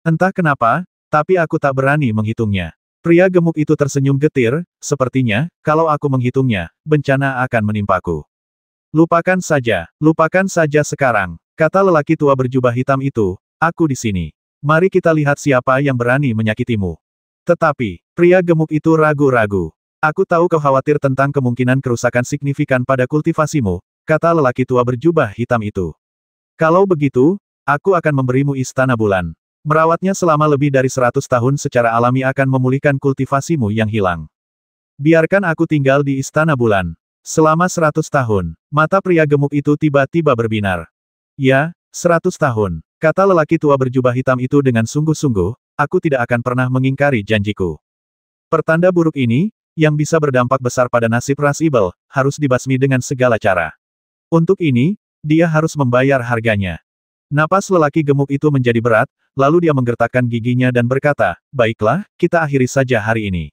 Entah kenapa, tapi aku tak berani menghitungnya. Pria gemuk itu tersenyum getir, sepertinya, kalau aku menghitungnya, bencana akan menimpaku. Lupakan saja sekarang, kata lelaki tua berjubah hitam itu, aku di sini. Mari kita lihat siapa yang berani menyakitimu. Tetapi, pria gemuk itu ragu-ragu. Aku tahu kau khawatir tentang kemungkinan kerusakan signifikan pada kultivasimu, kata lelaki tua berjubah hitam itu. Kalau begitu, aku akan memberimu istana bulan. Merawatnya selama lebih dari 100 tahun secara alami akan memulihkan kultivasimu yang hilang. Biarkan aku tinggal di istana bulan. Selama 100 tahun, mata pria gemuk itu tiba-tiba berbinar. Ya, 100 tahun, kata lelaki tua berjubah hitam itu dengan sungguh-sungguh, aku tidak akan pernah mengingkari janjiku. Pertanda buruk ini, yang bisa berdampak besar pada nasib ras Ibel, harus dibasmi dengan segala cara. Untuk ini, dia harus membayar harganya. Napas lelaki gemuk itu menjadi berat, lalu dia menggertakkan giginya dan berkata, baiklah, kita akhiri saja hari ini.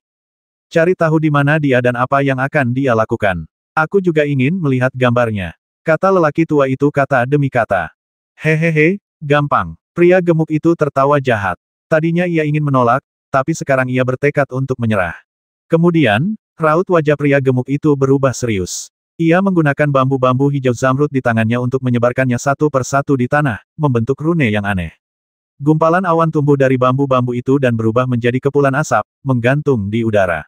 Cari tahu di mana dia dan apa yang akan dia lakukan. Aku juga ingin melihat gambarnya. Kata lelaki tua itu kata demi kata. Hehehe, gampang. Pria gemuk itu tertawa jahat. Tadinya ia ingin menolak, tapi sekarang ia bertekad untuk menyerah. Kemudian, raut wajah pria gemuk itu berubah serius. Ia menggunakan bambu-bambu hijau zamrud di tangannya untuk menyebarkannya satu persatu di tanah, membentuk rune yang aneh. Gumpalan awan tumbuh dari bambu-bambu itu dan berubah menjadi kepulan asap, menggantung di udara.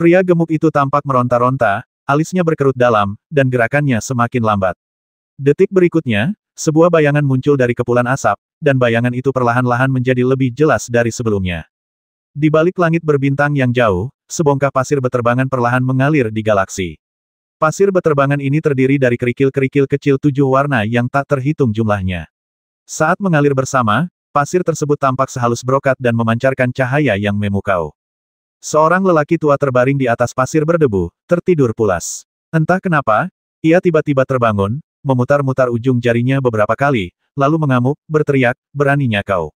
Pria gemuk itu tampak meronta-ronta, alisnya berkerut dalam, dan gerakannya semakin lambat. Detik berikutnya, sebuah bayangan muncul dari kepulan asap, dan bayangan itu perlahan-lahan menjadi lebih jelas dari sebelumnya. Di balik langit berbintang yang jauh, sebongkah pasir beterbangan perlahan mengalir di galaksi. Pasir beterbangan ini terdiri dari kerikil-kerikil kecil 7 warna yang tak terhitung jumlahnya. Saat mengalir bersama, pasir tersebut tampak sehalus brokat dan memancarkan cahaya yang memukau. Seorang lelaki tua terbaring di atas pasir berdebu, tertidur pulas. Entah kenapa, ia tiba-tiba terbangun, memutar-mutar ujung jarinya beberapa kali, lalu mengamuk, berteriak, beraninya kau.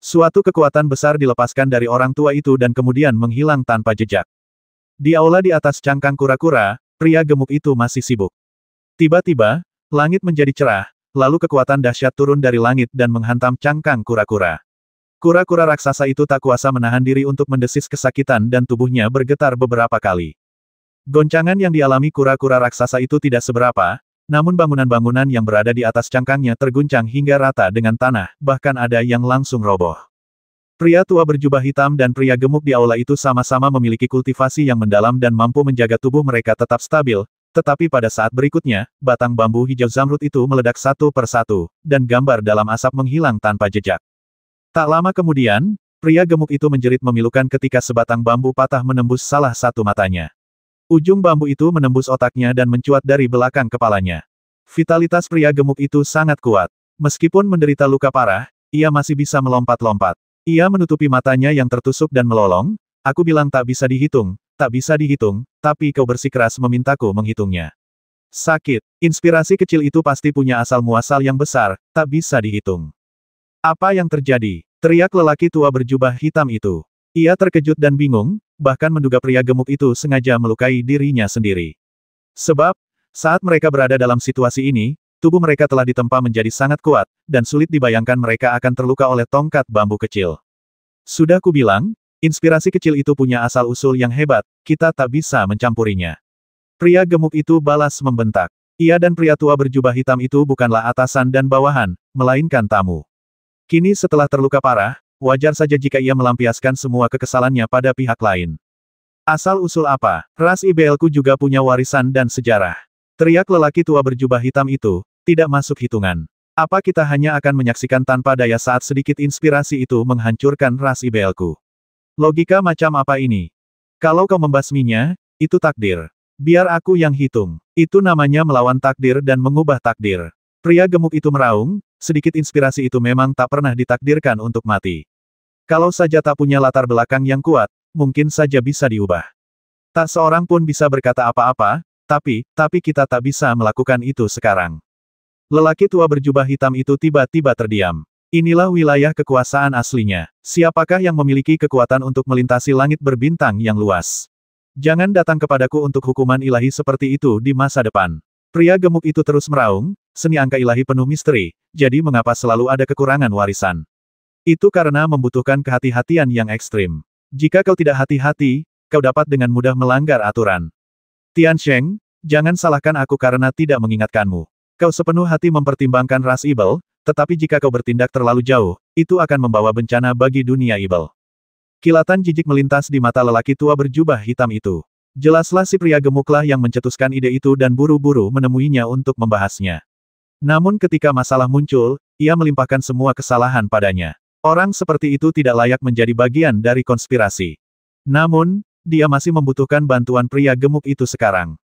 Suatu kekuatan besar dilepaskan dari orang tua itu dan kemudian menghilang tanpa jejak. Di aula di atas cangkang kura-kura, pria gemuk itu masih sibuk. Tiba-tiba, langit menjadi cerah, lalu kekuatan dahsyat turun dari langit dan menghantam cangkang kura-kura. Kura-kura raksasa itu tak kuasa menahan diri untuk mendesis kesakitan dan tubuhnya bergetar beberapa kali. Goncangan yang dialami kura-kura raksasa itu tidak seberapa, namun bangunan-bangunan yang berada di atas cangkangnya terguncang hingga rata dengan tanah, bahkan ada yang langsung roboh. Pria tua berjubah hitam dan pria gemuk di aula itu sama-sama memiliki kultivasi yang mendalam dan mampu menjaga tubuh mereka tetap stabil, tetapi pada saat berikutnya, batang bambu hijau zamrud itu meledak satu persatu, dan gambar dalam asap menghilang tanpa jejak. Tak lama kemudian, pria gemuk itu menjerit memilukan ketika sebatang bambu patah menembus salah satu matanya. Ujung bambu itu menembus otaknya dan mencuat dari belakang kepalanya. Vitalitas pria gemuk itu sangat kuat. Meskipun menderita luka parah, ia masih bisa melompat-lompat. Ia menutupi matanya yang tertusuk dan melolong, aku bilang tak bisa dihitung, tapi kau bersikeras memintaku menghitungnya. Sakit, inspirasi kecil itu pasti punya asal-muasal yang besar, tak bisa dihitung. Apa yang terjadi? Teriak lelaki tua berjubah hitam itu. Ia terkejut dan bingung, bahkan menduga pria gemuk itu sengaja melukai dirinya sendiri. Sebab, saat mereka berada dalam situasi ini, tubuh mereka telah ditempa menjadi sangat kuat, dan sulit dibayangkan mereka akan terluka oleh tongkat bambu kecil. Sudah kubilang, inspirasi kecil itu punya asal-usul yang hebat, kita tak bisa mencampurinya. Pria gemuk itu balas membentak. Ia dan pria tua berjubah hitam itu bukanlah atasan dan bawahan, melainkan tamu. Kini setelah terluka parah, wajar saja jika ia melampiaskan semua kekesalannya pada pihak lain. Asal-usul apa? Ras Ibelku juga punya warisan dan sejarah. Teriak lelaki tua berjubah hitam itu, tidak masuk hitungan. Apa kita hanya akan menyaksikan tanpa daya saat sedikit inspirasi itu menghancurkan ras Ibelku? Logika macam apa ini? Kalau kau membasminya, itu takdir. Biar aku yang hitung. Itu namanya melawan takdir dan mengubah takdir. Pria gemuk itu meraung, sedikit inspirasi itu memang tak pernah ditakdirkan untuk mati. Kalau saja tak punya latar belakang yang kuat, mungkin saja bisa diubah. Tak seorang pun bisa berkata apa-apa, tapi kita tak bisa melakukan itu sekarang. Lelaki tua berjubah hitam itu tiba-tiba terdiam. Inilah wilayah kekuasaan aslinya. Siapakah yang memiliki kekuatan untuk melintasi langit berbintang yang luas? Jangan datang kepadaku untuk hukuman ilahi seperti itu di masa depan. Pria gemuk itu terus meraung, seni angka ilahi penuh misteri, jadi mengapa selalu ada kekurangan warisan? Itu karena membutuhkan kehati-hatian yang ekstrim. Jika kau tidak hati-hati, kau dapat dengan mudah melanggar aturan. Tiansheng, jangan salahkan aku karena tidak mengingatkanmu. Kau sepenuh hati mempertimbangkan ras Ibel, tetapi jika kau bertindak terlalu jauh, itu akan membawa bencana bagi dunia Ibel. Kilatan jijik melintas di mata lelaki tua berjubah hitam itu. Jelaslah si pria gemuklah yang mencetuskan ide itu dan buru-buru menemuinya untuk membahasnya. Namun ketika masalah muncul, ia melimpahkan semua kesalahan padanya. Orang seperti itu tidak layak menjadi bagian dari konspirasi. Namun, dia masih membutuhkan bantuan pria gemuk itu sekarang.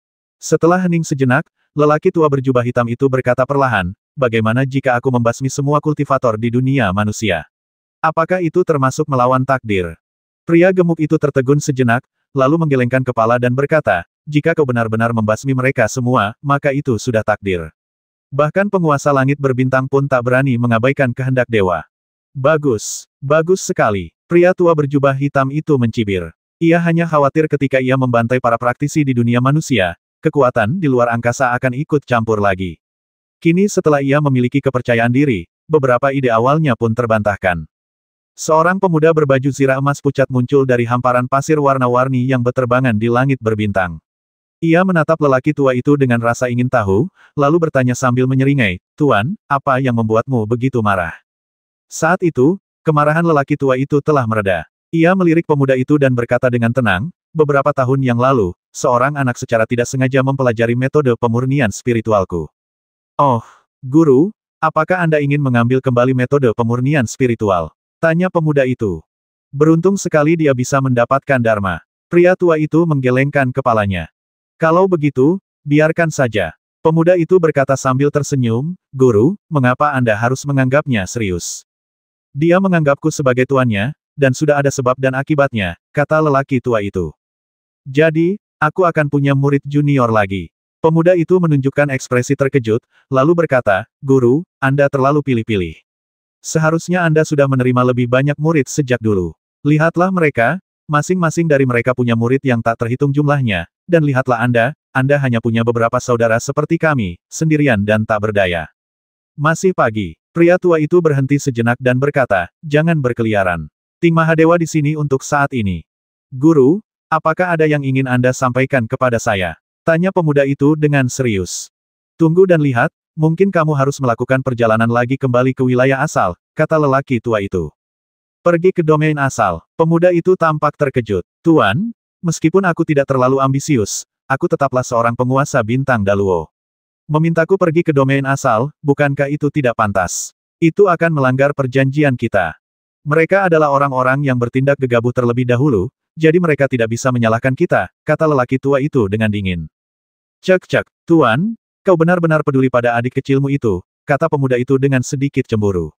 Setelah hening sejenak, lelaki tua berjubah hitam itu berkata perlahan, bagaimana jika aku membasmi semua kultivator di dunia manusia? Apakah itu termasuk melawan takdir? Pria gemuk itu tertegun sejenak, lalu menggelengkan kepala dan berkata, jika kau benar-benar membasmi mereka semua, maka itu sudah takdir. Bahkan penguasa langit berbintang pun tak berani mengabaikan kehendak dewa. Bagus, bagus sekali. Pria tua berjubah hitam itu mencibir. Ia hanya khawatir ketika ia membantai para praktisi di dunia manusia, kekuatan di luar angkasa akan ikut campur lagi. Kini setelah ia memiliki kepercayaan diri, beberapa ide awalnya pun terbantahkan. Seorang pemuda berbaju zirah emas pucat muncul dari hamparan pasir warna-warni yang berterbangan di langit berbintang. Ia menatap lelaki tua itu dengan rasa ingin tahu, lalu bertanya sambil menyeringai, Tuan, apa yang membuatmu begitu marah? Saat itu, kemarahan lelaki tua itu telah mereda. Ia melirik pemuda itu dan berkata dengan tenang, beberapa tahun yang lalu, seorang anak secara tidak sengaja mempelajari metode pemurnian spiritualku. Oh, guru, apakah Anda ingin mengambil kembali metode pemurnian spiritual? Tanya pemuda itu. Beruntung sekali dia bisa mendapatkan Dharma. Pria tua itu menggelengkan kepalanya. Kalau begitu, biarkan saja. Pemuda itu berkata sambil tersenyum, Guru, mengapa Anda harus menganggapnya serius? Dia menganggapku sebagai tuannya, dan sudah ada sebab dan akibatnya, kata lelaki tua itu. Jadi, aku akan punya murid junior lagi. Pemuda itu menunjukkan ekspresi terkejut, lalu berkata, Guru, Anda terlalu pilih-pilih. Seharusnya Anda sudah menerima lebih banyak murid sejak dulu. Lihatlah mereka, masing-masing dari mereka punya murid yang tak terhitung jumlahnya, dan lihatlah Anda hanya punya beberapa saudara seperti kami, sendirian dan tak berdaya. Masih pagi. Pria tua itu berhenti sejenak dan berkata, jangan berkeliaran. Ting Mahadewa di sini untuk saat ini. Guru, apakah ada yang ingin Anda sampaikan kepada saya? Tanya pemuda itu dengan serius. Tunggu dan lihat, mungkin kamu harus melakukan perjalanan lagi kembali ke wilayah asal, kata lelaki tua itu. Pergi ke domain asal. Pemuda itu tampak terkejut. Tuan, meskipun aku tidak terlalu ambisius, aku tetaplah seorang penguasa bintang Daluo. Memintaku pergi ke domain asal, bukankah itu tidak pantas? Itu akan melanggar perjanjian kita. Mereka adalah orang-orang yang bertindak gegabah terlebih dahulu, jadi mereka tidak bisa menyalahkan kita, kata lelaki tua itu dengan dingin. Cek, Tuan, kau benar-benar peduli pada adik kecilmu itu, kata pemuda itu dengan sedikit cemburu.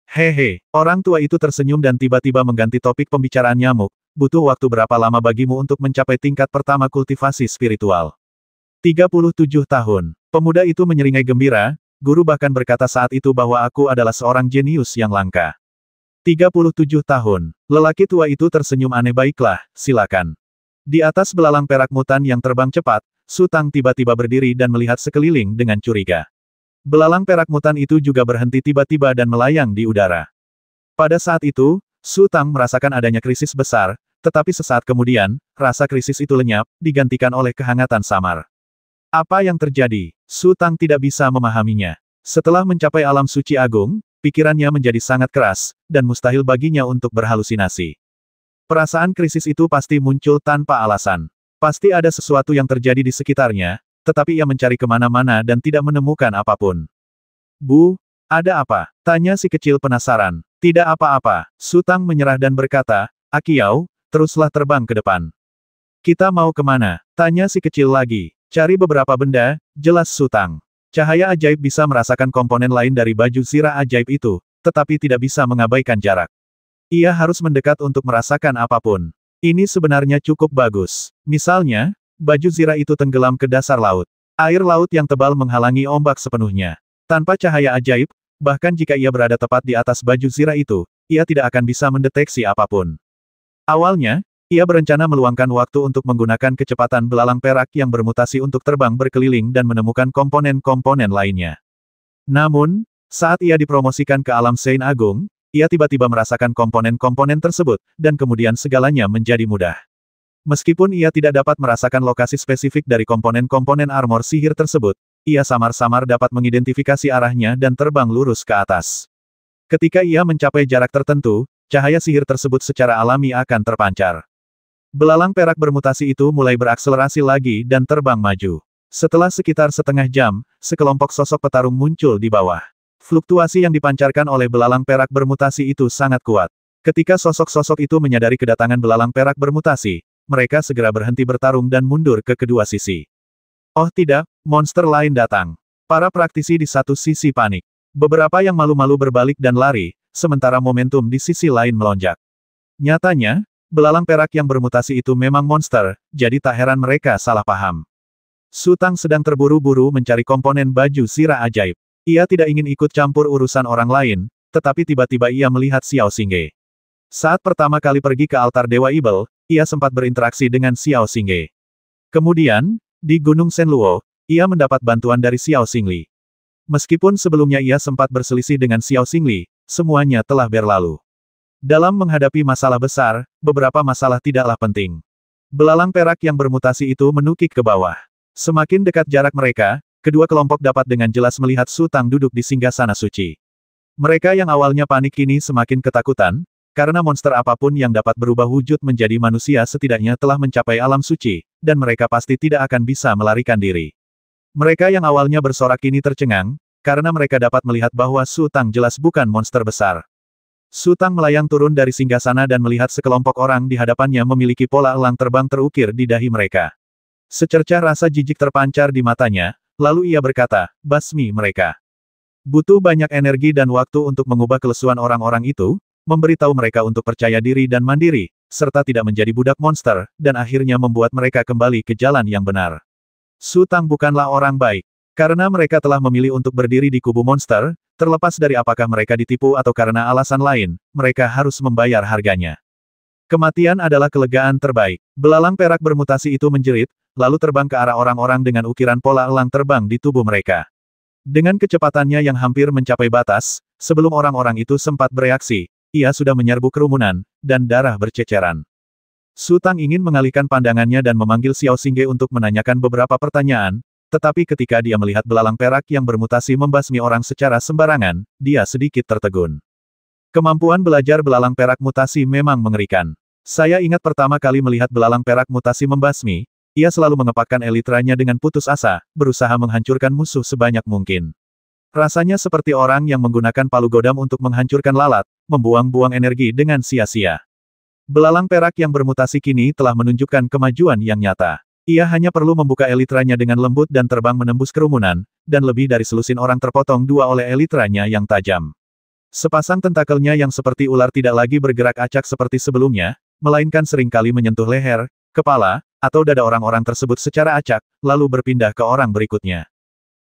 Hehe, orang tua itu tersenyum dan tiba-tiba mengganti topik pembicaraan nyamuk, butuh waktu berapa lama bagimu untuk mencapai tingkat pertama kultivasi spiritual? 37 tahun. Pemuda itu menyeringai gembira, guru bahkan berkata saat itu bahwa aku adalah seorang jenius yang langka. 37 tahun. Lelaki tua itu tersenyum aneh baiklah, silakan. Di atas belalang perak mutan yang terbang cepat, Su Tang tiba-tiba berdiri dan melihat sekeliling dengan curiga. Belalang perak mutan itu juga berhenti tiba-tiba dan melayang di udara. Pada saat itu, Su Tang merasakan adanya krisis besar, tetapi sesaat kemudian, rasa krisis itu lenyap, digantikan oleh kehangatan samar. Apa yang terjadi? Su Tang tidak bisa memahaminya. Setelah mencapai alam suci agung, pikirannya menjadi sangat keras, dan mustahil baginya untuk berhalusinasi. Perasaan krisis itu pasti muncul tanpa alasan. Pasti ada sesuatu yang terjadi di sekitarnya, tetapi ia mencari kemana-mana dan tidak menemukan apapun. Bu, ada apa? Tanya si kecil penasaran. Tidak apa-apa. Su Tang menyerah dan berkata, Akiao, teruslah terbang ke depan. Kita mau kemana? Tanya si kecil lagi. Cari beberapa benda, jelas Su Tang. Cahaya ajaib bisa merasakan komponen lain dari baju zirah ajaib itu, tetapi tidak bisa mengabaikan jarak. Ia harus mendekat untuk merasakan apapun. Ini sebenarnya cukup bagus. Misalnya, baju zirah itu tenggelam ke dasar laut. Air laut yang tebal menghalangi ombak sepenuhnya. Tanpa cahaya ajaib, bahkan jika ia berada tepat di atas baju zirah itu, ia tidak akan bisa mendeteksi apapun. Awalnya, ia berencana meluangkan waktu untuk menggunakan kecepatan belalang perak yang bermutasi untuk terbang berkeliling dan menemukan komponen-komponen lainnya. Namun, saat ia dipromosikan ke alam Sein Agung, ia tiba-tiba merasakan komponen-komponen tersebut, dan kemudian segalanya menjadi mudah. Meskipun ia tidak dapat merasakan lokasi spesifik dari komponen-komponen armor sihir tersebut, ia samar-samar dapat mengidentifikasi arahnya dan terbang lurus ke atas. Ketika ia mencapai jarak tertentu, cahaya sihir tersebut secara alami akan terpancar. Belalang perak bermutasi itu mulai berakselerasi lagi dan terbang maju. Setelah sekitar setengah jam, sekelompok sosok petarung muncul di bawah. Fluktuasi yang dipancarkan oleh belalang perak bermutasi itu sangat kuat. Ketika sosok-sosok itu menyadari kedatangan belalang perak bermutasi, mereka segera berhenti bertarung dan mundur ke kedua sisi. Oh tidak, monster lain datang. Para praktisi di satu sisi panik. Beberapa yang malu-malu berbalik dan lari, sementara momentum di sisi lain melonjak. Nyatanya, belalang perak yang bermutasi itu memang monster, jadi tak heran mereka salah paham. Su Tang sedang terburu-buru mencari komponen baju sirah ajaib. Ia tidak ingin ikut campur urusan orang lain, tetapi tiba-tiba ia melihat Xiao Xingge. Saat pertama kali pergi ke altar Dewa Ibel, ia sempat berinteraksi dengan Xiao Xingge. Kemudian, di Gunung Shenluo, ia mendapat bantuan dari Xiao Xingli. Meskipun sebelumnya ia sempat berselisih dengan Xiao Xingli, semuanya telah berlalu. Dalam menghadapi masalah besar, beberapa masalah tidaklah penting. Belalang perak yang bermutasi itu menukik ke bawah. Semakin dekat jarak mereka, kedua kelompok dapat dengan jelas melihat Su Tang duduk di singgasana suci. Mereka yang awalnya panik kini semakin ketakutan, karena monster apapun yang dapat berubah wujud menjadi manusia setidaknya telah mencapai alam suci, dan mereka pasti tidak akan bisa melarikan diri. Mereka yang awalnya bersorak kini tercengang, karena mereka dapat melihat bahwa Su Tang jelas bukan monster besar. Su Tang melayang turun dari singgasana dan melihat sekelompok orang di hadapannya memiliki pola elang terbang terukir di dahi mereka. Secercah rasa jijik terpancar di matanya, lalu ia berkata, basmi mereka. Butuh banyak energi dan waktu untuk mengubah kelesuan orang-orang itu, memberitahu mereka untuk percaya diri dan mandiri, serta tidak menjadi budak monster, dan akhirnya membuat mereka kembali ke jalan yang benar. Su Tang bukanlah orang baik. Karena mereka telah memilih untuk berdiri di kubu monster, terlepas dari apakah mereka ditipu atau karena alasan lain, mereka harus membayar harganya. Kematian adalah kelegaan terbaik. Belalang perak bermutasi itu menjerit, lalu terbang ke arah orang-orang dengan ukiran pola elang terbang di tubuh mereka. Dengan kecepatannya yang hampir mencapai batas, sebelum orang-orang itu sempat bereaksi, ia sudah menyerbu kerumunan, dan darah berceceran. Su Tang ingin mengalihkan pandangannya dan memanggil Xiao Xingge untuk menanyakan beberapa pertanyaan, tetapi ketika dia melihat belalang perak yang bermutasi membasmi orang secara sembarangan, dia sedikit tertegun. Kemampuan belajar belalang perak mutasi memang mengerikan. Saya ingat pertama kali melihat belalang perak mutasi membasmi, ia selalu mengepakkan elitranya dengan putus asa, berusaha menghancurkan musuh sebanyak mungkin. Rasanya seperti orang yang menggunakan palu godam untuk menghancurkan lalat, membuang-buang energi dengan sia-sia. Belalang perak yang bermutasi kini telah menunjukkan kemajuan yang nyata. Ia hanya perlu membuka elitranya dengan lembut dan terbang menembus kerumunan, dan lebih dari selusin orang terpotong dua oleh elitranya yang tajam. Sepasang tentakelnya yang seperti ular tidak lagi bergerak acak seperti sebelumnya, melainkan seringkali menyentuh leher, kepala, atau dada orang-orang tersebut secara acak, lalu berpindah ke orang berikutnya.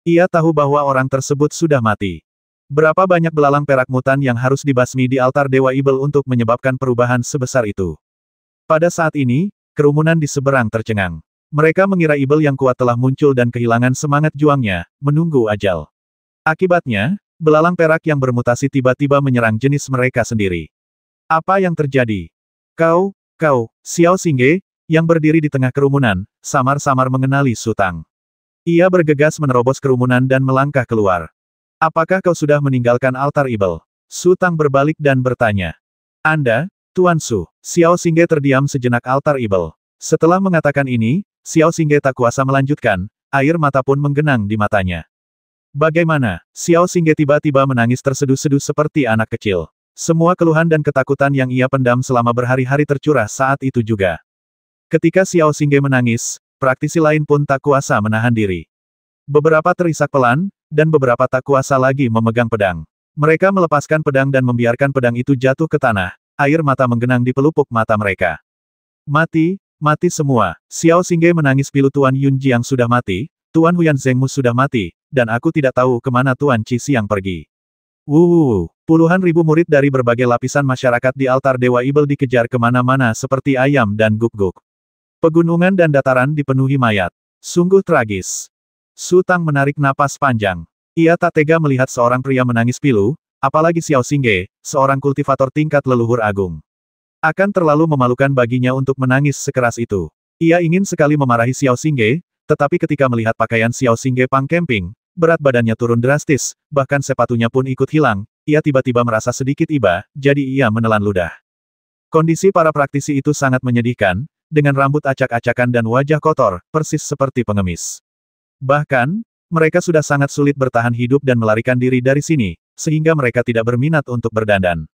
Ia tahu bahwa orang tersebut sudah mati. Berapa banyak belalang perak mutan yang harus dibasmi di altar Dewa Ibel untuk menyebabkan perubahan sebesar itu? Pada saat ini, kerumunan di seberang tercengang. Mereka mengira Ibel yang kuat telah muncul dan kehilangan semangat juangnya, menunggu ajal. Akibatnya, belalang perak yang bermutasi tiba-tiba menyerang jenis mereka sendiri. Apa yang terjadi? Kau, Xiao Xingge, yang berdiri di tengah kerumunan, samar-samar mengenali Su Tang. Ia bergegas menerobos kerumunan dan melangkah keluar. Apakah kau sudah meninggalkan altar Ibel? Su Tang berbalik dan bertanya. Anda, Tuan Su. Xiao Xingge terdiam sejenak altar Ibel. Setelah mengatakan ini, Xiao Xingge tak kuasa melanjutkan, air mata pun menggenang di matanya. Bagaimana? Xiao Xingge tiba-tiba menangis terseduh-seduh seperti anak kecil. Semua keluhan dan ketakutan yang ia pendam selama berhari-hari tercurah saat itu juga. Ketika Xiao Xingge menangis, praktisi lain pun tak kuasa menahan diri. Beberapa terisak pelan, dan beberapa tak kuasa lagi memegang pedang. Mereka melepaskan pedang dan membiarkan pedang itu jatuh ke tanah, air mata menggenang di pelupuk mata mereka. Mati, mati semua. Xiao Xingge menangis pilu Tuan Yunji yang sudah mati, Tuan Huyan Zhengmu sudah mati, dan aku tidak tahu kemana Tuan Qi Xiang pergi. Puluhan ribu murid dari berbagai lapisan masyarakat di altar Dewa Ibel dikejar kemana-mana seperti ayam dan guk-guk. Pegunungan dan dataran dipenuhi mayat. Sungguh tragis. Su Tang menarik napas panjang. Ia tak tega melihat seorang pria menangis pilu, apalagi Xiao Xingge, seorang kultivator tingkat leluhur agung. Akan terlalu memalukan baginya untuk menangis sekeras itu. Ia ingin sekali memarahi Xiao Xingge, tetapi ketika melihat pakaian Xiao Xingge Pang Camping, berat badannya turun drastis, bahkan sepatunya pun ikut hilang, ia tiba-tiba merasa sedikit iba, jadi ia menelan ludah. Kondisi para praktisi itu sangat menyedihkan, dengan rambut acak-acakan dan wajah kotor, persis seperti pengemis. Bahkan, mereka sudah sangat sulit bertahan hidup dan melarikan diri dari sini, sehingga mereka tidak berminat untuk berdandan.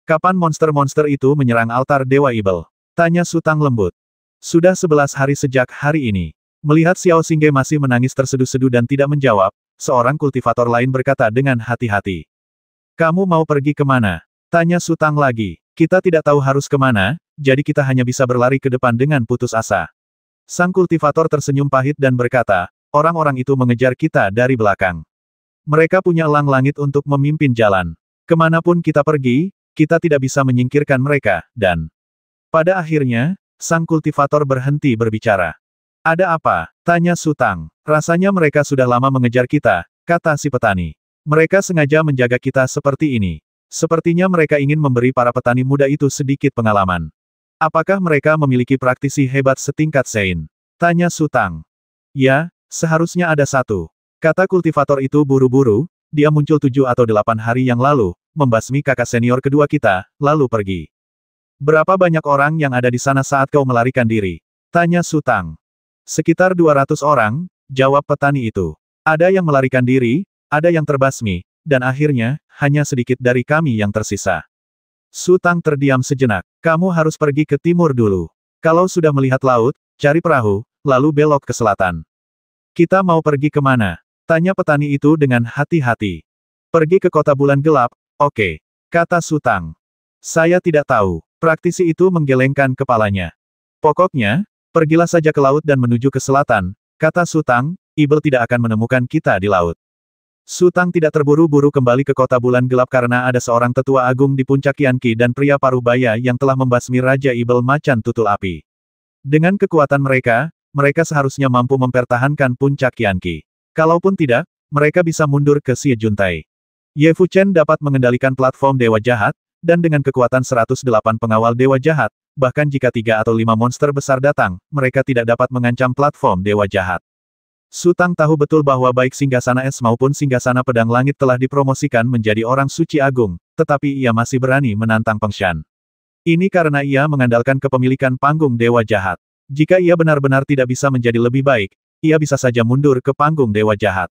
Kapan monster-monster itu menyerang altar Dewa Ibel? Tanya Sutang lembut. Sudah 11 hari sejak hari ini. Melihat Xiao Xingge masih menangis terseduh-seduh dan tidak menjawab, seorang kultivator lain berkata dengan hati-hati. Kamu mau pergi kemana? Tanya Sutang lagi. Kita tidak tahu harus kemana, jadi kita hanya bisa berlari ke depan dengan putus asa. Sang kultivator tersenyum pahit dan berkata, orang-orang itu mengejar kita dari belakang. Mereka punya elang langit untuk memimpin jalan. Kemanapun kita pergi, kita tidak bisa menyingkirkan mereka, dan... Pada akhirnya, sang kultivator berhenti berbicara. Ada apa? Tanya Sutang. Rasanya mereka sudah lama mengejar kita, kata si petani. Mereka sengaja menjaga kita seperti ini. Sepertinya mereka ingin memberi para petani muda itu sedikit pengalaman. Apakah mereka memiliki praktisi hebat setingkat Sein? Tanya Sutang. Ya, seharusnya ada satu. Kata kultivator itu buru-buru, dia muncul 7 atau 8 hari yang lalu, membasmi kakak senior kedua kita, lalu pergi. Berapa banyak orang yang ada di sana saat kau melarikan diri? Tanya Sutang. Sekitar 200 orang, jawab petani itu. Ada yang melarikan diri, ada yang terbasmi, dan akhirnya, hanya sedikit dari kami yang tersisa. Sutang terdiam sejenak. Kamu harus pergi ke timur dulu. Kalau sudah melihat laut, cari perahu, lalu belok ke selatan. Kita mau pergi kemana? Tanya petani itu dengan hati-hati. Pergi ke kota bulan gelap, oke. Kata Sutang. Saya tidak tahu. Praktisi itu menggelengkan kepalanya. Pokoknya, pergilah saja ke laut dan menuju ke selatan, kata Sutang, Ibel tidak akan menemukan kita di laut. Sutang tidak terburu-buru kembali ke kota bulan gelap karena ada seorang tetua agung di puncak Qianqi dan pria paruh baya yang telah membasmi Raja Ibel macan tutul api. Dengan kekuatan mereka, mereka seharusnya mampu mempertahankan puncak Qianqi. Kalaupun tidak, mereka bisa mundur ke Xie Juntai. Ye Fuchen dapat mengendalikan platform Dewa Jahat, dan dengan kekuatan 108 pengawal Dewa Jahat, bahkan jika 3 atau 5 monster besar datang, mereka tidak dapat mengancam platform Dewa Jahat. Sutang tahu betul bahwa baik Singgasana Es maupun Singgasana Pedang Langit telah dipromosikan menjadi orang suci agung, tetapi ia masih berani menantang Peng Shan. Ini karena ia mengandalkan kepemilikan panggung Dewa Jahat. Jika ia benar-benar tidak bisa menjadi lebih baik, ia bisa saja mundur ke panggung Dewa Jahat.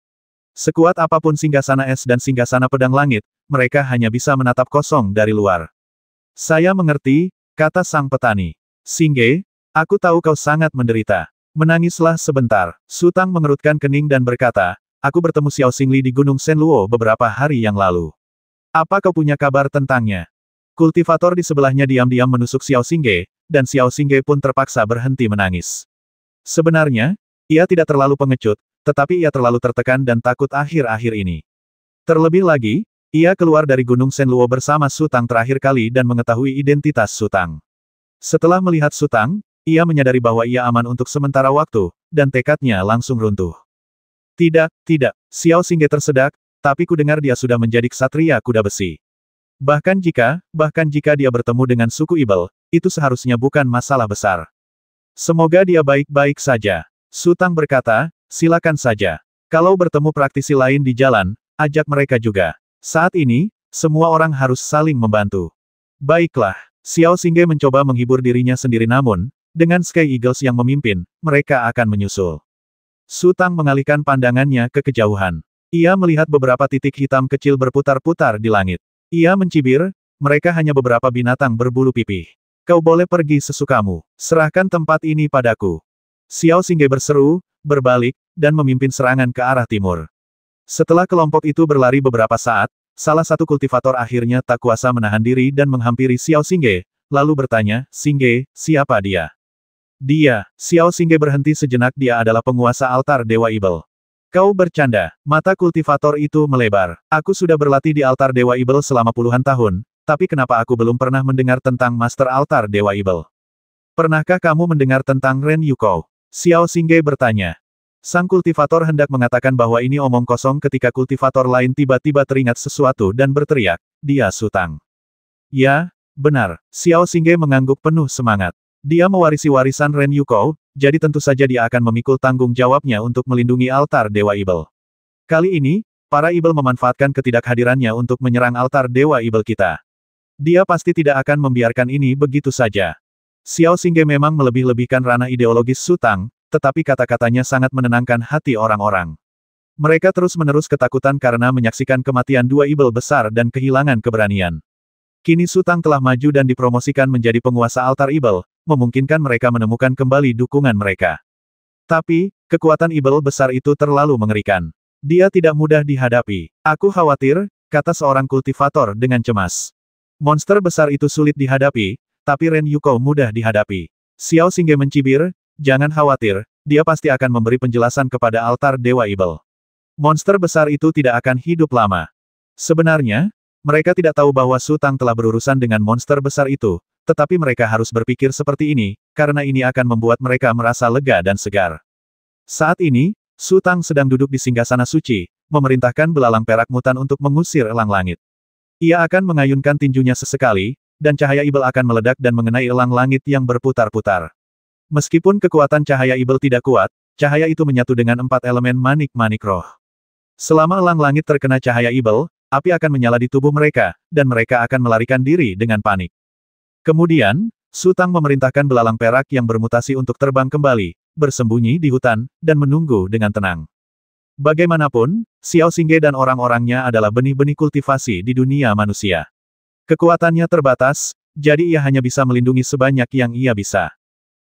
Sekuat apapun Singgasana Es dan Singgasana Pedang Langit, mereka hanya bisa menatap kosong dari luar. Saya mengerti, kata sang petani. Xingge, aku tahu kau sangat menderita. Menangislah sebentar. Sutang mengerutkan kening dan berkata, aku bertemu Xiao Xingli di Gunung Shenluo beberapa hari yang lalu. Apa kau punya kabar tentangnya? Kultivator di sebelahnya diam-diam menusuk Xiao Xingge, dan Xiao Xingge pun terpaksa berhenti menangis. Sebenarnya, ia tidak terlalu pengecut, tetapi ia terlalu tertekan dan takut akhir-akhir ini. Terlebih lagi, ia keluar dari Gunung Shenluo bersama Sutang terakhir kali dan mengetahui identitas Sutang. Setelah melihat Sutang, ia menyadari bahwa ia aman untuk sementara waktu, dan tekadnya langsung runtuh. Tidak, tidak, Xiao Xingge tersedak, tapi ku dengar dia sudah menjadi ksatria kuda besi. Bahkan jika dia bertemu dengan suku Ibel, itu seharusnya bukan masalah besar. Semoga dia baik-baik saja. Sutang berkata, silakan saja. Kalau bertemu praktisi lain di jalan, ajak mereka juga. Saat ini, semua orang harus saling membantu. Baiklah, Xiao Xingge mencoba menghibur dirinya sendiri namun, dengan Sky Eagles yang memimpin, mereka akan menyusul. Sutang mengalihkan pandangannya ke kejauhan. Ia melihat beberapa titik hitam kecil berputar-putar di langit. Ia mencibir, mereka hanya beberapa binatang berbulu pipih. Kau boleh pergi sesukamu. Serahkan tempat ini padaku. Xiao Xingge berseru, berbalik, dan memimpin serangan ke arah timur. Setelah kelompok itu berlari beberapa saat, salah satu kultivator akhirnya tak kuasa menahan diri dan menghampiri Xiao Xingge, lalu bertanya, Xingge, siapa dia? Dia, Xiao Xingge berhenti sejenak, dia adalah penguasa altar Dewa Ibel. Kau bercanda, mata kultivator itu melebar. Aku sudah berlatih di altar Dewa Ibel selama puluhan tahun, tapi kenapa aku belum pernah mendengar tentang Master Altar Dewa Ibel? Pernahkah kamu mendengar tentang Ren Yukou? Xiao Xingge bertanya. Sang kultivator hendak mengatakan bahwa ini omong kosong ketika kultivator lain tiba-tiba teringat sesuatu dan berteriak, dia Su Tang. Ya, benar, Xiao Xingge mengangguk penuh semangat. Dia mewarisi warisan Ren Yukou, jadi tentu saja dia akan memikul tanggung jawabnya untuk melindungi altar Dewa Ibel. Kali ini, para Ibel memanfaatkan ketidakhadirannya untuk menyerang altar Dewa Ibel kita. Dia pasti tidak akan membiarkan ini begitu saja. Xiao Xingge memang melebih-lebihkan ranah ideologis Su Tang, tetapi kata-katanya sangat menenangkan hati orang-orang. Mereka terus-menerus ketakutan karena menyaksikan kematian dua Ibel besar dan kehilangan keberanian. Kini Su Tang telah maju dan dipromosikan menjadi penguasa altar Ibel, memungkinkan mereka menemukan kembali dukungan mereka. Tapi, kekuatan Ibel besar itu terlalu mengerikan. Dia tidak mudah dihadapi. Aku khawatir, kata seorang kultivator dengan cemas. Monster besar itu sulit dihadapi, tapi Ren Yukou mudah dihadapi. Xiao Xingge mencibir, jangan khawatir, dia pasti akan memberi penjelasan kepada altar Dewa Ibel. Monster besar itu tidak akan hidup lama. Sebenarnya, mereka tidak tahu bahwa Su Tang telah berurusan dengan monster besar itu, tetapi mereka harus berpikir seperti ini, karena ini akan membuat mereka merasa lega dan segar. Saat ini, Su Tang sedang duduk di singgasana suci, memerintahkan belalang perak mutan untuk mengusir elang langit. Ia akan mengayunkan tinjunya sesekali, dan cahaya Ibel akan meledak dan mengenai elang langit yang berputar-putar. Meskipun kekuatan cahaya Ibel tidak kuat, cahaya itu menyatu dengan 4 elemen manik-manik roh. Selama elang langit terkena cahaya Ibel, api akan menyala di tubuh mereka, dan mereka akan melarikan diri dengan panik. Kemudian, Su Tang memerintahkan belalang perak yang bermutasi untuk terbang kembali, bersembunyi di hutan, dan menunggu dengan tenang. Bagaimanapun, Xiao Xingge dan orang-orangnya adalah benih-benih kultivasi di dunia manusia. Kekuatannya terbatas, jadi ia hanya bisa melindungi sebanyak yang ia bisa.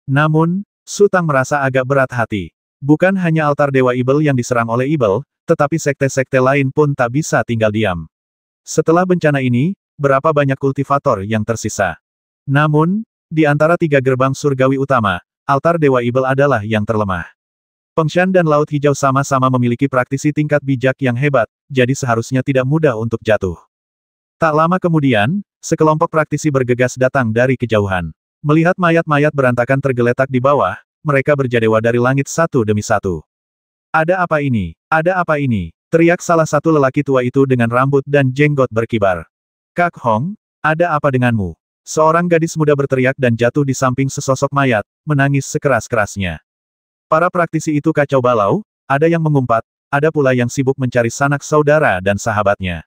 Namun, Su Tang merasa agak berat hati. Bukan hanya altar Dewa Ibel yang diserang oleh Ibel, tetapi sekte-sekte lain pun tak bisa tinggal diam. Setelah bencana ini, berapa banyak kultivator yang tersisa? Namun, di antara 3 gerbang surgawi utama, altar Dewa Ibel adalah yang terlemah. Fengshan dan Laut Hijau sama-sama memiliki praktisi tingkat bijak yang hebat, jadi seharusnya tidak mudah untuk jatuh. Tak lama kemudian, sekelompok praktisi bergegas datang dari kejauhan. Melihat mayat-mayat berantakan tergeletak di bawah, mereka berjadewa dari langit satu demi satu. Ada apa ini? Ada apa ini? Teriak salah satu lelaki tua itu dengan rambut dan jenggot berkibar. Kak Hong, ada apa denganmu? Seorang gadis muda berteriak dan jatuh di samping sesosok mayat, menangis sekeras-kerasnya. Para praktisi itu kacau balau, ada yang mengumpat, ada pula yang sibuk mencari sanak saudara dan sahabatnya.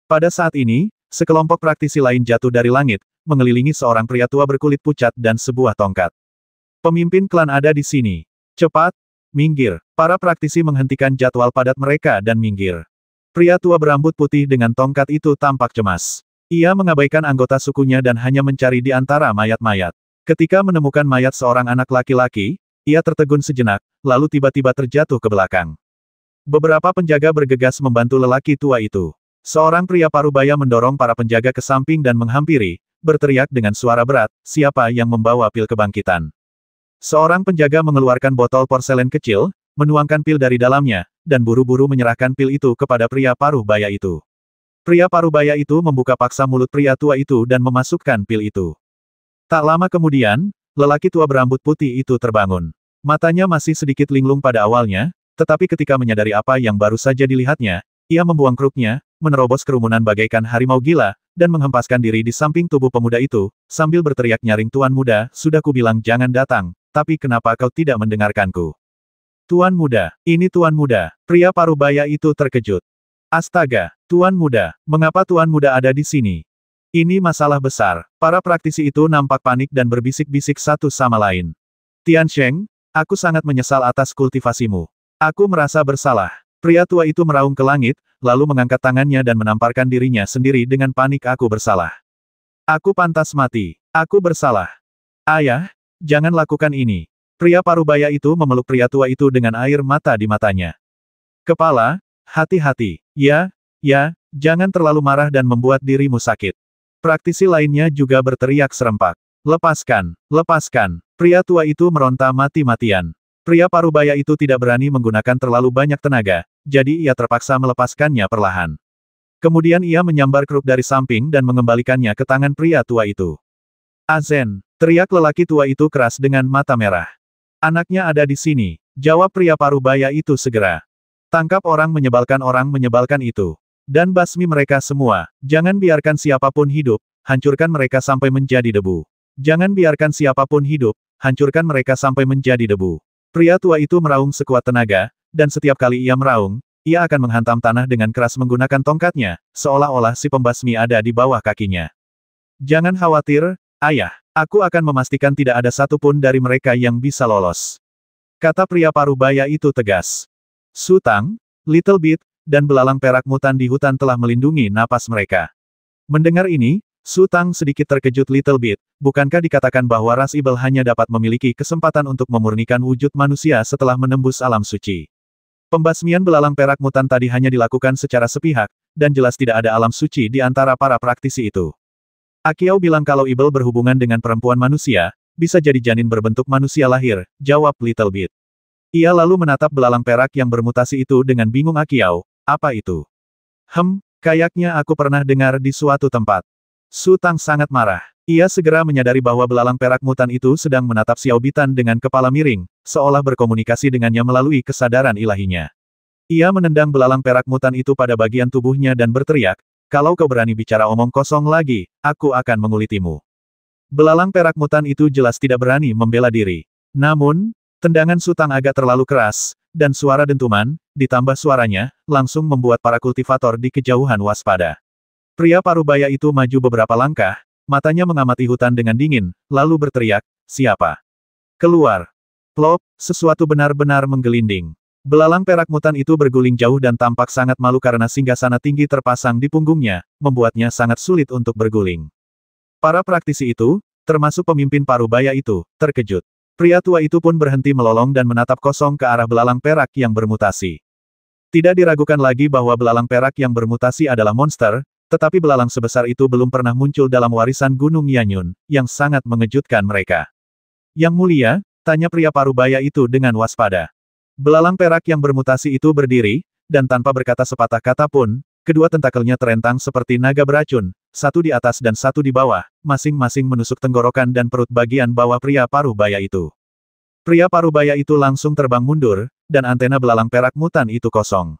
Pada saat ini, sekelompok praktisi lain jatuh dari langit, mengelilingi seorang pria tua berkulit pucat dan sebuah tongkat. Pemimpin klan ada di sini. Cepat, minggir. Para praktisi menghentikan jadwal padat mereka dan minggir. Pria tua berambut putih dengan tongkat itu tampak cemas. Ia mengabaikan anggota sukunya dan hanya mencari di antara mayat-mayat. Ketika menemukan mayat seorang anak laki-laki, ia tertegun sejenak, lalu tiba-tiba terjatuh ke belakang. Beberapa penjaga bergegas membantu lelaki tua itu. Seorang pria parubaya mendorong para penjaga ke samping dan menghampiri, berteriak dengan suara berat, siapa yang membawa pil kebangkitan. Seorang penjaga mengeluarkan botol porselen kecil, menuangkan pil dari dalamnya, dan buru-buru menyerahkan pil itu kepada pria parubaya itu. Pria parubaya itu membuka paksa mulut pria tua itu dan memasukkan pil itu. Tak lama kemudian, lelaki tua berambut putih itu terbangun. Matanya masih sedikit linglung pada awalnya, tetapi ketika menyadari apa yang baru saja dilihatnya, ia membuang kruknya, menerobos kerumunan bagaikan harimau gila, dan menghempaskan diri di samping tubuh pemuda itu, sambil berteriak nyaring, Tuan muda, sudah kubilang jangan datang, tapi kenapa kau tidak mendengarkanku? Tuan muda, ini Tuan muda, pria parubaya itu terkejut. Astaga, Tuan muda, mengapa Tuan muda ada di sini? Ini masalah besar. Para praktisi itu nampak panik dan berbisik-bisik satu sama lain. Tian Sheng, aku sangat menyesal atas kultivasimu. Aku merasa bersalah. Pria tua itu meraung ke langit, lalu mengangkat tangannya dan menamparkan dirinya sendiri dengan panik. Aku bersalah. Aku pantas mati. Aku bersalah. Ayah, jangan lakukan ini. Pria parubaya itu memeluk pria tua itu dengan air mata di matanya. Kepala, hati-hati. Ya, jangan terlalu marah dan membuat dirimu sakit. Praktisi lainnya juga berteriak serempak. Lepaskan, lepaskan. Pria tua itu meronta mati-matian. Pria parubaya itu tidak berani menggunakan terlalu banyak tenaga, jadi ia terpaksa melepaskannya perlahan. Kemudian ia menyambar kruk dari samping dan mengembalikannya ke tangan pria tua itu. Azen, teriak lelaki tua itu keras dengan mata merah. Anaknya ada di sini. Jawab pria parubaya itu segera. Tangkap orang menyebalkan itu. Dan basmi mereka semua. Jangan biarkan siapapun hidup, hancurkan mereka sampai menjadi debu. Jangan biarkan siapapun hidup, hancurkan mereka sampai menjadi debu. Pria tua itu meraung sekuat tenaga, dan setiap kali ia meraung, ia akan menghantam tanah dengan keras menggunakan tongkatnya, seolah-olah si pembasmi ada di bawah kakinya. Jangan khawatir, ayah. Aku akan memastikan tidak ada satupun dari mereka yang bisa lolos. Kata pria parubaya itu tegas. Su Tang, Little Bit, dan belalang perak mutan di hutan telah melindungi napas mereka. Mendengar ini, Su Tang sedikit terkejut Little Bit. Bukankah dikatakan bahwa ras ibel hanya dapat memiliki kesempatan untuk memurnikan wujud manusia setelah menembus alam suci? Pembasmian belalang perak mutan tadi hanya dilakukan secara sepihak, dan jelas tidak ada alam suci di antara para praktisi itu. Akiao bilang kalau ibel berhubungan dengan perempuan manusia, bisa jadi janin berbentuk manusia lahir, jawab Little Bit. Ia lalu menatap belalang perak yang bermutasi itu dengan bingung. Akiao, apa itu? Kayaknya aku pernah dengar di suatu tempat. Su Tang sangat marah. Ia segera menyadari bahwa belalang perak mutan itu sedang menatap Xiao Bitan dengan kepala miring, seolah berkomunikasi dengannya melalui kesadaran ilahinya. Ia menendang belalang perak mutan itu pada bagian tubuhnya dan berteriak, kalau kau berani bicara omong kosong lagi, aku akan mengulitimu. Belalang perak mutan itu jelas tidak berani membela diri. Namun, tendangan Su Tang agak terlalu keras, dan suara dentuman, ditambah suaranya, langsung membuat para kultivator di kejauhan waspada. Pria parubaya itu maju beberapa langkah, matanya mengamati hutan dengan dingin, lalu berteriak, siapa? Keluar. Plop, sesuatu benar-benar menggelinding. Belalang perak mutan itu berguling jauh dan tampak sangat malu karena singgasana tinggi terpasang di punggungnya, membuatnya sangat sulit untuk berguling. Para praktisi itu, termasuk pemimpin parubaya itu, terkejut. Pria tua itu pun berhenti melolong dan menatap kosong ke arah belalang perak yang bermutasi. Tidak diragukan lagi bahwa belalang perak yang bermutasi adalah monster, tetapi belalang sebesar itu belum pernah muncul dalam warisan Gunung Yanyun, yang sangat mengejutkan mereka. Yang mulia, tanya pria parubaya itu dengan waspada. Belalang perak yang bermutasi itu berdiri, dan tanpa berkata sepatah kata pun, kedua tentakelnya terentang seperti naga beracun, satu di atas dan satu di bawah, masing-masing menusuk tenggorokan dan perut bagian bawah pria parubaya itu. Pria parubaya itu langsung terbang mundur, dan antena belalang perak mutan itu kosong.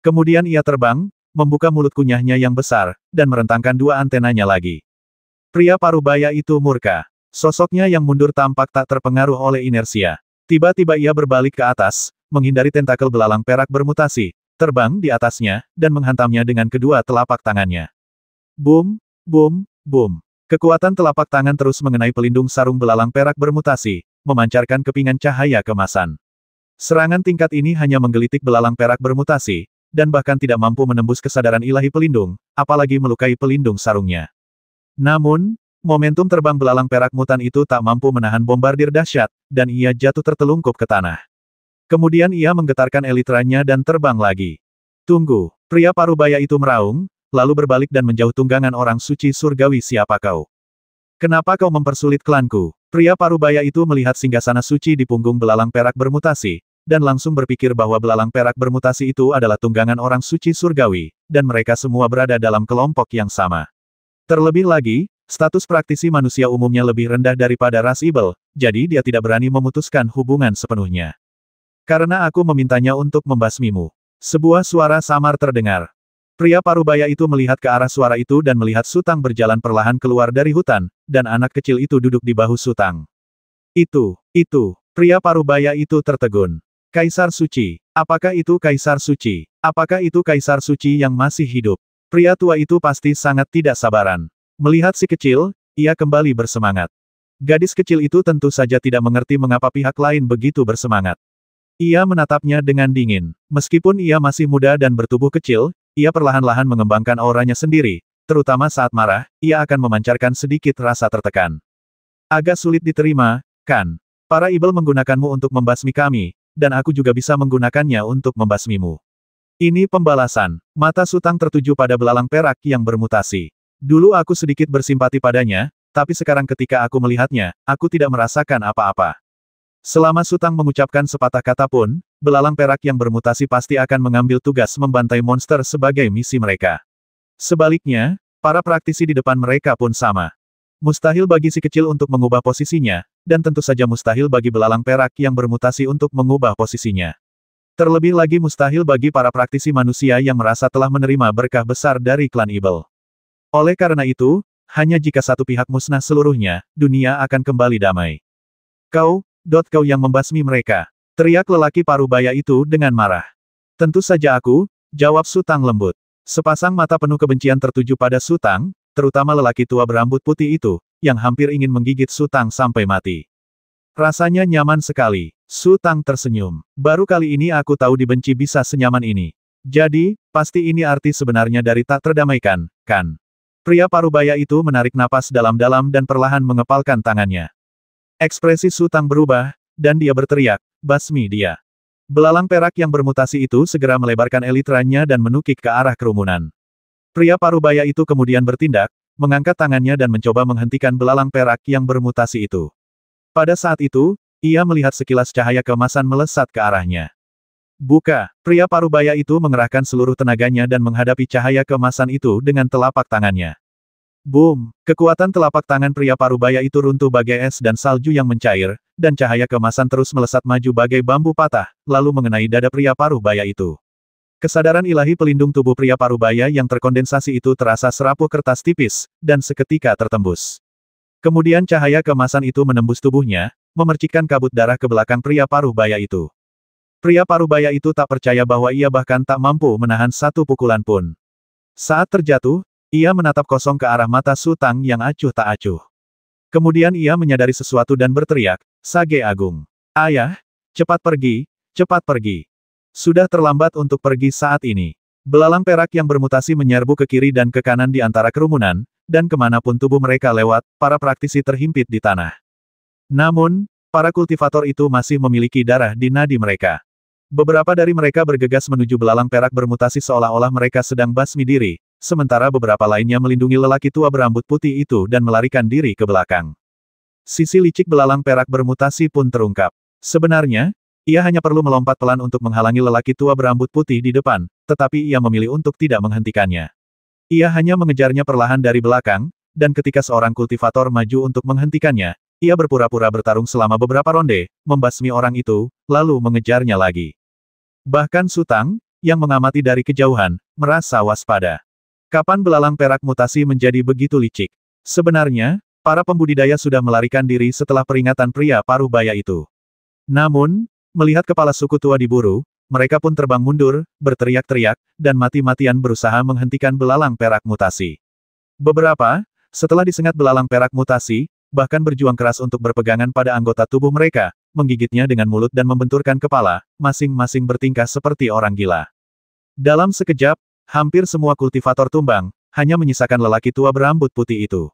Kemudian ia terbang, membuka mulut kunyahnya yang besar, dan merentangkan dua antenanya lagi. Pria parubaya itu murka. Sosoknya yang mundur tampak tak terpengaruh oleh inersia. Tiba-tiba ia berbalik ke atas, menghindari tentakel belalang perak bermutasi, terbang di atasnya, dan menghantamnya dengan kedua telapak tangannya. Boom, boom, boom. Kekuatan telapak tangan terus mengenai pelindung sarung belalang perak bermutasi, memancarkan kepingan cahaya kemasan. Serangan tingkat ini hanya menggelitik belalang perak bermutasi, dan bahkan tidak mampu menembus kesadaran ilahi pelindung, apalagi melukai pelindung sarungnya. Namun, momentum terbang belalang perak mutan itu tak mampu menahan bombardir dahsyat, dan ia jatuh tertelungkup ke tanah. Kemudian ia menggetarkan elitranya dan terbang lagi. Tunggu, pria parubaya itu meraung, lalu berbalik dan menjauh tunggangan orang suci surgawi. Siapa kau? Kenapa kau mempersulit klanku? Pria parubaya itu melihat singgasana suci di punggung belalang perak bermutasi, dan langsung berpikir bahwa belalang perak bermutasi itu adalah tunggangan orang suci surgawi, dan mereka semua berada dalam kelompok yang sama. Terlebih lagi, status praktisi manusia umumnya lebih rendah daripada ras ibel, jadi dia tidak berani memutuskan hubungan sepenuhnya. Karena aku memintanya untuk membasmimu. Sebuah suara samar terdengar. Pria parubaya itu melihat ke arah suara itu dan melihat Su Tang berjalan perlahan keluar dari hutan, dan anak kecil itu duduk di bahu Su Tang. Itu, pria parubaya itu tertegun. Kaisar Suci. Apakah itu Kaisar Suci? Apakah itu Kaisar Suci yang masih hidup? Pria tua itu pasti sangat tidak sabaran. Melihat si kecil, ia kembali bersemangat. Gadis kecil itu tentu saja tidak mengerti mengapa pihak lain begitu bersemangat. Ia menatapnya dengan dingin. Meskipun ia masih muda dan bertubuh kecil, ia perlahan-lahan mengembangkan auranya sendiri, terutama saat marah, ia akan memancarkan sedikit rasa tertekan. Agak sulit diterima, kan? Para ibel menggunakanmu untuk membasmi kami, dan aku juga bisa menggunakannya untuk membasmimu. Ini pembalasan. Mata Su Tang tertuju pada belalang perak yang bermutasi. Dulu aku sedikit bersimpati padanya, tapi sekarang ketika aku melihatnya, aku tidak merasakan apa-apa. Selama Su Tang mengucapkan sepatah kata pun, belalang perak yang bermutasi pasti akan mengambil tugas membantai monster sebagai misi mereka. Sebaliknya, para praktisi di depan mereka pun sama. Mustahil bagi si kecil untuk mengubah posisinya, dan tentu saja mustahil bagi belalang perak yang bermutasi untuk mengubah posisinya. Terlebih lagi mustahil bagi para praktisi manusia yang merasa telah menerima berkah besar dari klan Ibel. Oleh karena itu, hanya jika satu pihak musnah seluruhnya, dunia akan kembali damai. Kau yang membasmi mereka. Teriak lelaki parubaya itu dengan marah. Tentu saja aku, jawab Su Tang lembut. Sepasang mata penuh kebencian tertuju pada Su Tang, terutama lelaki tua berambut putih itu, yang hampir ingin menggigit Su Tang sampai mati. Rasanya nyaman sekali. Su Tang tersenyum. Baru kali ini aku tahu dibenci bisa senyaman ini. Jadi, pasti ini arti sebenarnya dari tak terdamaikan, kan? Pria parubaya itu menarik napas dalam-dalam dan perlahan mengepalkan tangannya. Ekspresi Su Tang berubah, dan dia berteriak, basmi dia. Belalang perak yang bermutasi itu segera melebarkan elitranya dan menukik ke arah kerumunan. Pria parubaya itu kemudian bertindak, mengangkat tangannya dan mencoba menghentikan belalang perak yang bermutasi itu. Pada saat itu, ia melihat sekilas cahaya keemasan melesat ke arahnya. Buka! Pria parubaya itu mengerahkan seluruh tenaganya dan menghadapi cahaya keemasan itu dengan telapak tangannya. Boom! Kekuatan telapak tangan pria parubaya itu runtuh bagai es dan salju yang mencair, dan cahaya keemasan terus melesat maju bagai bambu patah, lalu mengenai dada pria parubaya itu. Kesadaran ilahi pelindung tubuh pria parubaya yang terkondensasi itu terasa serapuh kertas tipis, dan seketika tertembus. Kemudian cahaya keemasan itu menembus tubuhnya, memercikkan kabut darah ke belakang pria parubaya itu. Pria parubaya itu tak percaya bahwa ia bahkan tak mampu menahan satu pukulan pun. Saat terjatuh, ia menatap kosong ke arah mata Su Tang yang acuh tak acuh. Kemudian ia menyadari sesuatu dan berteriak, Sage Agung. Ayah, cepat pergi, cepat pergi. Sudah terlambat untuk pergi saat ini. Belalang perak yang bermutasi menyerbu ke kiri dan ke kanan di antara kerumunan, dan kemanapun tubuh mereka lewat, para praktisi terhimpit di tanah. Namun, para kultivator itu masih memiliki darah di nadi mereka. Beberapa dari mereka bergegas menuju belalang perak bermutasi seolah-olah mereka sedang basmi diri, sementara beberapa lainnya melindungi lelaki tua berambut putih itu dan melarikan diri ke belakang. Sisi licik belalang perak bermutasi pun terungkap. Sebenarnya, ia hanya perlu melompat pelan untuk menghalangi lelaki tua berambut putih di depan, tetapi ia memilih untuk tidak menghentikannya. Ia hanya mengejarnya perlahan dari belakang, dan ketika seorang kultivator maju untuk menghentikannya, ia berpura-pura bertarung selama beberapa ronde, membasmi orang itu, lalu mengejarnya lagi. Bahkan Su Tang, yang mengamati dari kejauhan, merasa waspada. Kapan belalang perak mutasi menjadi begitu licik? Sebenarnya, para pembudidaya sudah melarikan diri setelah peringatan pria parubaya itu. Namun, melihat kepala suku tua diburu, mereka pun terbang mundur, berteriak-teriak, dan mati-matian berusaha menghentikan belalang perak mutasi. Beberapa, setelah disengat belalang perak mutasi, bahkan berjuang keras untuk berpegangan pada anggota tubuh mereka, menggigitnya dengan mulut dan membenturkan kepala, masing-masing bertingkah seperti orang gila. Dalam sekejap, hampir semua kultivator tumbang, hanya menyisakan lelaki tua berambut putih itu.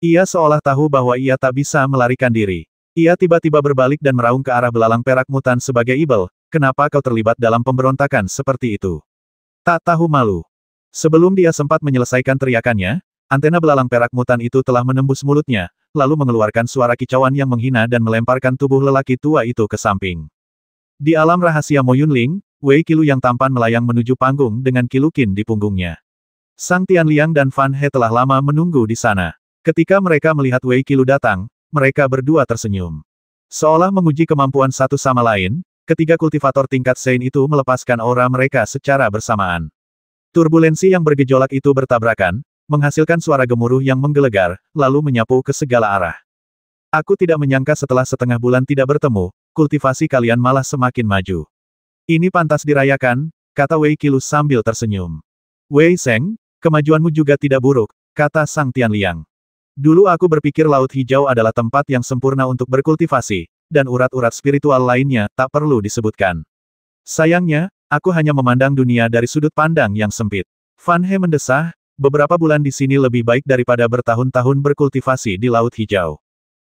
Ia seolah tahu bahwa ia tak bisa melarikan diri. Ia tiba-tiba berbalik dan meraung ke arah belalang perak mutan sebagai Ibel, kenapa kau terlibat dalam pemberontakan seperti itu? Tak tahu malu. Sebelum dia sempat menyelesaikan teriakannya, antena belalang perak mutan itu telah menembus mulutnya, lalu mengeluarkan suara kicauan yang menghina dan melemparkan tubuh lelaki tua itu ke samping. Di alam rahasia Mo Yunling, Wei Qilu yang tampan melayang menuju panggung dengan kilukin di punggungnya. Sang Tianliang dan Fan He telah lama menunggu di sana. Ketika mereka melihat Wei Qilu datang, mereka berdua tersenyum. Seolah menguji kemampuan satu sama lain, ketiga kultivator tingkat Sein itu melepaskan aura mereka secara bersamaan. Turbulensi yang bergejolak itu bertabrakan, menghasilkan suara gemuruh yang menggelegar, lalu menyapu ke segala arah. Aku tidak menyangka setelah setengah bulan tidak bertemu, kultivasi kalian malah semakin maju. Ini pantas dirayakan, kata Wei Qilu sambil tersenyum. Wei Seng, kemajuanmu juga tidak buruk, kata Sang Tianliang. Dulu aku berpikir Laut Hijau adalah tempat yang sempurna untuk berkultivasi, dan urat-urat spiritual lainnya tak perlu disebutkan. Sayangnya, aku hanya memandang dunia dari sudut pandang yang sempit. Fan He mendesah, beberapa bulan di sini lebih baik daripada bertahun-tahun berkultivasi di Laut Hijau.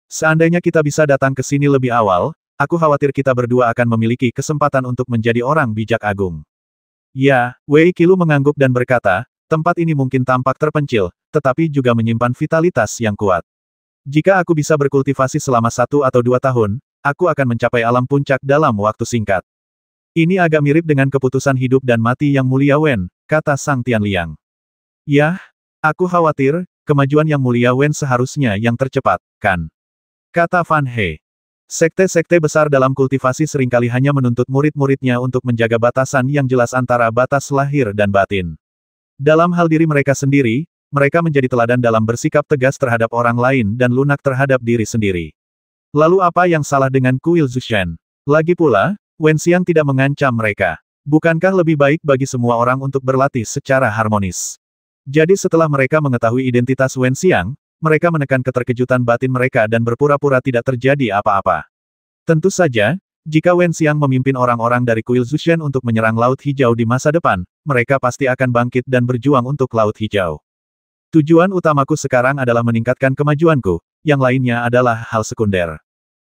Seandainya kita bisa datang ke sini lebih awal, aku khawatir kita berdua akan memiliki kesempatan untuk menjadi orang bijak agung. Ya, Wei Qilu mengangguk dan berkata, tempat ini mungkin tampak terpencil, tetapi juga menyimpan vitalitas yang kuat. Jika aku bisa berkultivasi selama 1 atau 2 tahun, aku akan mencapai alam puncak dalam waktu singkat. Ini agak mirip dengan keputusan hidup dan mati yang mulia Wen, kata Sang Tianliang. Yah, aku khawatir, kemajuan Yang Mulia Wen seharusnya yang tercepat, kan? Kata Fan He. Sekte-sekte besar dalam kultivasi seringkali hanya menuntut murid-muridnya untuk menjaga batasan yang jelas antara batas lahir dan batin. Dalam hal diri mereka sendiri, mereka menjadi teladan dalam bersikap tegas terhadap orang lain dan lunak terhadap diri sendiri. Lalu apa yang salah dengan Kuil Zushen? Lagi pula, Wen Xiang tidak mengancam mereka. Bukankah lebih baik bagi semua orang untuk berlatih secara harmonis? Jadi setelah mereka mengetahui identitas Wen Xiang, mereka menekan keterkejutan batin mereka dan berpura-pura tidak terjadi apa-apa. Tentu saja, jika Wen Xiang memimpin orang-orang dari Kuil Zushen untuk menyerang Laut Hijau di masa depan, mereka pasti akan bangkit dan berjuang untuk Laut Hijau. Tujuan utamaku sekarang adalah meningkatkan kemajuanku, yang lainnya adalah hal sekunder.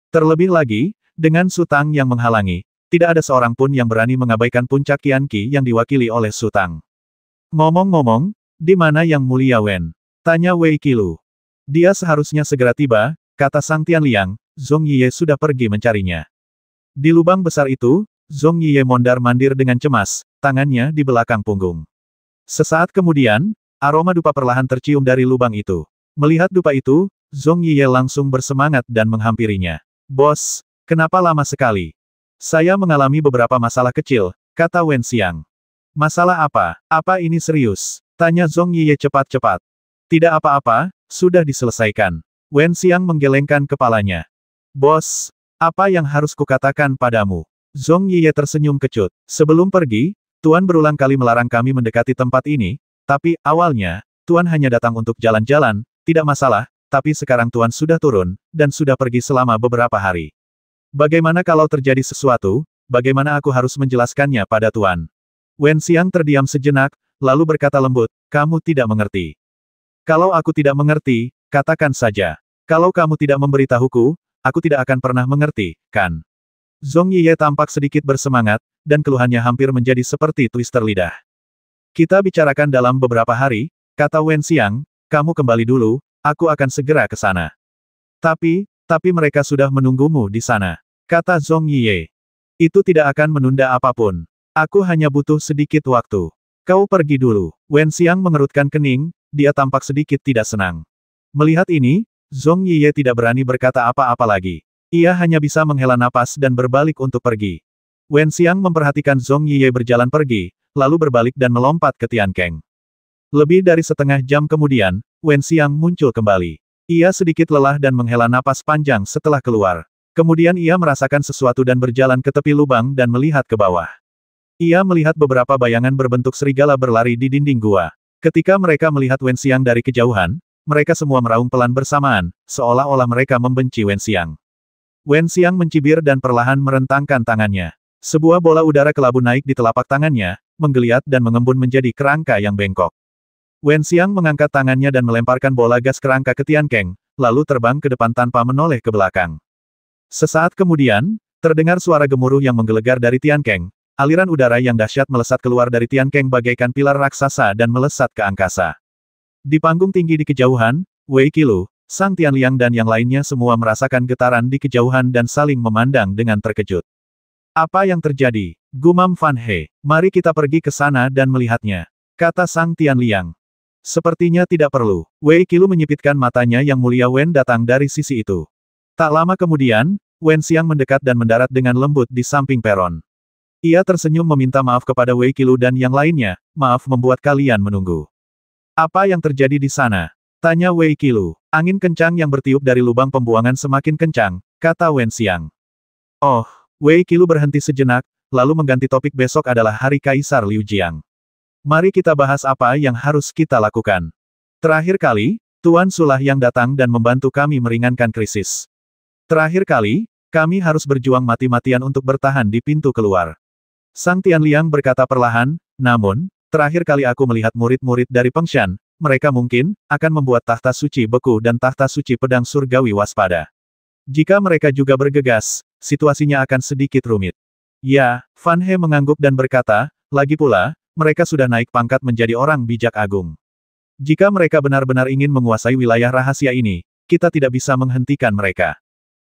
Terlebih lagi, dengan Su Tang yang menghalangi, tidak ada seorang pun yang berani mengabaikan puncak Qianqi yang diwakili oleh Su Tang. Ngomong-ngomong, di mana Yang Mulia Wen? Tanya Wei Qilu. Dia seharusnya segera tiba, kata Sang Tianliang, Zhong Yiye sudah pergi mencarinya. Di lubang besar itu, Zhong Yiye mondar-mandir dengan cemas, tangannya di belakang punggung. Sesaat kemudian, aroma dupa perlahan tercium dari lubang itu. Melihat dupa itu, Zhong Yiye langsung bersemangat dan menghampirinya. Bos, kenapa lama sekali? Saya mengalami beberapa masalah kecil, kata Wen Xiang. Masalah apa? Apa ini serius? Tanya Zhong Yiye cepat-cepat. Tidak apa-apa, sudah diselesaikan. Wen Xiang menggelengkan kepalanya. Bos, apa yang harus kukatakan padamu? Zhong Yiye tersenyum kecut. Sebelum pergi, Tuan berulang kali melarang kami mendekati tempat ini, tapi, awalnya, Tuan hanya datang untuk jalan-jalan, tidak masalah, tapi sekarang Tuan sudah turun, dan sudah pergi selama beberapa hari. Bagaimana kalau terjadi sesuatu, bagaimana aku harus menjelaskannya pada Tuan? Wen Xiang terdiam sejenak, lalu berkata lembut, kamu tidak mengerti. Kalau aku tidak mengerti, katakan saja. Kalau kamu tidak memberitahuku, aku tidak akan pernah mengerti, kan? Zhong Yiye tampak sedikit bersemangat, dan keluhannya hampir menjadi seperti twister lidah. Kita bicarakan dalam beberapa hari, kata Wen Xiang, kamu kembali dulu, aku akan segera ke sana. Tapi mereka sudah menunggumu di sana, kata Zhong Yiye. Itu tidak akan menunda apapun. Aku hanya butuh sedikit waktu. Kau pergi dulu. Wen Xiang mengerutkan kening, dia tampak sedikit tidak senang. Melihat ini, Zhong Yiye tidak berani berkata apa-apa lagi. Ia hanya bisa menghela napas dan berbalik untuk pergi. Wen Xiang memperhatikan Zhong Yiye berjalan pergi, lalu berbalik dan melompat ke Tiankeng. Lebih dari setengah jam kemudian, Wen Xiang muncul kembali. Ia sedikit lelah dan menghela napas panjang setelah keluar. Kemudian ia merasakan sesuatu dan berjalan ke tepi lubang dan melihat ke bawah. Ia melihat beberapa bayangan berbentuk serigala berlari di dinding gua. Ketika mereka melihat Wen Xiang dari kejauhan, mereka semua meraung pelan bersamaan, seolah-olah mereka membenci Wen Xiang. Wen Xiang mencibir dan perlahan merentangkan tangannya. Sebuah bola udara kelabu naik di telapak tangannya, menggeliat dan mengembun menjadi kerangka yang bengkok. Wen Xiang mengangkat tangannya dan melemparkan bola gas kerangka ke Tiankeng, lalu terbang ke depan tanpa menoleh ke belakang. Sesaat kemudian, terdengar suara gemuruh yang menggelegar dari Tiankeng. Aliran udara yang dahsyat melesat keluar dari Tiankeng bagaikan pilar raksasa dan melesat ke angkasa. Di panggung tinggi di kejauhan, Wei Qilu, Sang Tianliang dan yang lainnya semua merasakan getaran di kejauhan dan saling memandang dengan terkejut. Apa yang terjadi? Gumam Fan He. Mari kita pergi ke sana dan melihatnya, kata Sang Tianliang. Sepertinya tidak perlu. Wei Qilu menyipitkan matanya. Yang Mulia Wen datang dari sisi itu. Tak lama kemudian, Wen Xiang mendekat dan mendarat dengan lembut di samping peron. Ia tersenyum meminta maaf kepada Wei Qilu dan yang lainnya, maaf membuat kalian menunggu. Apa yang terjadi di sana? Tanya Wei Qilu. Angin kencang yang bertiup dari lubang pembuangan semakin kencang, kata Wen Xiang. Oh, Wei Qilu berhenti sejenak, lalu mengganti topik. Besok adalah hari Kaisar Liu Jiang. Mari kita bahas apa yang harus kita lakukan. Terakhir kali, Tuan Sulah yang datang dan membantu kami meringankan krisis. Terakhir kali, kami harus berjuang mati-matian untuk bertahan di pintu keluar. Sang Tianliang berkata perlahan, namun, terakhir kali aku melihat murid-murid dari Fengshan, mereka mungkin akan membuat tahta suci beku dan tahta suci pedang surgawi waspada. Jika mereka juga bergegas, situasinya akan sedikit rumit. Ya, Fan He mengangguk dan berkata, lagi pula, mereka sudah naik pangkat menjadi orang bijak agung. Jika mereka benar-benar ingin menguasai wilayah rahasia ini, kita tidak bisa menghentikan mereka.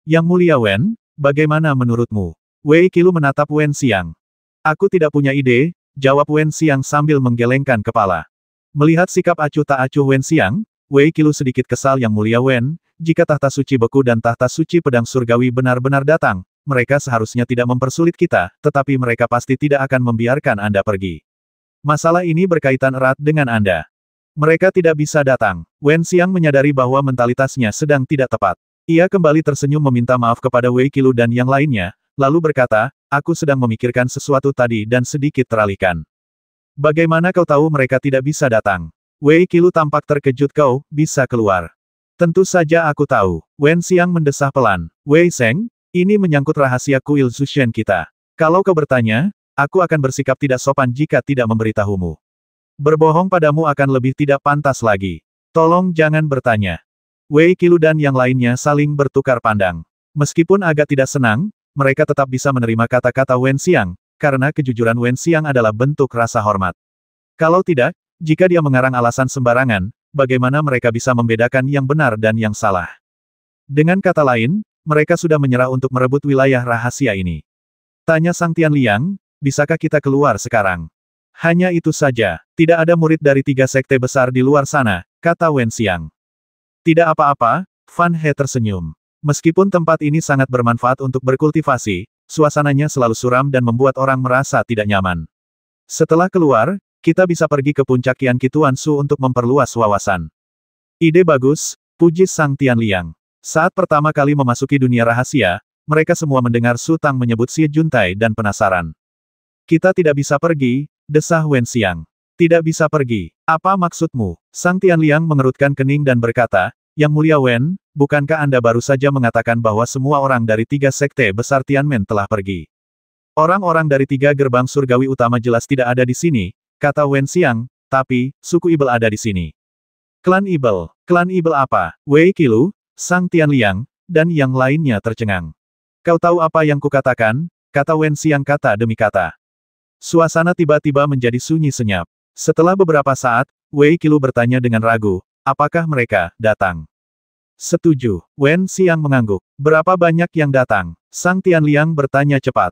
Yang Mulia Wen, bagaimana menurutmu? Wei Qilu menatap Wen Xiang. Aku tidak punya ide, jawab Wen Xiang sambil menggelengkan kepala. Melihat sikap acuh tak acuh Wen Xiang, Wei Qilu sedikit kesal Yang Mulia Wen, jika tahta suci beku dan tahta suci pedang surgawi benar-benar datang, mereka seharusnya tidak mempersulit kita, tetapi mereka pasti tidak akan membiarkan Anda pergi. Masalah ini berkaitan erat dengan Anda. Mereka tidak bisa datang. Wen Xiang menyadari bahwa mentalitasnya sedang tidak tepat. Ia kembali tersenyum meminta maaf kepada Wei Qilu dan yang lainnya, lalu berkata, aku sedang memikirkan sesuatu tadi dan sedikit teralihkan. Bagaimana kau tahu mereka tidak bisa datang? Wei Qilu tampak terkejut. Kau bisa keluar. Tentu saja aku tahu. Wen Xiang mendesah pelan. Wei Sheng, ini menyangkut rahasia kuil Zushen kita. Kalau kau bertanya, aku akan bersikap tidak sopan jika tidak memberitahumu. Berbohong padamu akan lebih tidak pantas lagi. Tolong jangan bertanya. Wei Qilu dan yang lainnya saling bertukar pandang. Meskipun agak tidak senang, mereka tetap bisa menerima kata-kata Wen Xiang, karena kejujuran Wen Xiang adalah bentuk rasa hormat. Kalau tidak, jika dia mengarang alasan sembarangan, bagaimana mereka bisa membedakan yang benar dan yang salah? Dengan kata lain, mereka sudah menyerah untuk merebut wilayah rahasia ini. Tanya Sang Tianliang, bisakah kita keluar sekarang? Hanya itu saja, tidak ada murid dari 3 sekte besar di luar sana, kata Wen Xiang. Tidak apa-apa, Fan He tersenyum. Meskipun tempat ini sangat bermanfaat untuk berkultivasi, suasananya selalu suram dan membuat orang merasa tidak nyaman. Setelah keluar, kita bisa pergi ke puncak Qian Qituan Su untuk memperluas wawasan. Ide bagus, puji Sang Tianliang. Saat pertama kali memasuki dunia rahasia, mereka semua mendengar Su Tang menyebut Xie Juntai dan penasaran. Kita tidak bisa pergi, desah Wen Xiang. Tidak bisa pergi. Apa maksudmu? Sang Tianliang mengerutkan kening dan berkata, Yang Mulia Wen, bukankah Anda baru saja mengatakan bahwa semua orang dari 3 sekte besar Tianmen telah pergi? Orang-orang dari 3 gerbang surgawi utama jelas tidak ada di sini, kata Wen Xiang, tapi, suku Ibel ada di sini. Klan Ibel apa? Wei Qilu, Sang Tianliang, dan yang lainnya tercengang. Kau tahu apa yang kukatakan? Kata Wen Xiang kata demi kata. Suasana tiba-tiba menjadi sunyi senyap. Setelah beberapa saat, Wei Qilu bertanya dengan ragu, apakah mereka datang? Setuju. Wen Xiang mengangguk. Berapa banyak yang datang? Sang Tianliang bertanya cepat.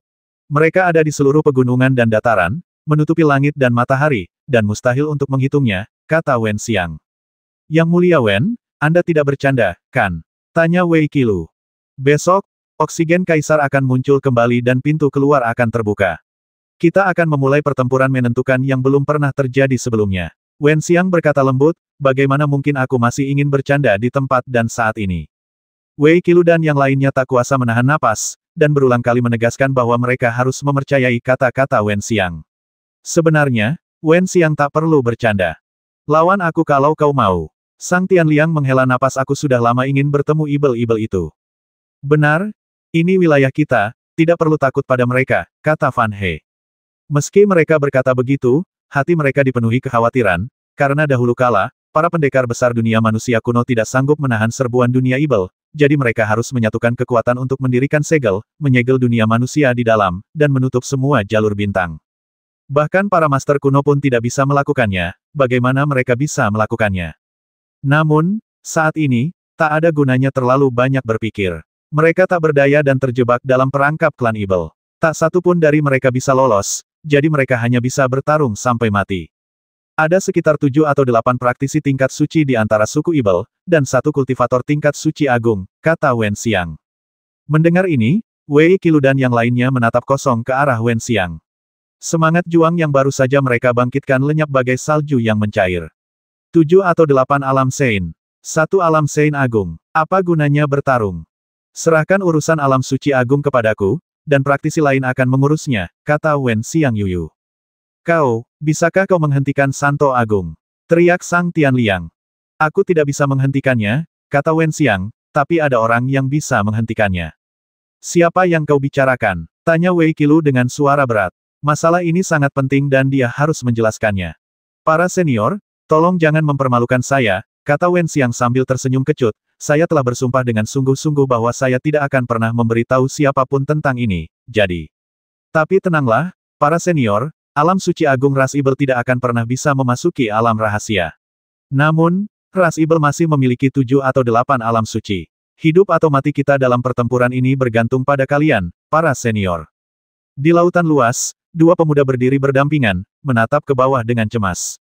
Mereka ada di seluruh pegunungan dan dataran, menutupi langit dan matahari, dan mustahil untuk menghitungnya, kata Wen Xiang. Yang Mulia Wen, Anda tidak bercanda, kan? Tanya Wei Qilu. Besok, oksigen kaisar akan muncul kembali dan pintu keluar akan terbuka. Kita akan memulai pertempuran menentukan yang belum pernah terjadi sebelumnya. Wen Xiang berkata lembut, bagaimana mungkin aku masih ingin bercanda di tempat dan saat ini? Wei Qilu dan yang lainnya tak kuasa menahan napas, dan berulang kali menegaskan bahwa mereka harus mempercayai kata-kata Wen Xiang. Sebenarnya, Wen Xiang tak perlu bercanda. Lawan aku kalau kau mau. Sang Tianliang menghela napas. Aku sudah lama ingin bertemu Ibel-Ibel itu. Benar, ini wilayah kita, tidak perlu takut pada mereka, kata Fan He. Meski mereka berkata begitu, hati mereka dipenuhi kekhawatiran, karena dahulu kala, para pendekar besar dunia manusia kuno tidak sanggup menahan serbuan dunia Ibel, jadi mereka harus menyatukan kekuatan untuk mendirikan segel, menyegel dunia manusia di dalam, dan menutup semua jalur bintang. Bahkan para master kuno pun tidak bisa melakukannya, bagaimana mereka bisa melakukannya? Namun, saat ini, tak ada gunanya terlalu banyak berpikir. Mereka tak berdaya dan terjebak dalam perangkap klan Ibel. Tak satu pun dari mereka bisa lolos, jadi mereka hanya bisa bertarung sampai mati. Ada sekitar 7 atau 8 praktisi tingkat suci di antara suku Ibel, dan 1 kultivator tingkat suci agung, kata Wen Xiang. Mendengar ini, Wei Qilu dan yang lainnya menatap kosong ke arah Wen Xiang. Semangat juang yang baru saja mereka bangkitkan lenyap bagai salju yang mencair. 7 atau 8 alam Sein. 1 alam Sein agung. Apa gunanya bertarung? Serahkan urusan alam suci agung kepadaku, dan praktisi lain akan mengurusnya, kata Wen Xiang Yuyu. Kau, bisakah kau menghentikan Santo Agung? Teriak Sang Tianliang. Aku tidak bisa menghentikannya, kata Wen Xiang, tapi ada orang yang bisa menghentikannya. Siapa yang kau bicarakan? Tanya Wei Qilu dengan suara berat. Masalah ini sangat penting dan dia harus menjelaskannya. Para senior, tolong jangan mempermalukan saya, kata Wen Xiang sambil tersenyum kecut. Saya telah bersumpah dengan sungguh-sungguh bahwa saya tidak akan pernah memberitahu siapapun tentang ini, jadi. Tapi tenanglah, para senior, alam suci agung ras Ibel tidak akan pernah bisa memasuki alam rahasia. Namun, ras Ibel masih memiliki 7 atau 8 alam suci. Hidup atau mati kita dalam pertempuran ini bergantung pada kalian, para senior. Di lautan luas, 2 pemuda berdiri berdampingan, menatap ke bawah dengan cemas.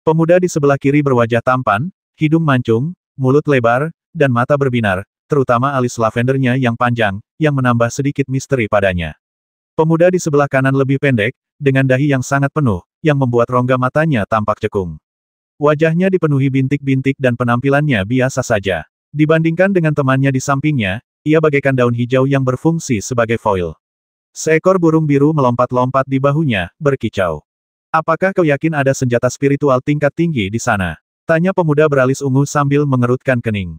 Pemuda di sebelah kiri berwajah tampan, hidung mancung, mulut lebar, dan mata berbinar, terutama alis lavendernya yang panjang, yang menambah sedikit misteri padanya. Pemuda di sebelah kanan lebih pendek, dengan dahi yang sangat penuh, yang membuat rongga matanya tampak cekung. Wajahnya dipenuhi bintik-bintik dan penampilannya biasa saja. Dibandingkan dengan temannya di sampingnya, ia bagaikan daun hijau yang berfungsi sebagai foil. Seekor burung biru melompat-lompat di bahunya, berkicau. Apakah kau yakin ada senjata spiritual tingkat tinggi di sana? Tanya pemuda beralis ungu sambil mengerutkan kening.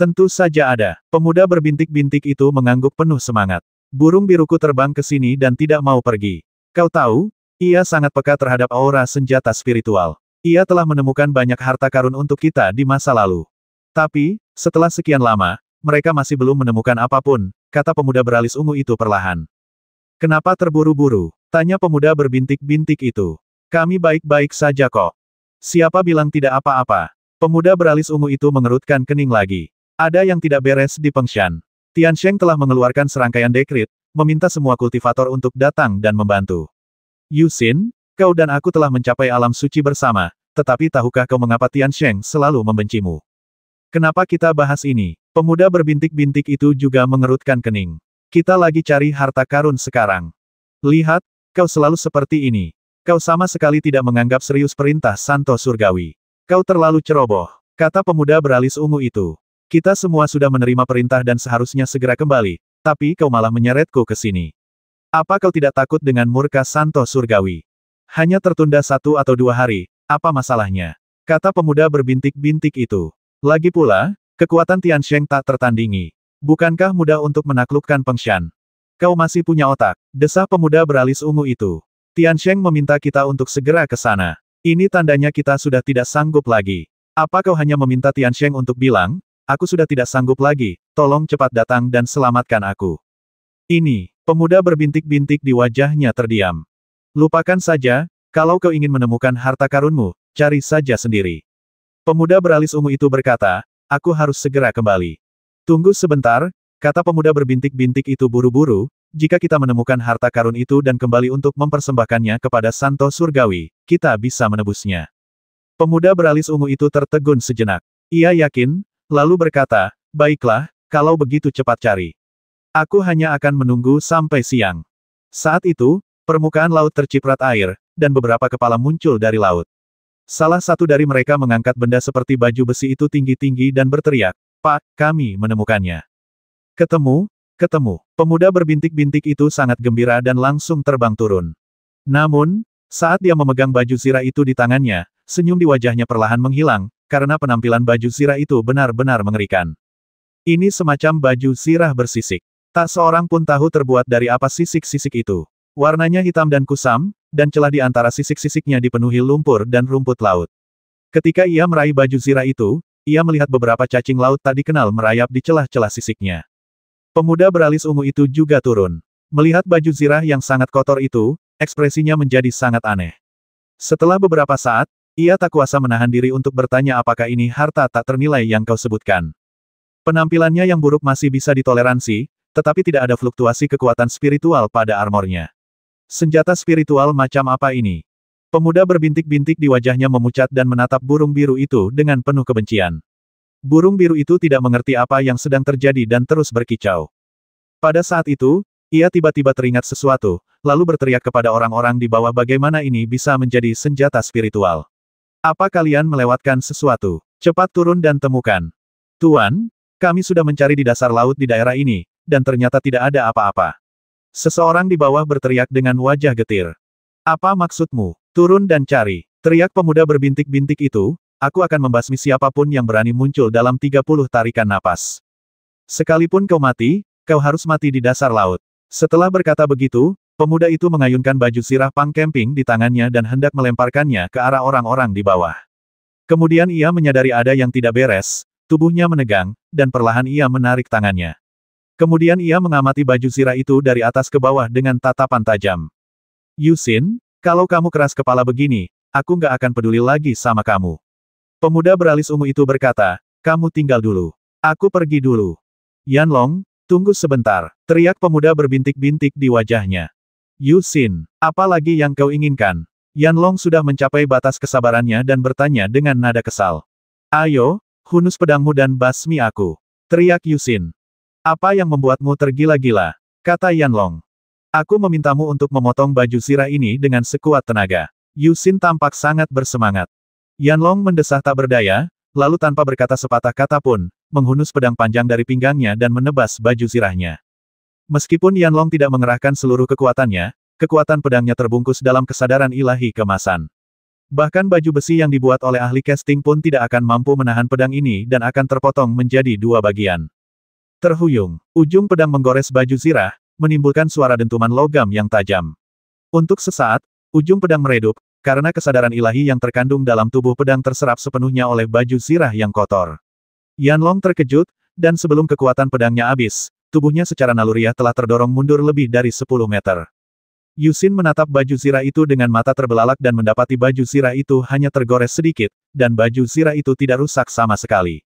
Tentu saja ada. Pemuda berbintik-bintik itu mengangguk penuh semangat. Burung biruku terbang ke sini dan tidak mau pergi. Kau tahu, ia sangat peka terhadap aura senjata spiritual. Ia telah menemukan banyak harta karun untuk kita di masa lalu. Tapi, setelah sekian lama, mereka masih belum menemukan apapun, kata pemuda beralis ungu itu perlahan. Kenapa terburu-buru? Tanya pemuda berbintik-bintik itu. Kami baik-baik saja kok. Siapa bilang tidak apa-apa? Pemuda beralis ungu itu mengerutkan kening lagi. Ada yang tidak beres di Fengshan. Tiansheng telah mengeluarkan serangkaian dekrit, meminta semua kultivator untuk datang dan membantu. Yusin, kau dan aku telah mencapai alam suci bersama, tetapi tahukah kau mengapa Tiansheng selalu membencimu? Kenapa kita bahas ini? Pemuda berbintik-bintik itu juga mengerutkan kening. Kita lagi cari harta karun sekarang. Lihat, kau selalu seperti ini. Kau sama sekali tidak menganggap serius perintah Santo Surgawi. Kau terlalu ceroboh, kata pemuda beralis ungu itu. Kita semua sudah menerima perintah dan seharusnya segera kembali, tapi kau malah menyeretku ke sini. Apa kau tidak takut dengan murka Santo Surgawi? Hanya tertunda 1 atau 2 hari, apa masalahnya? Kata pemuda berbintik-bintik itu. Lagi pula, kekuatan Tiansheng tak tertandingi. Bukankah mudah untuk menaklukkan Fengshan? Kau masih punya otak, desah pemuda beralis ungu itu. Tiansheng meminta kita untuk segera ke sana. Ini tandanya kita sudah tidak sanggup lagi. Apa kau hanya meminta Tiansheng untuk bilang, aku sudah tidak sanggup lagi, tolong cepat datang dan selamatkan aku. Ini, pemuda berbintik-bintik di wajahnya terdiam. Lupakan saja, kalau kau ingin menemukan harta karunmu, cari saja sendiri. Pemuda beralis ungu itu berkata, aku harus segera kembali. Tunggu sebentar, kata pemuda berbintik-bintik itu buru-buru, jika kita menemukan harta karun itu dan kembali untuk mempersembahkannya kepada Santo Surgawi, kita bisa menebusnya. Pemuda beralis ungu itu tertegun sejenak. Ia yakin, lalu berkata, baiklah, kalau begitu cepat cari. Aku hanya akan menunggu sampai siang. Saat itu, permukaan laut terciprat air, dan beberapa kepala muncul dari laut. Salah satu dari mereka mengangkat benda seperti baju besi itu tinggi-tinggi dan berteriak, Pak, kami menemukannya. Ketemu. Pemuda berbintik-bintik itu sangat gembira dan langsung terbang turun. Namun, saat dia memegang baju zirah itu di tangannya, senyum di wajahnya perlahan menghilang, karena penampilan baju zirah itu benar-benar mengerikan. Ini semacam baju zirah bersisik. Tak seorang pun tahu terbuat dari apa sisik-sisik itu. Warnanya hitam dan kusam, dan celah di antara sisik-sisiknya dipenuhi lumpur dan rumput laut. Ketika ia meraih baju zirah itu, ia melihat beberapa cacing laut tak dikenal merayap di celah-celah sisiknya. Pemuda beralis ungu itu juga turun. Melihat baju zirah yang sangat kotor itu, ekspresinya menjadi sangat aneh. Setelah beberapa saat, ia tak kuasa menahan diri untuk bertanya apakah ini harta tak ternilai yang kau sebutkan. Penampilannya yang buruk masih bisa ditoleransi, tetapi tidak ada fluktuasi kekuatan spiritual pada armornya. Senjata spiritual macam apa ini? Pemuda berbintik-bintik di wajahnya memucat dan menatap burung biru itu dengan penuh kebencian. Burung biru itu tidak mengerti apa yang sedang terjadi dan terus berkicau. Pada saat itu, ia tiba-tiba teringat sesuatu, lalu berteriak kepada orang-orang di bawah bagaimana ini bisa menjadi senjata spiritual. Apa kalian melewatkan sesuatu? Cepat turun dan temukan. Tuan, kami sudah mencari di dasar laut di daerah ini, dan ternyata tidak ada apa-apa. Seseorang di bawah berteriak dengan wajah getir. Apa maksudmu? Turun dan cari. Teriak pemuda berbintik-bintik itu, aku akan membasmi siapapun yang berani muncul dalam 30 tarikan napas. Sekalipun kau mati, kau harus mati di dasar laut. Setelah berkata begitu, pemuda itu mengayunkan baju zirah pang camping di tangannya dan hendak melemparkannya ke arah orang-orang di bawah. Kemudian ia menyadari ada yang tidak beres, tubuhnya menegang, dan perlahan ia menarik tangannya. Kemudian ia mengamati baju zirah itu dari atas ke bawah dengan tatapan tajam. Yusin, kalau kamu keras kepala begini, aku nggak akan peduli lagi sama kamu. Pemuda beralis ungu itu berkata, kamu tinggal dulu. Aku pergi dulu. Yanlong, tunggu sebentar, teriak pemuda berbintik-bintik di wajahnya. Yusin, apa lagi yang kau inginkan? Yanlong sudah mencapai batas kesabarannya dan bertanya dengan nada kesal. Ayo, hunus pedangmu dan basmi aku. Teriak Yusin. Apa yang membuatmu tergila-gila? Kata Yanlong. Aku memintamu untuk memotong baju zirah ini dengan sekuat tenaga. Yusin tampak sangat bersemangat. Yanlong mendesah tak berdaya, lalu tanpa berkata sepatah kata pun, menghunus pedang panjang dari pinggangnya dan menebas baju zirahnya. Meskipun Yanlong tidak mengerahkan seluruh kekuatannya, kekuatan pedangnya terbungkus dalam kesadaran ilahi kemasan. Bahkan baju besi yang dibuat oleh ahli casting pun tidak akan mampu menahan pedang ini dan akan terpotong menjadi dua bagian. Terhuyung, ujung pedang menggores baju zirah, menimbulkan suara dentuman logam yang tajam. Untuk sesaat, ujung pedang meredup, karena kesadaran ilahi yang terkandung dalam tubuh pedang terserap sepenuhnya oleh baju zirah yang kotor. Yanlong terkejut, dan sebelum kekuatan pedangnya habis, tubuhnya secara naluriah telah terdorong mundur lebih dari 10 meter. Yusin menatap baju zirah itu dengan mata terbelalak dan mendapati baju zirah itu hanya tergores sedikit, dan baju zirah itu tidak rusak sama sekali.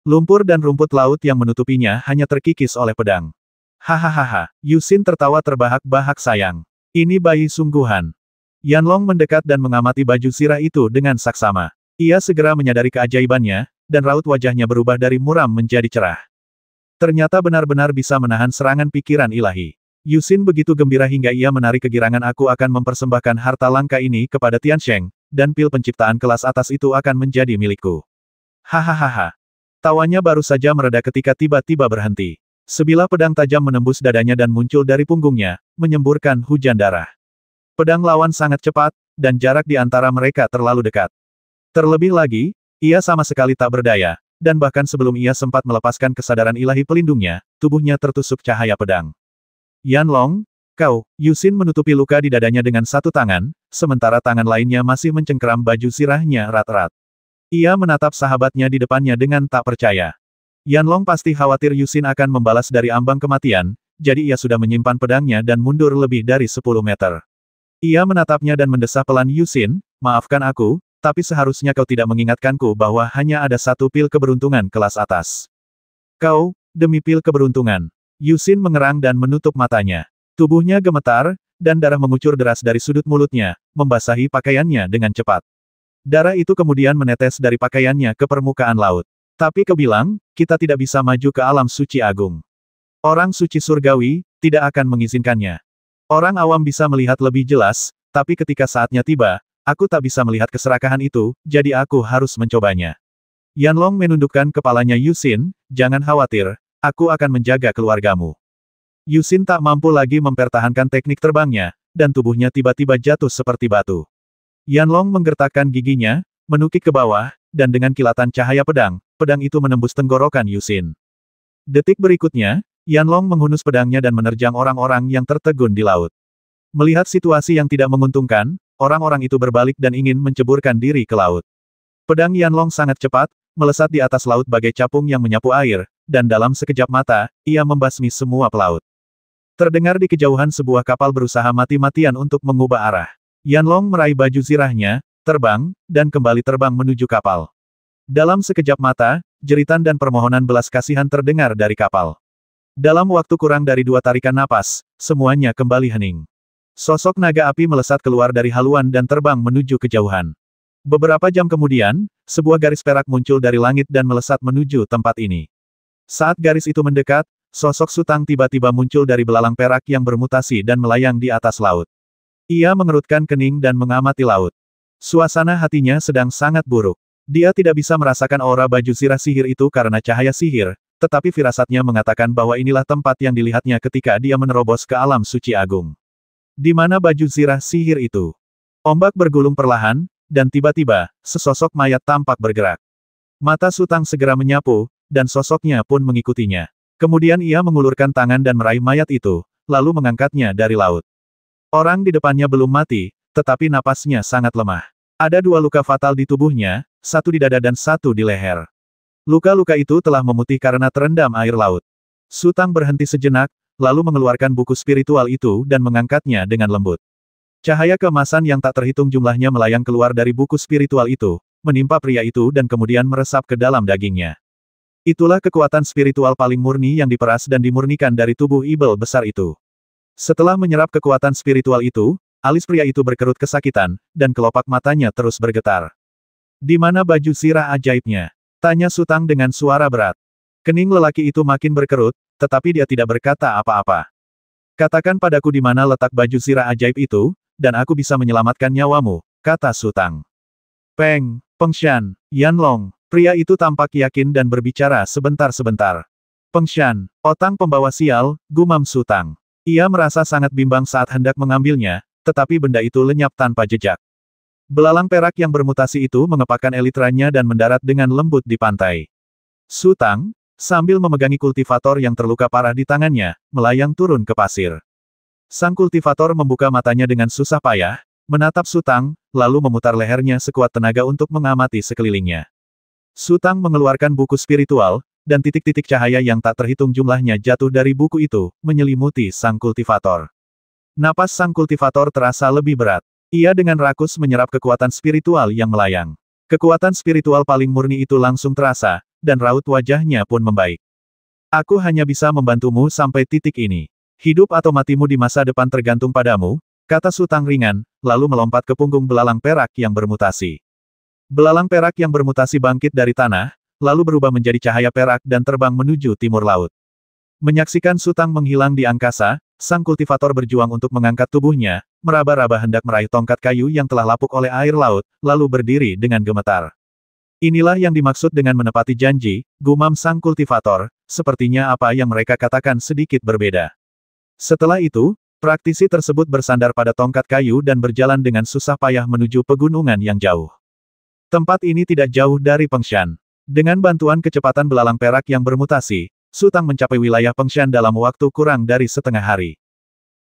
Lumpur dan rumput laut yang menutupinya hanya terkikis oleh pedang. Hahaha, Yusin tertawa terbahak-bahak sayang. Ini bayi sungguhan. Yanlong mendekat dan mengamati baju zirah itu dengan saksama. Ia segera menyadari keajaibannya, dan raut wajahnya berubah dari muram menjadi cerah. Ternyata benar-benar bisa menahan serangan pikiran ilahi. Yusin begitu gembira hingga ia menarik kegirangan. Aku akan mempersembahkan harta langka ini kepada Tiansheng, dan pil penciptaan kelas atas itu akan menjadi milikku. Hahaha. Tawanya baru saja mereda ketika tiba-tiba berhenti. Sebilah pedang tajam menembus dadanya dan muncul dari punggungnya, menyemburkan hujan darah. Pedang lawan sangat cepat, dan jarak di antara mereka terlalu dekat. Terlebih lagi, ia sama sekali tak berdaya, dan bahkan sebelum ia sempat melepaskan kesadaran ilahi pelindungnya, tubuhnya tertusuk cahaya pedang. Yanlong, kau, Yusin menutupi luka di dadanya dengan satu tangan, sementara tangan lainnya masih mencengkeram baju zirahnya erat-erat. Ia menatap sahabatnya di depannya dengan tak percaya. Yanlong pasti khawatir Yusin akan membalas dari ambang kematian, jadi ia sudah menyimpan pedangnya dan mundur lebih dari 10 meter. Ia menatapnya dan mendesah pelan. Yusin, maafkan aku, tapi seharusnya kau tidak mengingatkanku bahwa hanya ada satu pil keberuntungan kelas atas. Kau, demi pil keberuntungan. Yusin mengerang dan menutup matanya. Tubuhnya gemetar, dan darah mengucur deras dari sudut mulutnya, membasahi pakaiannya dengan cepat. Darah itu kemudian menetes dari pakaiannya ke permukaan laut. Tapi kau bilang, kita tidak bisa maju ke alam suci agung. Orang suci surgawi, tidak akan mengizinkannya. Orang awam bisa melihat lebih jelas, tapi ketika saatnya tiba, aku tak bisa melihat keserakahan itu, jadi aku harus mencobanya. Yanlong menundukkan kepalanya. Yusin, jangan khawatir, aku akan menjaga keluargamu. Yusin tak mampu lagi mempertahankan teknik terbangnya, dan tubuhnya tiba-tiba jatuh seperti batu. Yanlong menggertakkan giginya, menukik ke bawah, dan dengan kilatan cahaya pedang itu menembus tenggorokan Yusin. Detik berikutnya, Yanlong menghunus pedangnya dan menerjang orang-orang yang tertegun di laut. Melihat situasi yang tidak menguntungkan, orang-orang itu berbalik dan ingin menceburkan diri ke laut. Pedang Yanlong sangat cepat, melesat di atas laut bagai capung yang menyapu air, dan dalam sekejap mata, ia membasmi semua pelaut. Terdengar di kejauhan sebuah kapal berusaha mati-matian untuk mengubah arah. Yanlong meraih baju zirahnya, terbang, dan kembali terbang menuju kapal. Dalam sekejap mata, jeritan dan permohonan belas kasihan terdengar dari kapal. Dalam waktu kurang dari 2 tarikan napas, semuanya kembali hening. Sosok naga api melesat keluar dari haluan dan terbang menuju kejauhan. Beberapa jam kemudian, sebuah garis perak muncul dari langit dan melesat menuju tempat ini. Saat garis itu mendekat, sosok Sutang tiba-tiba muncul dari belalang perak yang bermutasi dan melayang di atas laut. Ia mengerutkan kening dan mengamati laut. Suasana hatinya sedang sangat buruk. Dia tidak bisa merasakan aura baju zirah sihir itu karena cahaya sihir, tetapi firasatnya mengatakan bahwa inilah tempat yang dilihatnya ketika dia menerobos ke alam suci agung. Di mana baju zirah sihir itu? Ombak bergulung perlahan, dan tiba-tiba, sesosok mayat tampak bergerak. Mata Sutang segera menyapu, dan sosoknya pun mengikutinya. Kemudian ia mengulurkan tangan dan meraih mayat itu, lalu mengangkatnya dari laut. Orang di depannya belum mati, tetapi napasnya sangat lemah. Ada 2 luka fatal di tubuhnya, 1 di dada dan 1 di leher. Luka-luka itu telah memutih karena terendam air laut. Sutang berhenti sejenak, lalu mengeluarkan buku spiritual itu dan mengangkatnya dengan lembut. Cahaya keemasan yang tak terhitung jumlahnya melayang keluar dari buku spiritual itu, menimpa pria itu dan kemudian meresap ke dalam dagingnya. Itulah kekuatan spiritual paling murni yang diperas dan dimurnikan dari tubuh ibel besar itu. Setelah menyerap kekuatan spiritual itu, alis pria itu berkerut kesakitan, dan kelopak matanya terus bergetar. Di mana baju zirah ajaibnya? Tanya Sutang dengan suara berat. Kening lelaki itu makin berkerut, tetapi dia tidak berkata apa-apa. Katakan padaku di mana letak baju zirah ajaib itu, dan aku bisa menyelamatkan nyawamu, kata Sutang. Pengshan, Yanlong, pria itu tampak yakin dan berbicara sebentar-sebentar. Pengshan, otang pembawa sial, gumam Sutang. Ia merasa sangat bimbang saat hendak mengambilnya, tetapi benda itu lenyap tanpa jejak. Belalang perak yang bermutasi itu mengepakkan elitranya dan mendarat dengan lembut di pantai. Sutang, sambil memegangi kultivator yang terluka parah di tangannya, melayang turun ke pasir. Sang kultivator membuka matanya dengan susah payah, menatap Sutang, lalu memutar lehernya sekuat tenaga untuk mengamati sekelilingnya. Sutang mengeluarkan buku spiritual, dan titik-titik cahaya yang tak terhitung jumlahnya jatuh dari buku itu, menyelimuti sang kultivator. Napas sang kultivator terasa lebih berat. Ia dengan rakus menyerap kekuatan spiritual yang melayang. Kekuatan spiritual paling murni itu langsung terasa, dan raut wajahnya pun membaik. Aku hanya bisa membantumu sampai titik ini. Hidup atau matimu di masa depan tergantung padamu, kata Sutang ringan, lalu melompat ke punggung belalang perak yang bermutasi. Belalang perak yang bermutasi bangkit dari tanah, lalu berubah menjadi cahaya perak dan terbang menuju timur laut. Menyaksikan Sutang menghilang di angkasa, sang kultivator berjuang untuk mengangkat tubuhnya, meraba-raba hendak meraih tongkat kayu yang telah lapuk oleh air laut, lalu berdiri dengan gemetar. Inilah yang dimaksud dengan menepati janji, gumam sang kultivator, sepertinya apa yang mereka katakan sedikit berbeda. Setelah itu, praktisi tersebut bersandar pada tongkat kayu dan berjalan dengan susah payah menuju pegunungan yang jauh. Tempat ini tidak jauh dari Pengshan. Dengan bantuan kecepatan belalang perak yang bermutasi, Sutang mencapai wilayah Pengshan dalam waktu kurang dari setengah hari.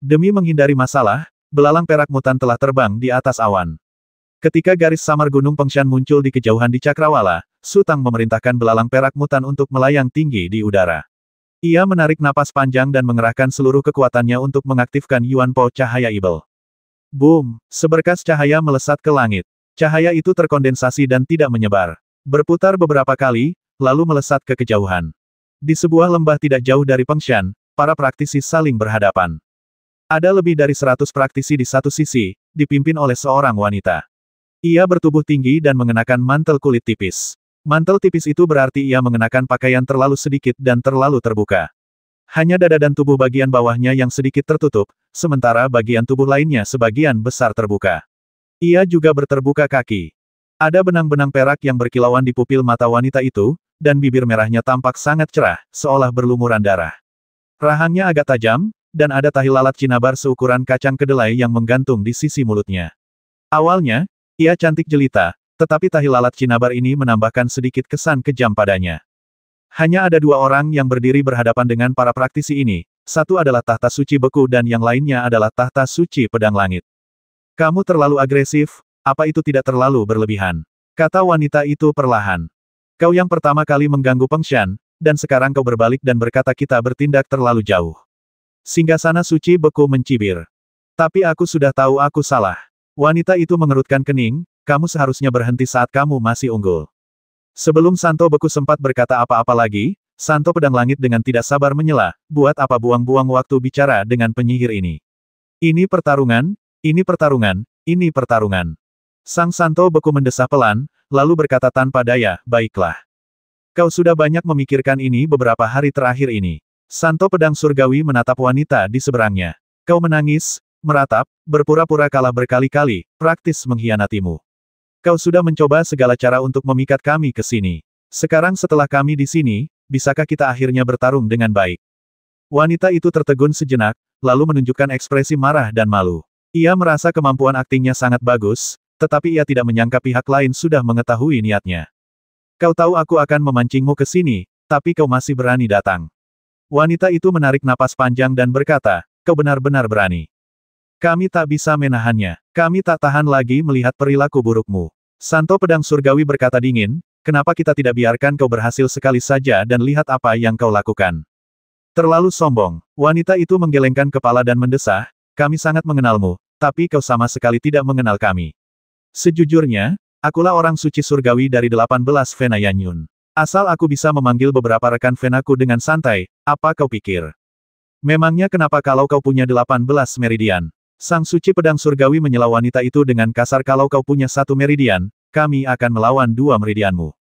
Demi menghindari masalah, belalang perak mutan telah terbang di atas awan. Ketika garis samar gunung Pengshan muncul di kejauhan di Cakrawala, Sutang memerintahkan belalang perak mutan untuk melayang tinggi di udara. Ia menarik napas panjang dan mengerahkan seluruh kekuatannya untuk mengaktifkan Yuan Po Cahaya Ibel. Boom! Seberkas cahaya melesat ke langit. Cahaya itu terkondensasi dan tidak menyebar. Berputar beberapa kali, lalu melesat ke kejauhan. Di sebuah lembah tidak jauh dari Pengshan, para praktisi saling berhadapan. Ada lebih dari 100 praktisi di satu sisi, dipimpin oleh seorang wanita. Ia bertubuh tinggi dan mengenakan mantel kulit tipis. Mantel tipis itu berarti ia mengenakan pakaian terlalu sedikit dan terlalu terbuka. Hanya dada dan tubuh bagian bawahnya yang sedikit tertutup, sementara bagian tubuh lainnya sebagian besar terbuka. Ia juga berterbuka kaki. Ada benang-benang perak yang berkilauan di pupil mata wanita itu, dan bibir merahnya tampak sangat cerah, seolah berlumuran darah. Rahangnya agak tajam, dan ada tahi lalat cinabar seukuran kacang kedelai yang menggantung di sisi mulutnya. Awalnya, ia cantik jelita, tetapi tahi lalat cinabar ini menambahkan sedikit kesan kejam padanya. Hanya ada dua orang yang berdiri berhadapan dengan para praktisi ini, satu adalah tahta suci beku dan yang lainnya adalah tahta suci pedang langit. Kamu terlalu agresif, apa itu tidak terlalu berlebihan? Kata wanita itu perlahan. Kau yang pertama kali mengganggu Pengshan, dan sekarang kau berbalik dan berkata kita bertindak terlalu jauh. Singgasana suci beku mencibir. Tapi aku sudah tahu aku salah. Wanita itu mengerutkan kening, kamu seharusnya berhenti saat kamu masih unggul. Sebelum Santo beku sempat berkata apa-apa lagi, Santo pedang langit dengan tidak sabar menyela, buat apa buang-buang waktu bicara dengan penyihir ini. Ini pertarungan, ini pertarungan, ini pertarungan. Sang Santo beku mendesah pelan, lalu berkata tanpa daya, baiklah. Kau sudah banyak memikirkan ini beberapa hari terakhir ini. Santo pedang surgawi menatap wanita di seberangnya. Kau menangis, meratap, berpura-pura kalah berkali-kali, praktis mengkhianatimu. Kau sudah mencoba segala cara untuk memikat kami ke sini. Sekarang setelah kami di sini, bisakah kita akhirnya bertarung dengan baik? Wanita itu tertegun sejenak, lalu menunjukkan ekspresi marah dan malu. Ia merasa kemampuan aktingnya sangat bagus, tetapi ia tidak menyangka pihak lain sudah mengetahui niatnya. Kau tahu aku akan memancingmu ke sini, tapi kau masih berani datang. Wanita itu menarik napas panjang dan berkata, kau benar-benar berani. Kami tak bisa menahannya. Kami tak tahan lagi melihat perilaku burukmu. Santo pedang surgawi berkata dingin, kenapa kita tidak biarkan kau berhasil sekali saja dan lihat apa yang kau lakukan. Terlalu sombong. Wanita itu menggelengkan kepala dan mendesah, kami sangat mengenalmu, tapi kau sama sekali tidak mengenal kami. Sejujurnya, akulah orang suci surgawi dari 18 Vena Yanyun. Asal aku bisa memanggil beberapa rekan Venaku dengan santai, apa kau pikir? Memangnya kenapa kalau kau punya 18 meridian? Sang suci pedang surgawi menyela wanita itu dengan kasar kalau kau punya 1 meridian, kami akan melawan 2 meridianmu.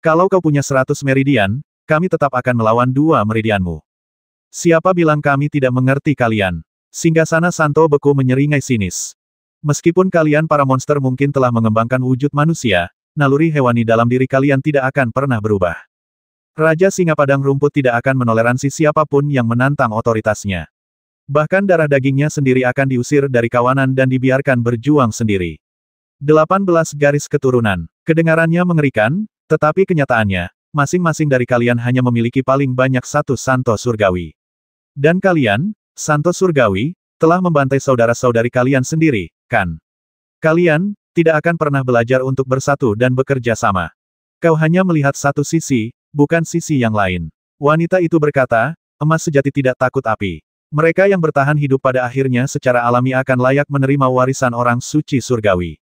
Kalau kau punya 100 meridian, kami tetap akan melawan 2 meridianmu. Siapa bilang kami tidak mengerti kalian? Singgasana Santo Beku menyeringai sinis. Meskipun kalian para monster mungkin telah mengembangkan wujud manusia, naluri hewani dalam diri kalian tidak akan pernah berubah. Raja Singa Padang Rumput tidak akan menoleransi siapapun yang menantang otoritasnya. Bahkan darah dagingnya sendiri akan diusir dari kawanan dan dibiarkan berjuang sendiri. 18 garis keturunan. Kedengarannya mengerikan, tetapi kenyataannya, masing-masing dari kalian hanya memiliki paling banyak satu Santo Surgawi. Dan kalian, Santo Surgawi, telah membantai saudara-saudari kalian sendiri, kan? Kalian, tidak akan pernah belajar untuk bersatu dan bekerja sama. Kau hanya melihat satu sisi, bukan sisi yang lain. Wanita itu berkata, emas sejati tidak takut api. Mereka yang bertahan hidup pada akhirnya secara alami akan layak menerima warisan orang suci surgawi.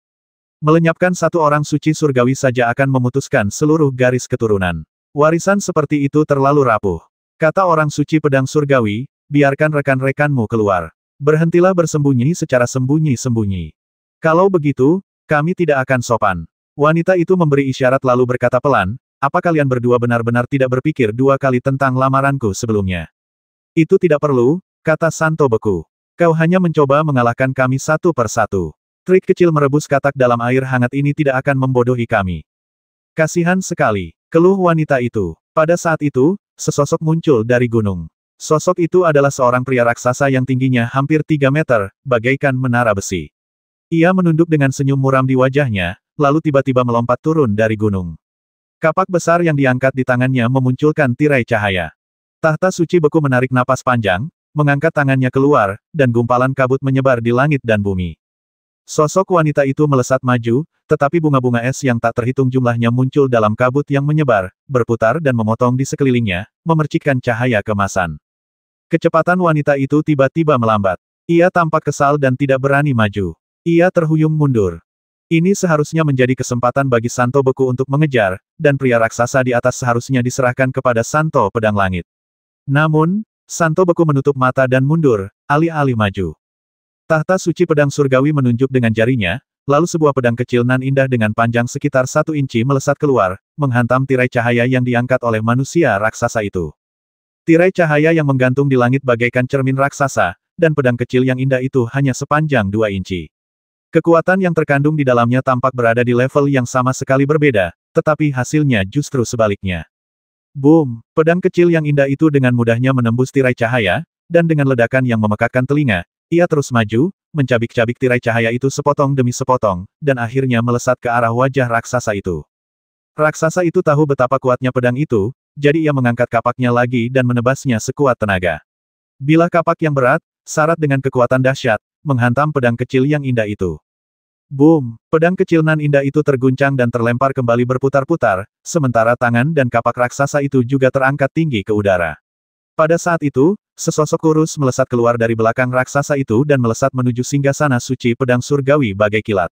Melenyapkan satu orang suci surgawi saja akan memutuskan seluruh garis keturunan. Warisan seperti itu terlalu rapuh. Kata orang suci pedang surgawi, biarkan rekan-rekanmu keluar. Berhentilah bersembunyi secara sembunyi-sembunyi. Kalau begitu, kami tidak akan sopan. Wanita itu memberi isyarat lalu berkata pelan, apa kalian berdua benar-benar tidak berpikir 2 kali tentang lamaranku sebelumnya? Itu tidak perlu, kata Santo Beku. Kau hanya mencoba mengalahkan kami satu per satu. Trik kecil merebus katak dalam air hangat ini tidak akan membodohi kami. Kasihan sekali, keluh wanita itu. Pada saat itu, sesosok muncul dari gunung. Sosok itu adalah seorang pria raksasa yang tingginya hampir 3 meter, bagaikan menara besi. Ia menunduk dengan senyum muram di wajahnya, lalu tiba-tiba melompat turun dari gunung. Kapak besar yang diangkat di tangannya memunculkan tirai cahaya. Tahta suci Beku menarik napas panjang, mengangkat tangannya keluar, dan gumpalan kabut menyebar di langit dan bumi. Sosok wanita itu melesat maju, tetapi bunga-bunga es yang tak terhitung jumlahnya muncul dalam kabut yang menyebar, berputar dan memotong di sekelilingnya, memercikkan cahaya kemasan. Kecepatan wanita itu tiba-tiba melambat. Ia tampak kesal dan tidak berani maju. Ia terhuyung mundur. Ini seharusnya menjadi kesempatan bagi Santo Beku untuk mengejar, dan pria raksasa di atas seharusnya diserahkan kepada Santo Pedang Langit. Namun, Santo Beku menutup mata dan mundur, alih-alih maju. Tahta suci pedang surgawi menunjuk dengan jarinya, lalu sebuah pedang kecil nan indah dengan panjang sekitar 1 inci melesat keluar, menghantam tirai cahaya yang diangkat oleh manusia raksasa itu. Tirai cahaya yang menggantung di langit bagaikan cermin raksasa, dan pedang kecil yang indah itu hanya sepanjang 2 inci. Kekuatan yang terkandung di dalamnya tampak berada di level yang sama sekali berbeda, tetapi hasilnya justru sebaliknya. Boom! Pedang kecil yang indah itu dengan mudahnya menembus tirai cahaya, dan dengan ledakan yang memekakkan telinga, ia terus maju, mencabik-cabik tirai cahaya itu sepotong demi sepotong, dan akhirnya melesat ke arah wajah raksasa itu. Raksasa itu tahu betapa kuatnya pedang itu, jadi ia mengangkat kapaknya lagi dan menebasnya sekuat tenaga. Bilah kapak yang berat, syarat dengan kekuatan dahsyat, menghantam pedang kecil yang indah itu. Boom! Pedang kecil nan indah itu terguncang dan terlempar kembali berputar-putar, sementara tangan dan kapak raksasa itu juga terangkat tinggi ke udara. Pada saat itu, sesosok kurus melesat keluar dari belakang raksasa itu dan melesat menuju singgasana suci pedang surgawi bagai kilat.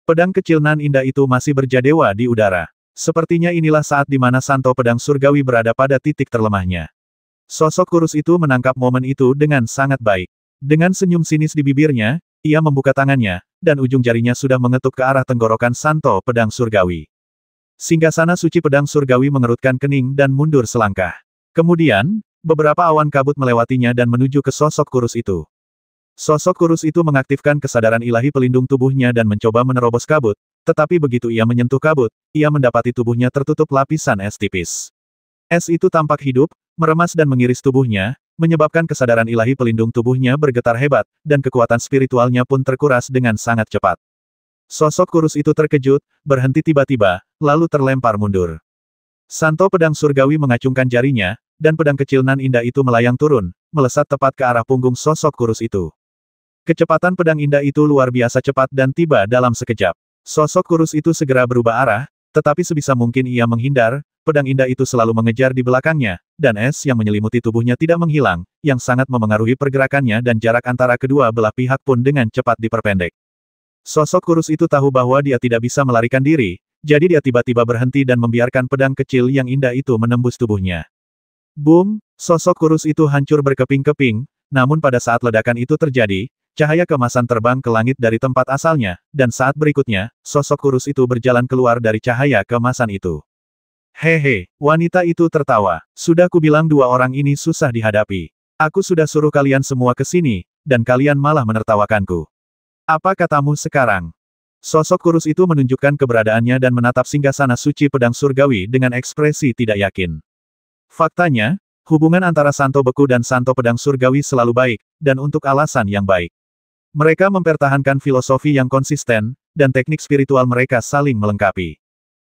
Pedang kecil nan indah itu masih berjadewa di udara. Sepertinya inilah saat di mana Santo Pedang Surgawi berada pada titik terlemahnya. Sosok kurus itu menangkap momen itu dengan sangat baik. Dengan senyum sinis di bibirnya, ia membuka tangannya, dan ujung jarinya sudah mengetuk ke arah tenggorokan Santo Pedang Surgawi. Singgasana suci pedang surgawi mengerutkan kening dan mundur selangkah. Kemudian, beberapa awan kabut melewatinya dan menuju ke sosok kurus itu. Sosok kurus itu mengaktifkan kesadaran ilahi pelindung tubuhnya dan mencoba menerobos kabut, tetapi begitu ia menyentuh kabut, ia mendapati tubuhnya tertutup lapisan es tipis. Es itu tampak hidup, meremas dan mengiris tubuhnya, menyebabkan kesadaran ilahi pelindung tubuhnya bergetar hebat, dan kekuatan spiritualnya pun terkuras dengan sangat cepat. Sosok kurus itu terkejut, berhenti tiba-tiba, lalu terlempar mundur. Santo Pedang Surgawi mengacungkan jarinya, dan pedang kecil nan indah itu melayang turun, melesat tepat ke arah punggung sosok kurus itu. Kecepatan pedang indah itu luar biasa cepat dan tiba dalam sekejap. Sosok kurus itu segera berubah arah, tetapi sebisa mungkin ia menghindar, pedang indah itu selalu mengejar di belakangnya, dan es yang menyelimuti tubuhnya tidak menghilang, yang sangat memengaruhi pergerakannya dan jarak antara kedua belah pihak pun dengan cepat diperpendek. Sosok kurus itu tahu bahwa dia tidak bisa melarikan diri, jadi dia tiba-tiba berhenti dan membiarkan pedang kecil yang indah itu menembus tubuhnya. Boom! Sosok kurus itu hancur berkeping-keping, namun pada saat ledakan itu terjadi, cahaya keemasan terbang ke langit dari tempat asalnya, dan saat berikutnya, sosok kurus itu berjalan keluar dari cahaya keemasan itu. Hehe, wanita itu tertawa. Sudah kubilang dua orang ini susah dihadapi. Aku sudah suruh kalian semua ke sini, dan kalian malah menertawakanku. Apa katamu sekarang? Sosok kurus itu menunjukkan keberadaannya dan menatap singgasana suci pedang surgawi dengan ekspresi tidak yakin. Faktanya, hubungan antara Santo Beku dan Santo Pedang Surgawi selalu baik, dan untuk alasan yang baik. Mereka mempertahankan filosofi yang konsisten, dan teknik spiritual mereka saling melengkapi.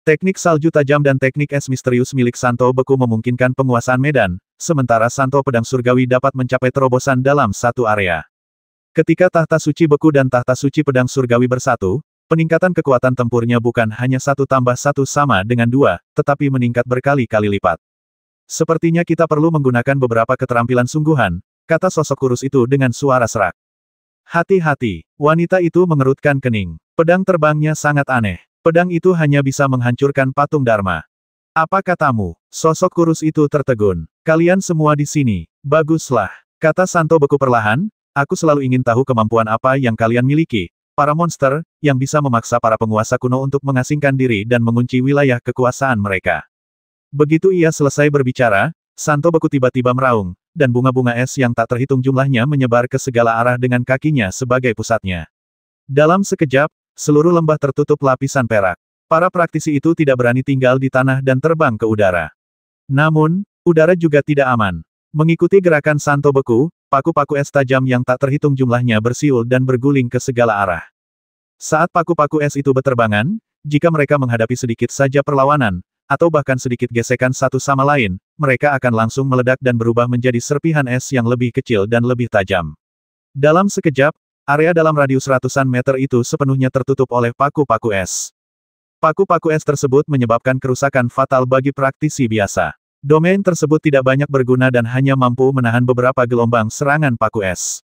Teknik salju tajam dan teknik es misterius milik Santo Beku memungkinkan penguasaan medan, sementara Santo Pedang Surgawi dapat mencapai terobosan dalam satu area. Ketika tahta suci Beku dan tahta suci Pedang Surgawi bersatu, peningkatan kekuatan tempurnya bukan hanya 1 tambah 1 sama dengan 2, tetapi meningkat berkali-kali lipat. Sepertinya kita perlu menggunakan beberapa keterampilan sungguhan, kata sosok kurus itu dengan suara serak. Hati-hati, wanita itu mengerutkan kening. Pedang terbangnya sangat aneh. Pedang itu hanya bisa menghancurkan patung Dharma. Apa katamu? Sosok kurus itu tertegun. Kalian semua di sini. Baguslah. Kata Santo Beku perlahan, aku selalu ingin tahu kemampuan apa yang kalian miliki. Para monster, yang bisa memaksa para penguasa kuno untuk mengasingkan diri dan mengunci wilayah kekuasaan mereka. Begitu ia selesai berbicara, Santo Beku tiba-tiba meraung, dan bunga-bunga es yang tak terhitung jumlahnya menyebar ke segala arah dengan kakinya sebagai pusatnya. Dalam sekejap, seluruh lembah tertutup lapisan perak. Para praktisi itu tidak berani tinggal di tanah dan terbang ke udara. Namun, udara juga tidak aman. Mengikuti gerakan Santo Beku, paku-paku es tajam yang tak terhitung jumlahnya bersiul dan berguling ke segala arah. Saat paku-paku es itu berterbangan, jika mereka menghadapi sedikit saja perlawanan, atau bahkan sedikit gesekan satu sama lain, mereka akan langsung meledak dan berubah menjadi serpihan es yang lebih kecil dan lebih tajam. Dalam sekejap, area dalam radius ratusan meter itu sepenuhnya tertutup oleh paku-paku es. Paku-paku es tersebut menyebabkan kerusakan fatal bagi praktisi biasa. Domain tersebut tidak banyak berguna dan hanya mampu menahan beberapa gelombang serangan paku es.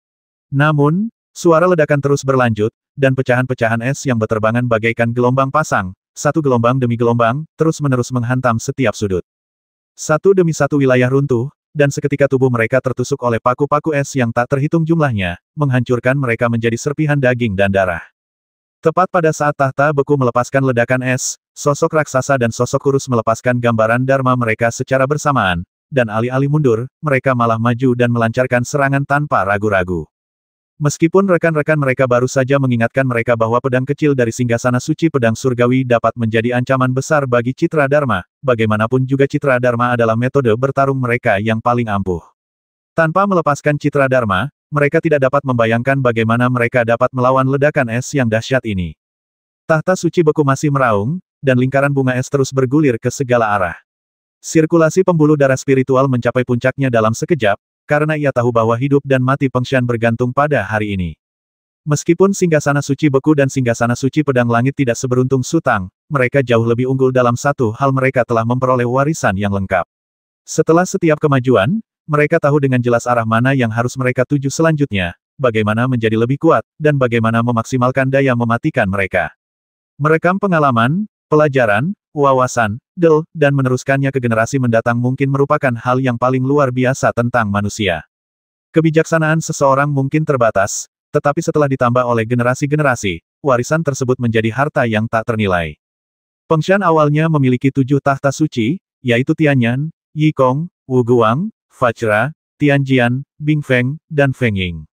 Namun, suara ledakan terus berlanjut, dan pecahan-pecahan es yang berterbangan bagaikan gelombang pasang, satu gelombang demi gelombang, terus-menerus menghantam setiap sudut. Satu demi satu wilayah runtuh, dan seketika tubuh mereka tertusuk oleh paku-paku es yang tak terhitung jumlahnya, menghancurkan mereka menjadi serpihan daging dan darah. Tepat pada saat tahta Beku melepaskan ledakan es, sosok raksasa dan sosok kurus melepaskan gambaran Dharma mereka secara bersamaan, dan alih-alih mundur, mereka malah maju dan melancarkan serangan tanpa ragu-ragu. Meskipun rekan-rekan mereka baru saja mengingatkan mereka bahwa pedang kecil dari singgasana suci pedang surgawi dapat menjadi ancaman besar bagi citra Dharma, bagaimanapun juga citra Dharma adalah metode bertarung mereka yang paling ampuh. Tanpa melepaskan citra Dharma, mereka tidak dapat membayangkan bagaimana mereka dapat melawan ledakan es yang dahsyat ini. Tahta suci Beku masih meraung, dan lingkaran bunga es terus bergulir ke segala arah. Sirkulasi pembuluh darah spiritual mencapai puncaknya dalam sekejap, karena ia tahu bahwa hidup dan mati Fengshan bergantung pada hari ini. Meskipun singgasana suci Beku dan singgasana suci pedang langit tidak seberuntung Sutang, mereka jauh lebih unggul dalam satu hal, mereka telah memperoleh warisan yang lengkap. Setelah setiap kemajuan, mereka tahu dengan jelas arah mana yang harus mereka tuju selanjutnya, bagaimana menjadi lebih kuat, dan bagaimana memaksimalkan daya mematikan mereka. Merekam pengalaman, pelajaran, wawasan, dan meneruskannya ke generasi mendatang mungkin merupakan hal yang paling luar biasa tentang manusia. Kebijaksanaan seseorang mungkin terbatas, tetapi setelah ditambah oleh generasi-generasi, warisan tersebut menjadi harta yang tak ternilai. Fengshan awalnya memiliki 7 tahta suci, yaitu Tianyan, Yikong, Wuguang, Fajra, Tianjian, Bingfeng, dan Fengying.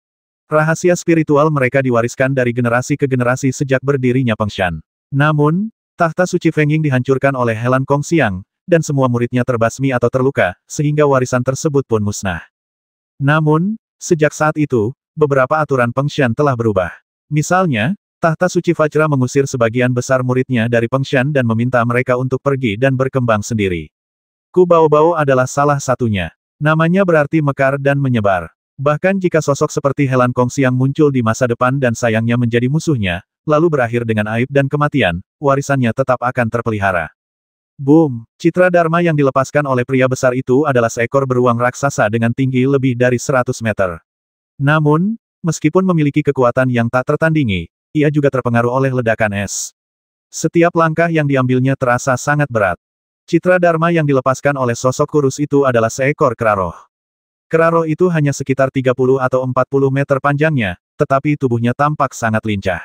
Rahasia spiritual mereka diwariskan dari generasi ke generasi sejak berdirinya Fengshan. Namun, tahta suci Fengying dihancurkan oleh Helan Kongxiang, dan semua muridnya terbasmi atau terluka, sehingga warisan tersebut pun musnah. Namun, sejak saat itu, beberapa aturan Fengshan telah berubah. Misalnya, tahta suci Fajra mengusir sebagian besar muridnya dari Fengshan dan meminta mereka untuk pergi dan berkembang sendiri. Ku Baobao adalah salah satunya. Namanya berarti mekar dan menyebar. Bahkan jika sosok seperti Helan Kongxiang muncul di masa depan dan sayangnya menjadi musuhnya, lalu berakhir dengan aib dan kematian, warisannya tetap akan terpelihara. Boom! Citra Dharma yang dilepaskan oleh pria besar itu adalah seekor beruang raksasa dengan tinggi lebih dari 100 meter. Namun, meskipun memiliki kekuatan yang tak tertandingi, ia juga terpengaruh oleh ledakan es. Setiap langkah yang diambilnya terasa sangat berat. Citra Dharma yang dilepaskan oleh sosok kurus itu adalah seekor keraroh. Keraroh itu hanya sekitar 30 atau 40 meter panjangnya, tetapi tubuhnya tampak sangat lincah.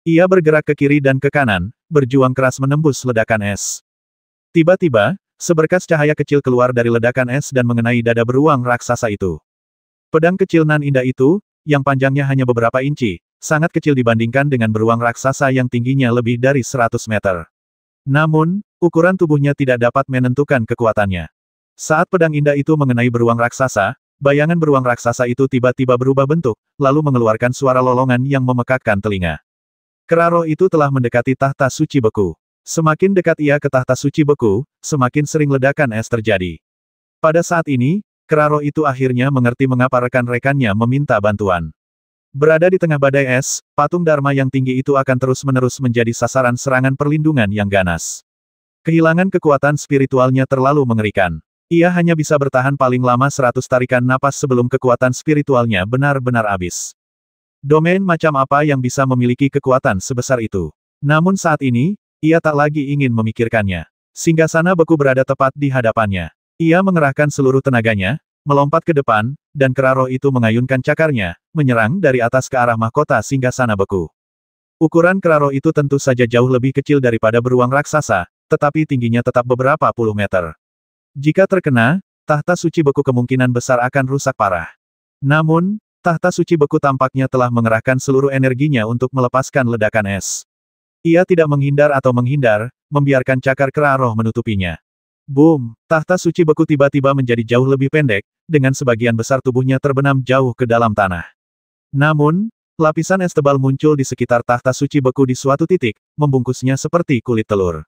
Ia bergerak ke kiri dan ke kanan, berjuang keras menembus ledakan es. Tiba-tiba, seberkas cahaya kecil keluar dari ledakan es dan mengenai dada beruang raksasa itu. Pedang kecil nan indah itu, yang panjangnya hanya beberapa inci, sangat kecil dibandingkan dengan beruang raksasa yang tingginya lebih dari 100 meter. Namun, ukuran tubuhnya tidak dapat menentukan kekuatannya. Saat pedang indah itu mengenai beruang raksasa, bayangan beruang raksasa itu tiba-tiba berubah bentuk, lalu mengeluarkan suara lolongan yang memekakkan telinga. Kera roh itu telah mendekati tahta suci beku. Semakin dekat ia ke tahta suci beku, semakin sering ledakan es terjadi. Pada saat ini, kera roh itu akhirnya mengerti mengapa rekan-rekannya meminta bantuan. Berada di tengah badai es, patung Dharma yang tinggi itu akan terus-menerus menjadi sasaran serangan perlindungan yang ganas. Kehilangan kekuatan spiritualnya terlalu mengerikan. Ia hanya bisa bertahan paling lama 100 tarikan napas sebelum kekuatan spiritualnya benar-benar habis. Domain macam apa yang bisa memiliki kekuatan sebesar itu? Namun saat ini, ia tak lagi ingin memikirkannya. Singgasana beku berada tepat di hadapannya. Ia mengerahkan seluruh tenaganya, melompat ke depan, dan kera roh itu mengayunkan cakarnya, menyerang dari atas ke arah mahkota singgasana beku. Ukuran kera roh itu tentu saja jauh lebih kecil daripada beruang raksasa, tetapi tingginya tetap beberapa puluh meter. Jika terkena, tahta suci beku kemungkinan besar akan rusak parah. Namun, tahta suci beku tampaknya telah mengerahkan seluruh energinya untuk melepaskan ledakan es. Ia tidak menghindar atau menghindar, membiarkan cakar kera roh menutupinya. Boom! Tahta suci beku tiba-tiba menjadi jauh lebih pendek, dengan sebagian besar tubuhnya terbenam jauh ke dalam tanah. Namun, lapisan es tebal muncul di sekitar tahta suci beku di suatu titik, membungkusnya seperti kulit telur.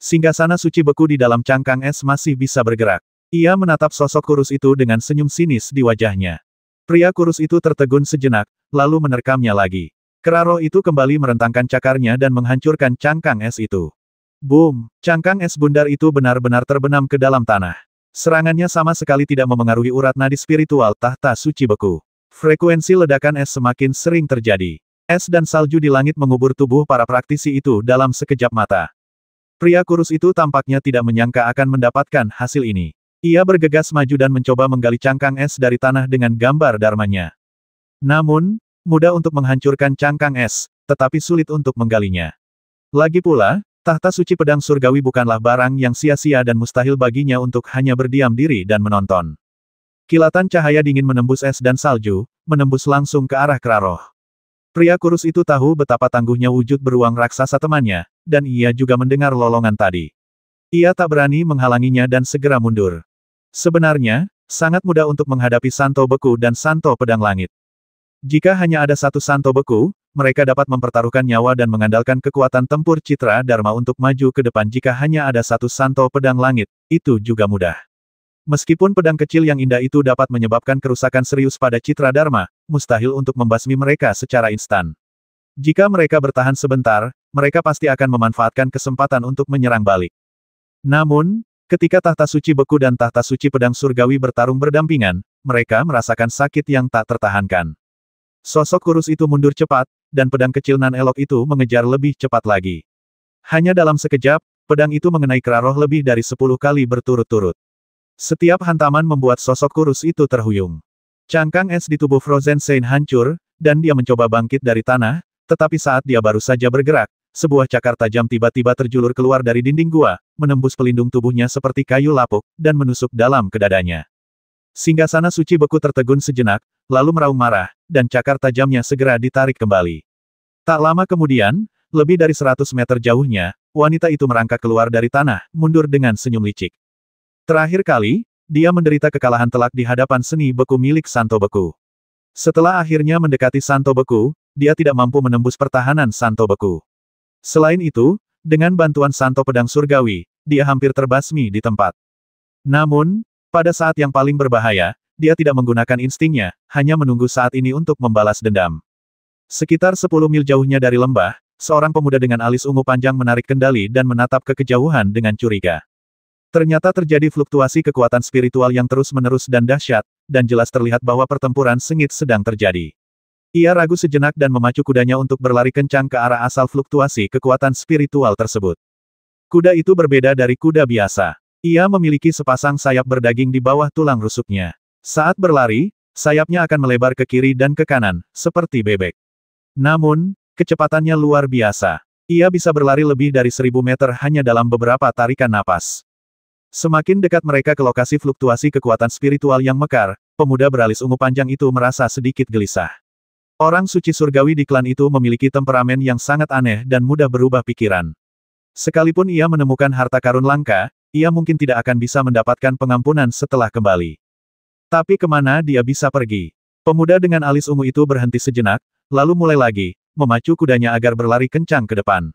Singgasana suci beku di dalam cangkang es masih bisa bergerak. Ia menatap sosok kurus itu dengan senyum sinis di wajahnya. Pria kurus itu tertegun sejenak, lalu menerkamnya lagi. Kera roh itu kembali merentangkan cakarnya dan menghancurkan cangkang es itu. Boom! Cangkang es bundar itu benar-benar terbenam ke dalam tanah. Serangannya sama sekali tidak memengaruhi urat nadi spiritual tahta suci beku. Frekuensi ledakan es semakin sering terjadi. Es dan salju di langit mengubur tubuh para praktisi itu dalam sekejap mata. Pria kurus itu tampaknya tidak menyangka akan mendapatkan hasil ini. Ia bergegas maju dan mencoba menggali cangkang es dari tanah dengan gambar dharmanya. Namun, mudah untuk menghancurkan cangkang es, tetapi sulit untuk menggalinya. Lagi pula, tahta suci pedang surgawi bukanlah barang yang sia-sia dan mustahil baginya untuk hanya berdiam diri dan menonton. Kilatan cahaya dingin menembus es dan salju, menembus langsung ke arah kera roh. Pria kurus itu tahu betapa tangguhnya wujud beruang raksasa temannya, dan ia juga mendengar lolongan tadi. Ia tak berani menghalanginya dan segera mundur. Sebenarnya, sangat mudah untuk menghadapi Santo Beku dan Santo Pedang Langit. Jika hanya ada satu Santo Beku, mereka dapat mempertaruhkan nyawa dan mengandalkan kekuatan tempur Citra Dharma untuk maju ke depan. Jika hanya ada satu Santo Pedang Langit, itu juga mudah. Meskipun pedang kecil yang indah itu dapat menyebabkan kerusakan serius pada Citra Dharma, mustahil untuk membasmi mereka secara instan. Jika mereka bertahan sebentar, mereka pasti akan memanfaatkan kesempatan untuk menyerang balik. Namun, ketika tahta suci beku dan tahta suci pedang surgawi bertarung berdampingan, mereka merasakan sakit yang tak tertahankan. Sosok kurus itu mundur cepat, dan pedang kecil nan elok itu mengejar lebih cepat lagi. Hanya dalam sekejap, pedang itu mengenai kera roh lebih dari 10 kali berturut-turut. Setiap hantaman membuat sosok kurus itu terhuyung. Cangkang es di tubuh Frozen Saint hancur, dan dia mencoba bangkit dari tanah, tetapi saat dia baru saja bergerak, sebuah cakar tajam tiba-tiba terjulur keluar dari dinding gua, menembus pelindung tubuhnya seperti kayu lapuk, dan menusuk dalam ke dadanya. Singgasana suci beku tertegun sejenak, lalu meraung marah, dan cakar tajamnya segera ditarik kembali. Tak lama kemudian, lebih dari 100 meter jauhnya, wanita itu merangkak keluar dari tanah, mundur dengan senyum licik. Terakhir kali, dia menderita kekalahan telak di hadapan seni beku milik Santo Beku. Setelah akhirnya mendekati Santo Beku, dia tidak mampu menembus pertahanan Santo Beku. Selain itu, dengan bantuan Santo Pedang Surgawi, dia hampir terbasmi di tempat. Namun, pada saat yang paling berbahaya, dia tidak menggunakan instingnya, hanya menunggu saat ini untuk membalas dendam. Sekitar 10 mil jauhnya dari lembah, seorang pemuda dengan alis ungu panjang menarik kendali dan menatap ke kejauhan dengan curiga. Ternyata terjadi fluktuasi kekuatan spiritual yang terus-menerus dan dahsyat, dan jelas terlihat bahwa pertempuran sengit sedang terjadi. Ia ragu sejenak dan memacu kudanya untuk berlari kencang ke arah asal fluktuasi kekuatan spiritual tersebut. Kuda itu berbeda dari kuda biasa. Ia memiliki sepasang sayap berdaging di bawah tulang rusuknya. Saat berlari, sayapnya akan melebar ke kiri dan ke kanan, seperti bebek. Namun, kecepatannya luar biasa. Ia bisa berlari lebih dari 1000 meter hanya dalam beberapa tarikan napas. Semakin dekat mereka ke lokasi fluktuasi kekuatan spiritual yang mekar, pemuda beralis ungu panjang itu merasa sedikit gelisah. Orang suci surgawi di klan itu memiliki temperamen yang sangat aneh dan mudah berubah pikiran. Sekalipun ia menemukan harta karun langka, ia mungkin tidak akan bisa mendapatkan pengampunan setelah kembali. Tapi kemana dia bisa pergi? Pemuda dengan alis ungu itu berhenti sejenak, lalu mulai lagi, memacu kudanya agar berlari kencang ke depan.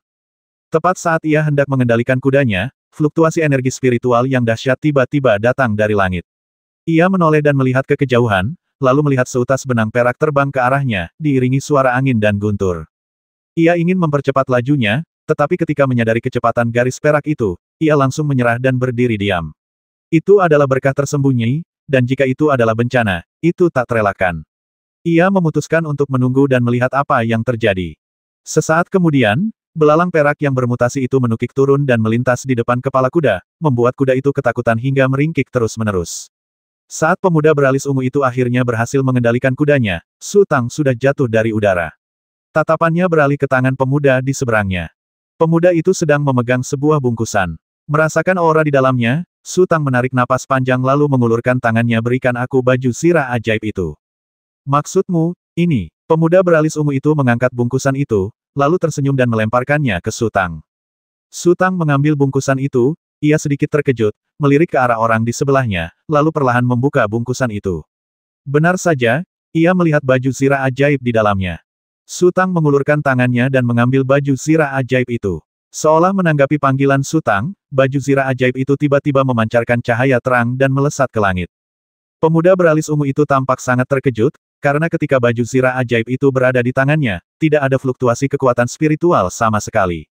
Tepat saat ia hendak mengendalikan kudanya, fluktuasi energi spiritual yang dahsyat tiba-tiba datang dari langit. Ia menoleh dan melihat ke kejauhan, lalu melihat seutas benang perak terbang ke arahnya, diiringi suara angin dan guntur. Ia ingin mempercepat lajunya, tetapi ketika menyadari kecepatan garis perak itu, ia langsung menyerah dan berdiri diam. Itu adalah berkah tersembunyi, dan jika itu adalah bencana, itu tak terelakkan. Ia memutuskan untuk menunggu dan melihat apa yang terjadi. Sesaat kemudian, belalang perak yang bermutasi itu menukik turun dan melintas di depan kepala kuda, membuat kuda itu ketakutan hingga meringkik terus-menerus. Saat pemuda beralis ungu itu akhirnya berhasil mengendalikan kudanya, Su Tang sudah jatuh dari udara. Tatapannya beralih ke tangan pemuda di seberangnya. Pemuda itu sedang memegang sebuah bungkusan. Merasakan aura di dalamnya, Su Tang menarik napas panjang lalu mengulurkan tangannya berikan aku baju sirah ajaib itu. Maksudmu, ini? Pemuda beralis ungu itu mengangkat bungkusan itu, lalu tersenyum dan melemparkannya ke Su Tang. Su Tang mengambil bungkusan itu, ia sedikit terkejut, melirik ke arah orang di sebelahnya, lalu perlahan membuka bungkusan itu. Benar saja, ia melihat baju zirah ajaib di dalamnya. Su Tang mengulurkan tangannya dan mengambil baju zirah ajaib itu. Seolah menanggapi panggilan Su Tang, baju zirah ajaib itu tiba-tiba memancarkan cahaya terang dan melesat ke langit. Pemuda beralis ungu itu tampak sangat terkejut, karena ketika baju zirah ajaib itu berada di tangannya, tidak ada fluktuasi kekuatan spiritual sama sekali.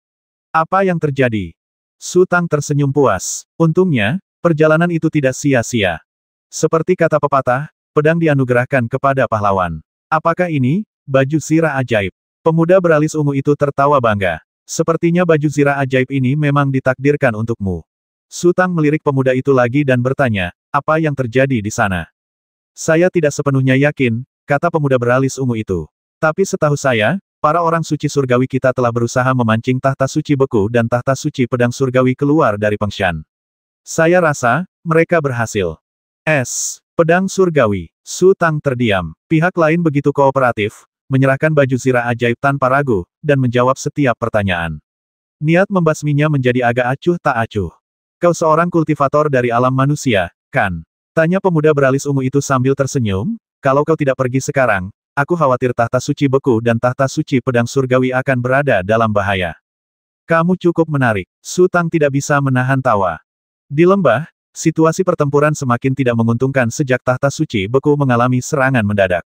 Apa yang terjadi? Su Tang tersenyum puas. Untungnya, perjalanan itu tidak sia-sia. Seperti kata pepatah, pedang dianugerahkan kepada pahlawan. Apakah ini baju zirah ajaib? Pemuda beralis ungu itu tertawa bangga. Sepertinya baju zirah ajaib ini memang ditakdirkan untukmu. Su Tang melirik pemuda itu lagi dan bertanya, apa yang terjadi di sana? Saya tidak sepenuhnya yakin, kata pemuda beralis ungu itu. Tapi setahu saya, para orang suci surgawi kita telah berusaha memancing tahta suci beku dan tahta suci pedang surgawi keluar dari Fengshan. Saya rasa, mereka berhasil. Pedang surgawi. Su Tang terdiam. Pihak lain begitu kooperatif, menyerahkan baju zirah ajaib tanpa ragu, dan menjawab setiap pertanyaan. Niat membasminya menjadi agak acuh tak acuh. Kau seorang kultivator dari alam manusia, kan? Tanya pemuda beralis ungu itu sambil tersenyum, kalau kau tidak pergi sekarang, aku khawatir tahta suci beku dan tahta suci pedang surgawi akan berada dalam bahaya. Kamu cukup menarik. Su Tang tidak bisa menahan tawa. Di lembah, situasi pertempuran semakin tidak menguntungkan sejak tahta suci beku mengalami serangan mendadak.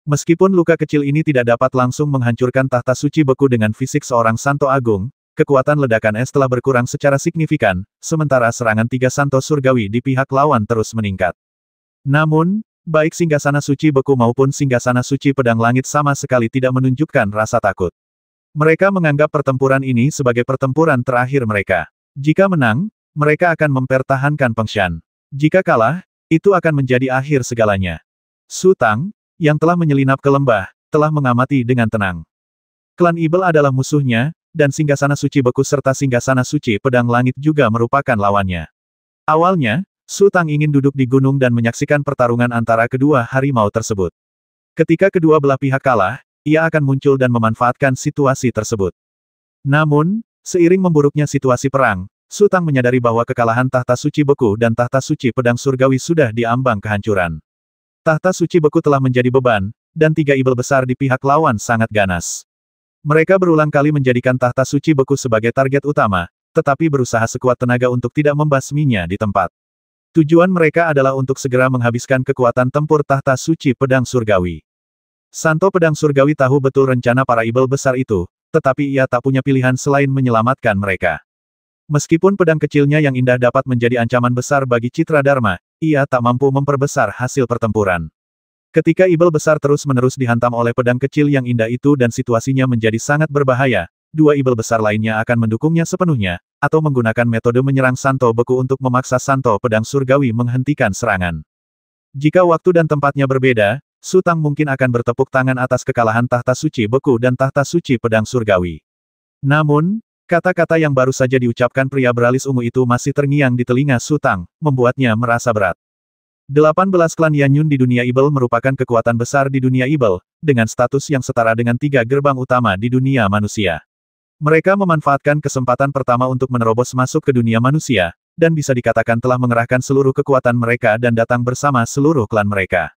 Meskipun luka kecil ini tidak dapat langsung menghancurkan tahta suci beku dengan fisik seorang santo agung, kekuatan ledakan es telah berkurang secara signifikan, sementara serangan tiga santo surgawi di pihak lawan terus meningkat. Namun, baik singgasana suci beku maupun singgasana suci pedang langit sama sekali tidak menunjukkan rasa takut. Mereka menganggap pertempuran ini sebagai pertempuran terakhir mereka. Jika menang, mereka akan mempertahankan Fengshan. Jika kalah, itu akan menjadi akhir segalanya. Su Tang, yang telah menyelinap ke lembah, telah mengamati dengan tenang. Klan Ibel adalah musuhnya, dan singgasana suci beku serta singgasana suci pedang langit juga merupakan lawannya. Awalnya, Su Tang ingin duduk di gunung dan menyaksikan pertarungan antara kedua harimau tersebut. Ketika kedua belah pihak kalah, ia akan muncul dan memanfaatkan situasi tersebut. Namun, seiring memburuknya situasi perang, Su Tang menyadari bahwa kekalahan tahta suci beku dan tahta suci pedang surgawi sudah diambang kehancuran. Tahta suci beku telah menjadi beban, dan tiga ibel besar di pihak lawan sangat ganas. Mereka berulang kali menjadikan tahta suci beku sebagai target utama, tetapi berusaha sekuat tenaga untuk tidak membasminya di tempat. Tujuan mereka adalah untuk segera menghabiskan kekuatan tempur tahta suci pedang surgawi. Santo pedang surgawi tahu betul rencana para ibel besar itu, tetapi ia tak punya pilihan selain menyelamatkan mereka. Meskipun pedang kecilnya yang indah dapat menjadi ancaman besar bagi citra Dharma, ia tak mampu memperbesar hasil pertempuran. Ketika ibel besar terus-menerus dihantam oleh pedang kecil yang indah itu dan situasinya menjadi sangat berbahaya, dua ibel besar lainnya akan mendukungnya sepenuhnya, atau menggunakan metode menyerang Santo beku untuk memaksa Santo pedang surgawi menghentikan serangan. Jika waktu dan tempatnya berbeda, Su Tang mungkin akan bertepuk tangan atas kekalahan tahta suci beku dan tahta suci pedang surgawi. Namun, kata-kata yang baru saja diucapkan pria beralis ungu itu masih terngiang di telinga Su Tang, membuatnya merasa berat. 18 klan Yanyun di dunia Ibel merupakan kekuatan besar di dunia Ibel, dengan status yang setara dengan 3 gerbang utama di dunia manusia. Mereka memanfaatkan kesempatan pertama untuk menerobos masuk ke dunia manusia, dan bisa dikatakan telah mengerahkan seluruh kekuatan mereka dan datang bersama seluruh klan mereka.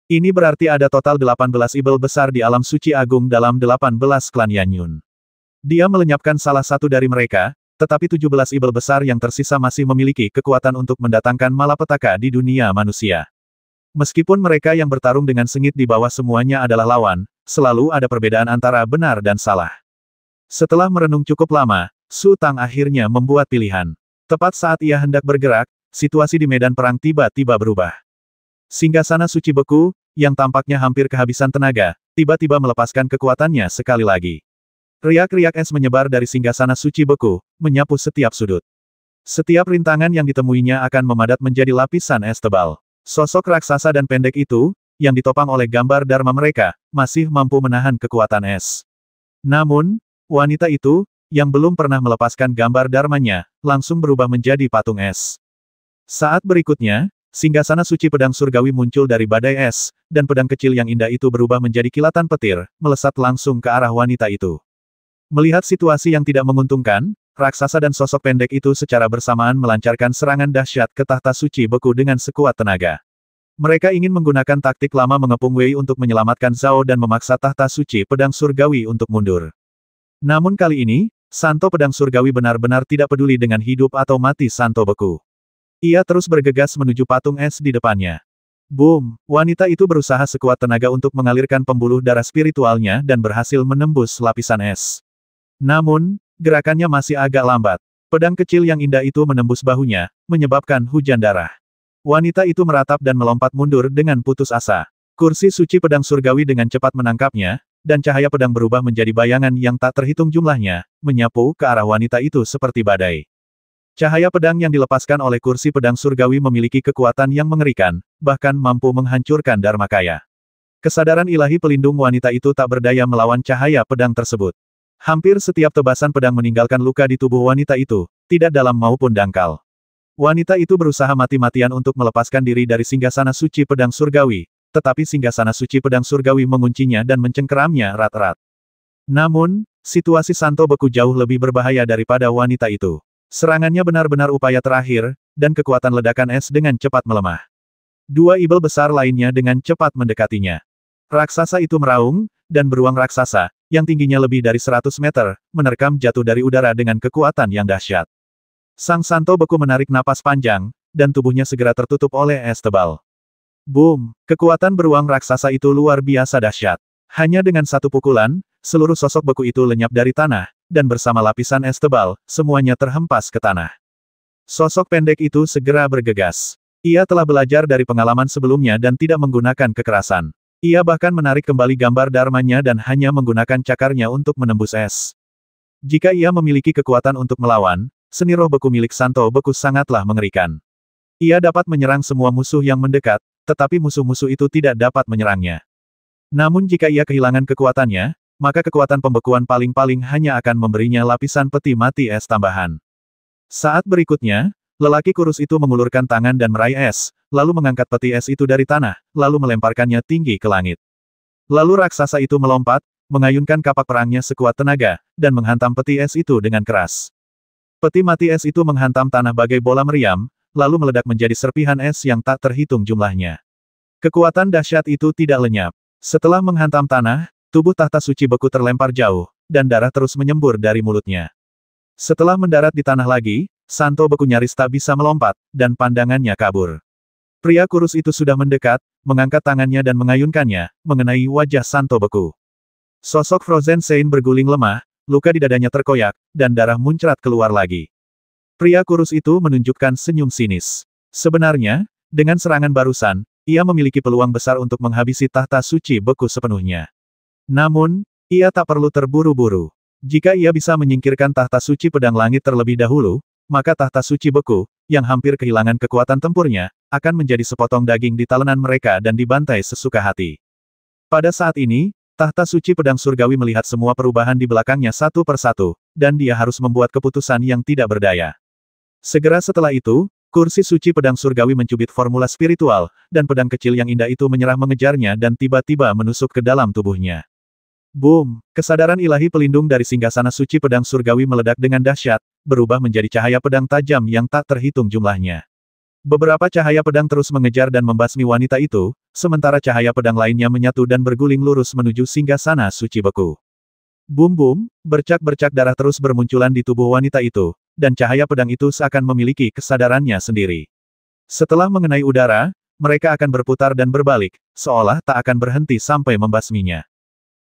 Ini berarti ada total 18 Ibel besar di alam suci agung dalam 18 klan Yanyun. Dia melenyapkan salah satu dari mereka, tetapi 17 Ibel besar yang tersisa masih memiliki kekuatan untuk mendatangkan malapetaka di dunia manusia. Meskipun mereka yang bertarung dengan sengit di bawah semuanya adalah lawan, selalu ada perbedaan antara benar dan salah. Setelah merenung cukup lama, Su Tang akhirnya membuat pilihan. Tepat saat ia hendak bergerak, situasi di medan perang tiba-tiba berubah. Singgasana suci beku, yang tampaknya hampir kehabisan tenaga, tiba-tiba melepaskan kekuatannya sekali lagi. Riak-riak es menyebar dari singgasana suci beku, menyapu setiap sudut. Setiap rintangan yang ditemuinya akan memadat menjadi lapisan es tebal. Sosok raksasa dan pendek itu, yang ditopang oleh gambar dharma mereka, masih mampu menahan kekuatan es. Namun, wanita itu, yang belum pernah melepaskan gambar dharmanya, langsung berubah menjadi patung es. Saat berikutnya, singgasana suci pedang surgawi muncul dari badai es, dan pedang kecil yang indah itu berubah menjadi kilatan petir, melesat langsung ke arah wanita itu. Melihat situasi yang tidak menguntungkan, raksasa dan sosok pendek itu secara bersamaan melancarkan serangan dahsyat ke tahta suci beku dengan sekuat tenaga. Mereka ingin menggunakan taktik lama mengepung Wei untuk menyelamatkan Zhao dan memaksa tahta suci pedang surgawi untuk mundur. Namun kali ini, Santo pedang surgawi benar-benar tidak peduli dengan hidup atau mati Santo beku. Ia terus bergegas menuju patung es di depannya. Boom! Wanita itu berusaha sekuat tenaga untuk mengalirkan pembuluh darah spiritualnya dan berhasil menembus lapisan es. Namun, gerakannya masih agak lambat. Pedang kecil yang indah itu menembus bahunya, menyebabkan hujan darah. Wanita itu meratap dan melompat mundur dengan putus asa. Kursi suci pedang surgawi dengan cepat menangkapnya, dan cahaya pedang berubah menjadi bayangan yang tak terhitung jumlahnya, menyapu ke arah wanita itu seperti badai. Cahaya pedang yang dilepaskan oleh kursi pedang surgawi memiliki kekuatan yang mengerikan, bahkan mampu menghancurkan Dharmakaya. Kesadaran ilahi pelindung wanita itu tak berdaya melawan cahaya pedang tersebut. Hampir setiap tebasan pedang meninggalkan luka di tubuh wanita itu, tidak dalam maupun dangkal. Wanita itu berusaha mati-matian untuk melepaskan diri dari singgasana suci pedang surgawi, tetapi singgasana suci pedang surgawi menguncinya dan mencengkeramnya erat-erat. Namun, situasi Santo beku jauh lebih berbahaya daripada wanita itu. Serangannya benar-benar upaya terakhir, dan kekuatan ledakan es dengan cepat melemah. Dua ibel besar lainnya dengan cepat mendekatinya. Raksasa itu meraung, dan beruang raksasa, yang tingginya lebih dari 100 meter, menerkam jatuh dari udara dengan kekuatan yang dahsyat. Sang Santo beku menarik napas panjang, dan tubuhnya segera tertutup oleh es tebal. Boom! Kekuatan beruang raksasa itu luar biasa dahsyat. Hanya dengan satu pukulan, seluruh sosok beku itu lenyap dari tanah, dan bersama lapisan es tebal, semuanya terhempas ke tanah. Sosok pendek itu segera bergegas. Ia telah belajar dari pengalaman sebelumnya dan tidak menggunakan kekerasan. Ia bahkan menarik kembali gambar dharmanya dan hanya menggunakan cakarnya untuk menembus es. Jika ia memiliki kekuatan untuk melawan, seni roh beku milik Santo beku sangatlah mengerikan. Ia dapat menyerang semua musuh yang mendekat, tetapi musuh-musuh itu tidak dapat menyerangnya. Namun jika ia kehilangan kekuatannya, maka kekuatan pembekuan paling-paling hanya akan memberinya lapisan peti mati es tambahan. Saat berikutnya, lelaki kurus itu mengulurkan tangan dan meraih es, lalu mengangkat peti es itu dari tanah, lalu melemparkannya tinggi ke langit. Lalu raksasa itu melompat, mengayunkan kapak perangnya sekuat tenaga, dan menghantam peti es itu dengan keras. Peti mati es itu menghantam tanah bagai bola meriam, lalu meledak menjadi serpihan es yang tak terhitung jumlahnya. Kekuatan dahsyat itu tidak lenyap. Setelah menghantam tanah, tubuh tahta suci beku terlempar jauh, dan darah terus menyembur dari mulutnya. Setelah mendarat di tanah lagi, Santo beku nyaris tak bisa melompat, dan pandangannya kabur. Pria kurus itu sudah mendekat, mengangkat tangannya dan mengayunkannya, mengenai wajah Santo beku. Sosok Frozen Sein berguling lemah, luka di dadanya terkoyak, dan darah muncrat keluar lagi. Pria kurus itu menunjukkan senyum sinis. Sebenarnya, dengan serangan barusan, ia memiliki peluang besar untuk menghabisi tahta suci beku sepenuhnya. Namun, ia tak perlu terburu-buru. Jika ia bisa menyingkirkan tahta suci pedang langit terlebih dahulu, maka tahta suci beku, yang hampir kehilangan kekuatan tempurnya, akan menjadi sepotong daging di talenan mereka dan dibantai sesuka hati. Pada saat ini, tahta suci pedang surgawi melihat semua perubahan di belakangnya satu persatu, dan dia harus membuat keputusan yang tidak berdaya. Segera setelah itu, kursi suci pedang surgawi mencubit formula spiritual, dan pedang kecil yang indah itu menyerah mengejarnya dan tiba-tiba menusuk ke dalam tubuhnya. Boom! Kesadaran ilahi pelindung dari singgasana suci pedang surgawi meledak dengan dahsyat, berubah menjadi cahaya pedang tajam yang tak terhitung jumlahnya. Beberapa cahaya pedang terus mengejar dan membasmi wanita itu, sementara cahaya pedang lainnya menyatu dan berguling lurus menuju singgasana suci beku. Boom-boom, bercak-bercak darah terus bermunculan di tubuh wanita itu, dan cahaya pedang itu seakan memiliki kesadarannya sendiri. Setelah mengenai udara, mereka akan berputar dan berbalik, seolah tak akan berhenti sampai membasminya.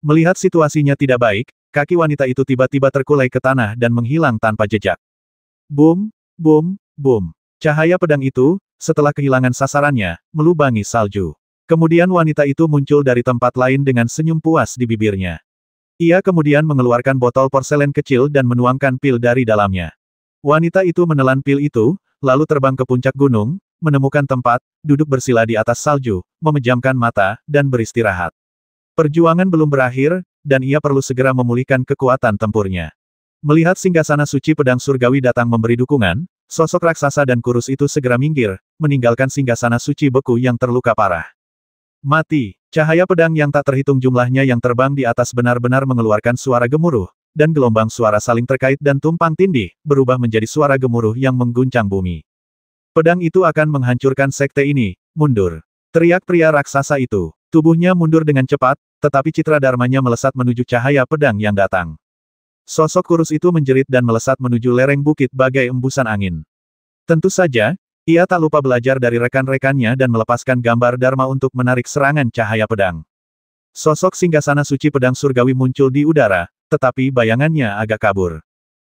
Melihat situasinya tidak baik, kaki wanita itu tiba-tiba terkulai ke tanah dan menghilang tanpa jejak. Boom, boom, boom. Cahaya pedang itu, setelah kehilangan sasarannya, melubangi salju. Kemudian wanita itu muncul dari tempat lain dengan senyum puas di bibirnya. Ia kemudian mengeluarkan botol porselen kecil dan menuangkan pil dari dalamnya. Wanita itu menelan pil itu, lalu terbang ke puncak gunung, menemukan tempat, duduk bersila di atas salju, memejamkan mata, dan beristirahat. Perjuangan belum berakhir, dan ia perlu segera memulihkan kekuatan tempurnya. Melihat singgasana suci pedang surgawi datang memberi dukungan, sosok raksasa dan kurus itu segera minggir, meninggalkan singgasana suci beku yang terluka parah. Mati! Cahaya pedang yang tak terhitung jumlahnya yang terbang di atas benar-benar mengeluarkan suara gemuruh, dan gelombang suara saling terkait dan tumpang tindih, berubah menjadi suara gemuruh yang mengguncang bumi. Pedang itu akan menghancurkan sekte ini, mundur! Teriak pria raksasa itu. Tubuhnya mundur dengan cepat, tetapi citra dharmanya melesat menuju cahaya pedang yang datang. Sosok kurus itu menjerit dan melesat menuju lereng bukit bagai embusan angin. Tentu saja, ia tak lupa belajar dari rekan-rekannya dan melepaskan gambar dharma untuk menarik serangan cahaya pedang. Sosok singgasana suci pedang surgawi muncul di udara, tetapi bayangannya agak kabur.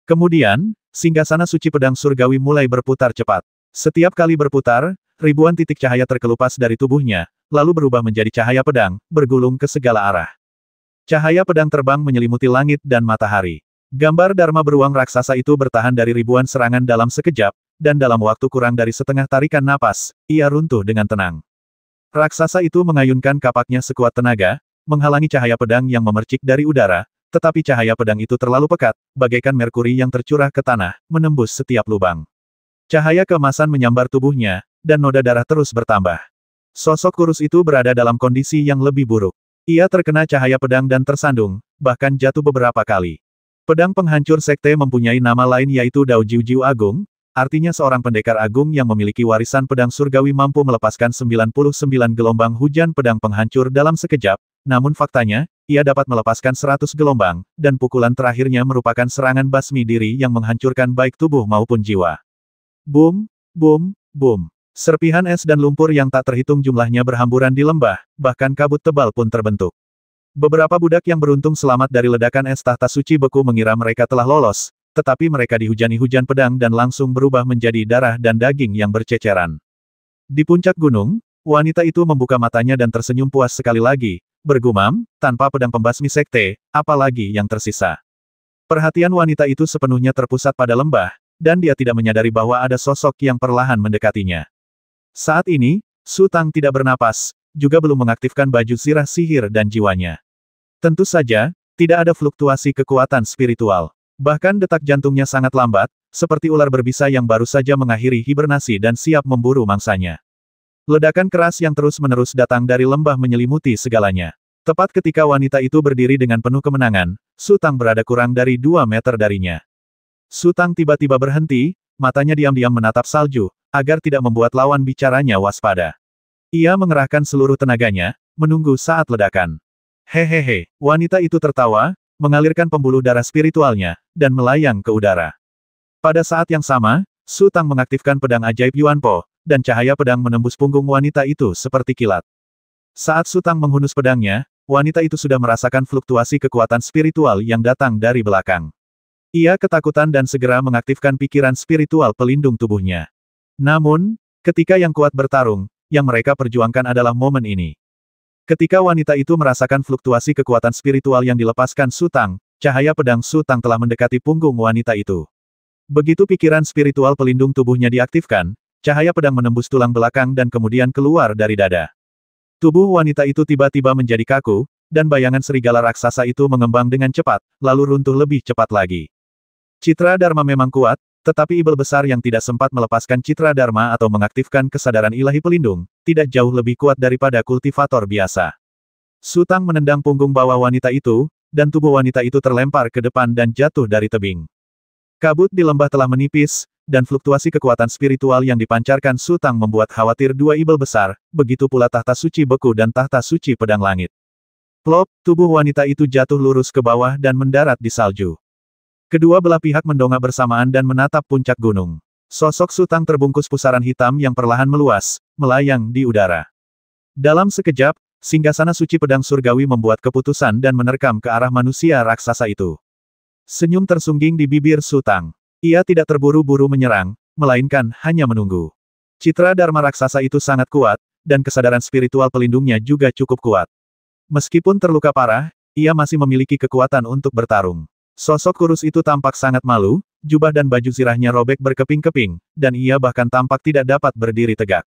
Kemudian, singgasana suci pedang surgawi mulai berputar cepat. Setiap kali berputar, ribuan titik cahaya terkelupas dari tubuhnya, lalu berubah menjadi cahaya pedang, bergulung ke segala arah. Cahaya pedang terbang menyelimuti langit dan matahari. Gambar dharma beruang raksasa itu bertahan dari ribuan serangan dalam sekejap, dan dalam waktu kurang dari setengah tarikan napas, ia runtuh dengan tenang. Raksasa itu mengayunkan kapaknya sekuat tenaga, menghalangi cahaya pedang yang memercik dari udara, tetapi cahaya pedang itu terlalu pekat, bagaikan merkuri yang tercurah ke tanah, menembus setiap lubang. Cahaya keemasan menyambar tubuhnya, dan noda darah terus bertambah. Sosok kurus itu berada dalam kondisi yang lebih buruk. Ia terkena cahaya pedang dan tersandung, bahkan jatuh beberapa kali. Pedang penghancur sekte mempunyai nama lain yaitu Dao Jiu-Jiu Agung, artinya seorang pendekar agung yang memiliki warisan pedang surgawi mampu melepaskan 99 gelombang hujan pedang penghancur dalam sekejap, namun faktanya, ia dapat melepaskan 100 gelombang, dan pukulan terakhirnya merupakan serangan basmi diri yang menghancurkan baik tubuh maupun jiwa. Boom, boom, boom. Serpihan es dan lumpur yang tak terhitung jumlahnya berhamburan di lembah, bahkan kabut tebal pun terbentuk. Beberapa budak yang beruntung selamat dari ledakan es tahta suci beku mengira mereka telah lolos, tetapi mereka dihujani hujan pedang dan langsung berubah menjadi darah dan daging yang berceceran. Di puncak gunung, wanita itu membuka matanya dan tersenyum puas sekali lagi, bergumam, tanpa pedang pembasmi sekte, apalagi yang tersisa. Perhatian wanita itu sepenuhnya terpusat pada lembah, dan dia tidak menyadari bahwa ada sosok yang perlahan mendekatinya. Saat ini, Su Tang tidak bernapas, juga belum mengaktifkan baju zirah sihir dan jiwanya. Tentu saja, tidak ada fluktuasi kekuatan spiritual. Bahkan detak jantungnya sangat lambat, seperti ular berbisa yang baru saja mengakhiri hibernasi dan siap memburu mangsanya. Ledakan keras yang terus-menerus datang dari lembah menyelimuti segalanya. Tepat ketika wanita itu berdiri dengan penuh kemenangan, Su Tang berada kurang dari 2 meter darinya. Su Tang tiba-tiba berhenti, matanya diam-diam menatap salju, agar tidak membuat lawan bicaranya waspada. Ia mengerahkan seluruh tenaganya, menunggu saat ledakan. Hehehe, wanita itu tertawa, mengalirkan pembuluh darah spiritualnya, dan melayang ke udara. Pada saat yang sama, Su Tang mengaktifkan pedang ajaib Yuan Po, dan cahaya pedang menembus punggung wanita itu seperti kilat. Saat Su Tang menghunus pedangnya, wanita itu sudah merasakan fluktuasi kekuatan spiritual yang datang dari belakang. Ia ketakutan dan segera mengaktifkan pikiran spiritual pelindung tubuhnya. Namun, ketika yang kuat bertarung, yang mereka perjuangkan adalah momen ini. Ketika wanita itu merasakan fluktuasi kekuatan spiritual yang dilepaskan Su Tang, cahaya pedang Su Tang telah mendekati punggung wanita itu. Begitu pikiran spiritual pelindung tubuhnya diaktifkan, cahaya pedang menembus tulang belakang dan kemudian keluar dari dada. Tubuh wanita itu tiba-tiba menjadi kaku, dan bayangan serigala raksasa itu mengembang dengan cepat, lalu runtuh lebih cepat lagi. Citra Dharma memang kuat, tetapi ibel besar yang tidak sempat melepaskan citra Dharma atau mengaktifkan kesadaran ilahi pelindung, tidak jauh lebih kuat daripada kultivator biasa. Su Tang menendang punggung bawah wanita itu, dan tubuh wanita itu terlempar ke depan dan jatuh dari tebing. Kabut di lembah telah menipis, dan fluktuasi kekuatan spiritual yang dipancarkan Su Tang membuat khawatir dua ibel besar, begitu pula tahta suci beku dan tahta suci pedang langit. Plop, tubuh wanita itu jatuh lurus ke bawah dan mendarat di salju. Kedua belah pihak mendongak bersamaan dan menatap puncak gunung. Sosok Su Tang terbungkus pusaran hitam yang perlahan meluas, melayang di udara. Dalam sekejap, singgasana suci pedang surgawi membuat keputusan dan menerkam ke arah manusia raksasa itu. Senyum tersungging di bibir Su Tang. Ia tidak terburu-buru menyerang, melainkan hanya menunggu. Citra Dharma raksasa itu sangat kuat, dan kesadaran spiritual pelindungnya juga cukup kuat. Meskipun terluka parah, ia masih memiliki kekuatan untuk bertarung. Sosok kurus itu tampak sangat malu, jubah dan baju zirahnya robek berkeping-keping, dan ia bahkan tampak tidak dapat berdiri tegak.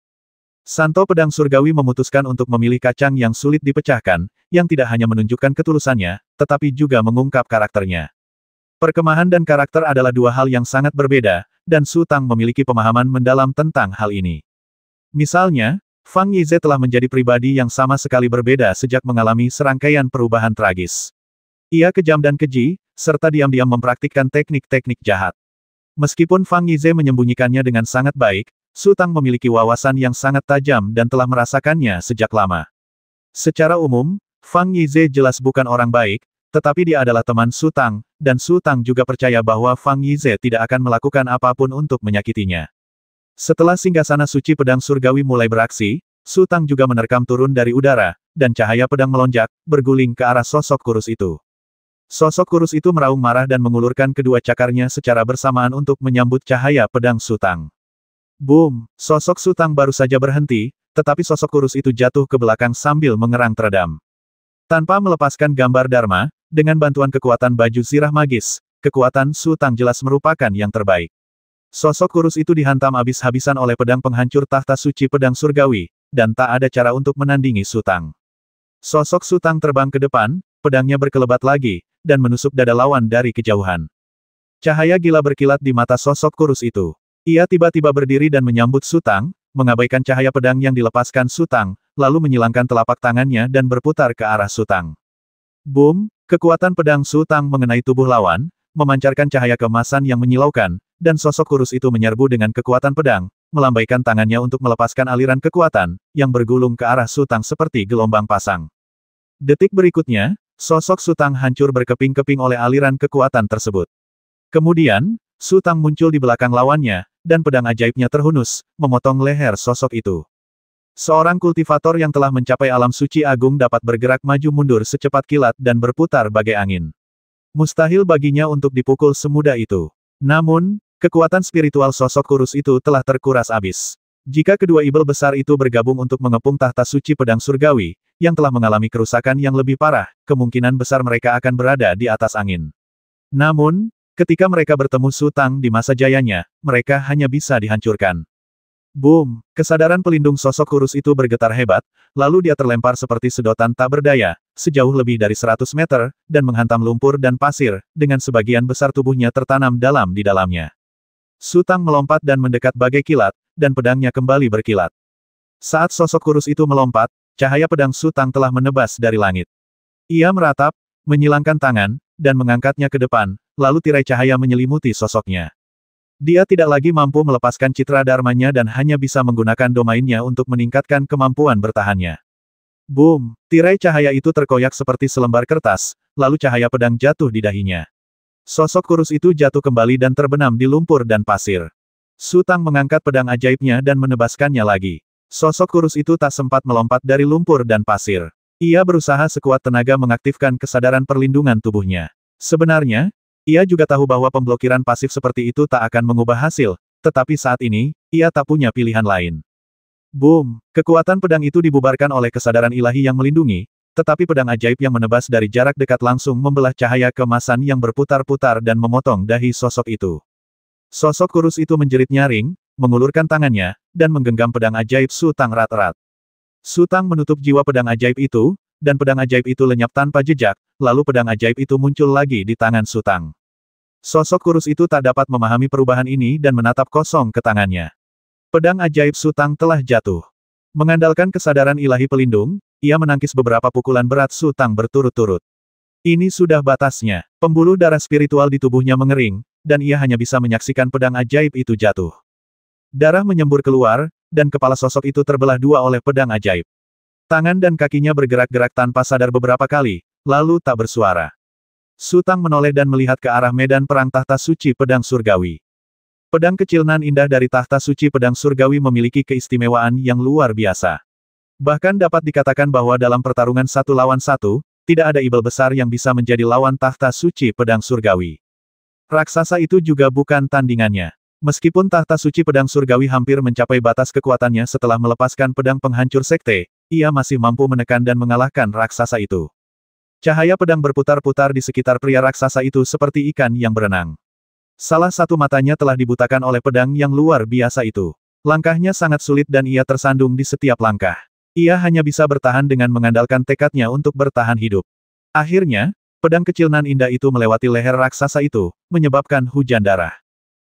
Santo Pedang Surgawi memutuskan untuk memilih kacang yang sulit dipecahkan, yang tidak hanya menunjukkan ketulusannya, tetapi juga mengungkap karakternya. Perkemahan dan karakter adalah dua hal yang sangat berbeda, dan Su Tang memiliki pemahaman mendalam tentang hal ini. Misalnya, Fang Yize telah menjadi pribadi yang sama sekali berbeda sejak mengalami serangkaian perubahan tragis. Ia kejam dan keji, serta diam-diam mempraktikkan teknik-teknik jahat. Meskipun Fang Yize menyembunyikannya dengan sangat baik, Su Tang memiliki wawasan yang sangat tajam dan telah merasakannya sejak lama. Secara umum, Fang Yize jelas bukan orang baik, tetapi dia adalah teman Su Tang, dan Su Tang juga percaya bahwa Fang Yize tidak akan melakukan apapun untuk menyakitinya. Setelah singgasana suci pedang surgawi mulai beraksi, Su Tang juga menerkam turun dari udara, dan cahaya pedang melonjak, berguling ke arah sosok kurus itu. Sosok kurus itu meraung marah dan mengulurkan kedua cakarnya secara bersamaan untuk menyambut cahaya pedang Su Tang. Boom! Sosok Su Tang baru saja berhenti, tetapi sosok kurus itu jatuh ke belakang sambil mengerang teredam. Tanpa melepaskan gambar Dharma, dengan bantuan kekuatan baju zirah magis, kekuatan Su Tang jelas merupakan yang terbaik. Sosok kurus itu dihantam habis-habisan oleh pedang penghancur tahta suci pedang surgawi, dan tak ada cara untuk menandingi Su Tang. Sosok Su Tang terbang ke depan, pedangnya berkelebat lagi, dan menusuk dada lawan dari kejauhan. Cahaya gila berkilat di mata sosok kurus itu. Ia tiba-tiba berdiri dan menyambut Su Tang, mengabaikan cahaya pedang yang dilepaskan Su Tang, lalu menyilangkan telapak tangannya dan berputar ke arah Su Tang. Boom! Kekuatan pedang Su Tang mengenai tubuh lawan, memancarkan cahaya keemasan yang menyilaukan, dan sosok kurus itu menyerbu dengan kekuatan pedang, melambaikan tangannya untuk melepaskan aliran kekuatan, yang bergulung ke arah Su Tang seperti gelombang pasang. Detik berikutnya, sosok Su Tang hancur berkeping-keping oleh aliran kekuatan tersebut. Kemudian, Su Tang muncul di belakang lawannya, dan pedang ajaibnya terhunus, memotong leher sosok itu. Seorang kultivator yang telah mencapai alam suci agung dapat bergerak maju mundur secepat kilat dan berputar bagai angin. Mustahil baginya untuk dipukul semudah itu. Namun, kekuatan spiritual sosok kurus itu telah terkuras habis. Jika kedua ibel besar itu bergabung untuk mengepung tahta suci pedang surgawi, yang telah mengalami kerusakan yang lebih parah, kemungkinan besar mereka akan berada di atas angin. Namun, ketika mereka bertemu Su Tang di masa jayanya, mereka hanya bisa dihancurkan. Boom! Kesadaran pelindung sosok kurus itu bergetar hebat, lalu dia terlempar seperti sedotan tak berdaya, sejauh lebih dari 100 meter, dan menghantam lumpur dan pasir, dengan sebagian besar tubuhnya tertanam dalam di dalamnya. Su Tang melompat dan mendekat bagai kilat, dan pedangnya kembali berkilat. Saat sosok kurus itu melompat, cahaya pedang Su Tang telah menebas dari langit. Ia meratap, menyilangkan tangan, dan mengangkatnya ke depan, lalu tirai cahaya menyelimuti sosoknya. Dia tidak lagi mampu melepaskan citra dharmanya dan hanya bisa menggunakan domainnya untuk meningkatkan kemampuan bertahannya. Boom! Tirai cahaya itu terkoyak seperti selembar kertas, lalu cahaya pedang jatuh di dahinya. Sosok kurus itu jatuh kembali dan terbenam di lumpur dan pasir. Su Tang mengangkat pedang ajaibnya dan menebaskannya lagi. Sosok kurus itu tak sempat melompat dari lumpur dan pasir. Ia berusaha sekuat tenaga mengaktifkan kesadaran perlindungan tubuhnya. Sebenarnya, ia juga tahu bahwa pemblokiran pasif seperti itu tak akan mengubah hasil, tetapi saat ini, ia tak punya pilihan lain. Boom! Kekuatan pedang itu dibubarkan oleh kesadaran ilahi yang melindungi, tetapi pedang ajaib yang menebas dari jarak dekat langsung membelah cahaya keemasan yang berputar-putar dan memotong dahi sosok itu. Sosok kurus itu menjerit nyaring, mengulurkan tangannya, dan menggenggam pedang ajaib Su Tang erat-erat. Su Tang menutup jiwa pedang ajaib itu, dan pedang ajaib itu lenyap tanpa jejak, lalu pedang ajaib itu muncul lagi di tangan Su Tang. Sosok kurus itu tak dapat memahami perubahan ini dan menatap kosong ke tangannya. Pedang ajaib Su Tang telah jatuh. Mengandalkan kesadaran ilahi pelindung, ia menangkis beberapa pukulan berat Su Tang berturut-turut. Ini sudah batasnya. Pembuluh darah spiritual di tubuhnya mengering, dan ia hanya bisa menyaksikan pedang ajaib itu jatuh. Darah menyembur keluar, dan kepala sosok itu terbelah dua oleh pedang ajaib. Tangan dan kakinya bergerak-gerak tanpa sadar beberapa kali, lalu tak bersuara. Su Tang menoleh dan melihat ke arah medan perang tahta suci pedang surgawi. Pedang kecil nan indah dari tahta suci pedang surgawi memiliki keistimewaan yang luar biasa. Bahkan dapat dikatakan bahwa dalam pertarungan 1 lawan 1, tidak ada ibal besar yang bisa menjadi lawan tahta suci pedang surgawi. Raksasa itu juga bukan tandingannya. Meskipun tahta suci pedang surgawi hampir mencapai batas kekuatannya setelah melepaskan pedang penghancur sekte, ia masih mampu menekan dan mengalahkan raksasa itu. Cahaya pedang berputar-putar di sekitar pria raksasa itu seperti ikan yang berenang. Salah satu matanya telah dibutakan oleh pedang yang luar biasa itu. Langkahnya sangat sulit dan ia tersandung di setiap langkah. Ia hanya bisa bertahan dengan mengandalkan tekadnya untuk bertahan hidup. Akhirnya, pedang kecil nan indah itu melewati leher raksasa itu, menyebabkan hujan darah.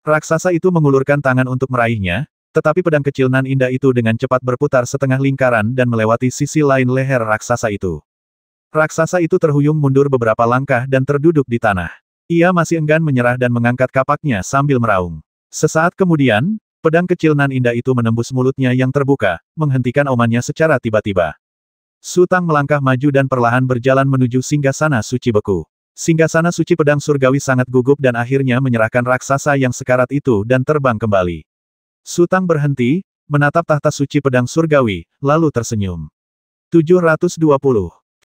Raksasa itu mengulurkan tangan untuk meraihnya, tetapi pedang kecil nan indah itu dengan cepat berputar setengah lingkaran dan melewati sisi lain leher raksasa itu. Raksasa itu terhuyung mundur beberapa langkah dan terduduk di tanah. Ia masih enggan menyerah dan mengangkat kapaknya sambil meraung. Sesaat kemudian, pedang kecil nan indah itu menembus mulutnya yang terbuka, menghentikan omannya secara tiba-tiba. Su Tang melangkah maju dan perlahan berjalan menuju singgasana suci beku. Singgasana suci pedang surgawi sangat gugup dan akhirnya menyerahkan raksasa yang sekarat itu dan terbang kembali. Su Tang berhenti, menatap tahta suci pedang surgawi, lalu tersenyum. 720.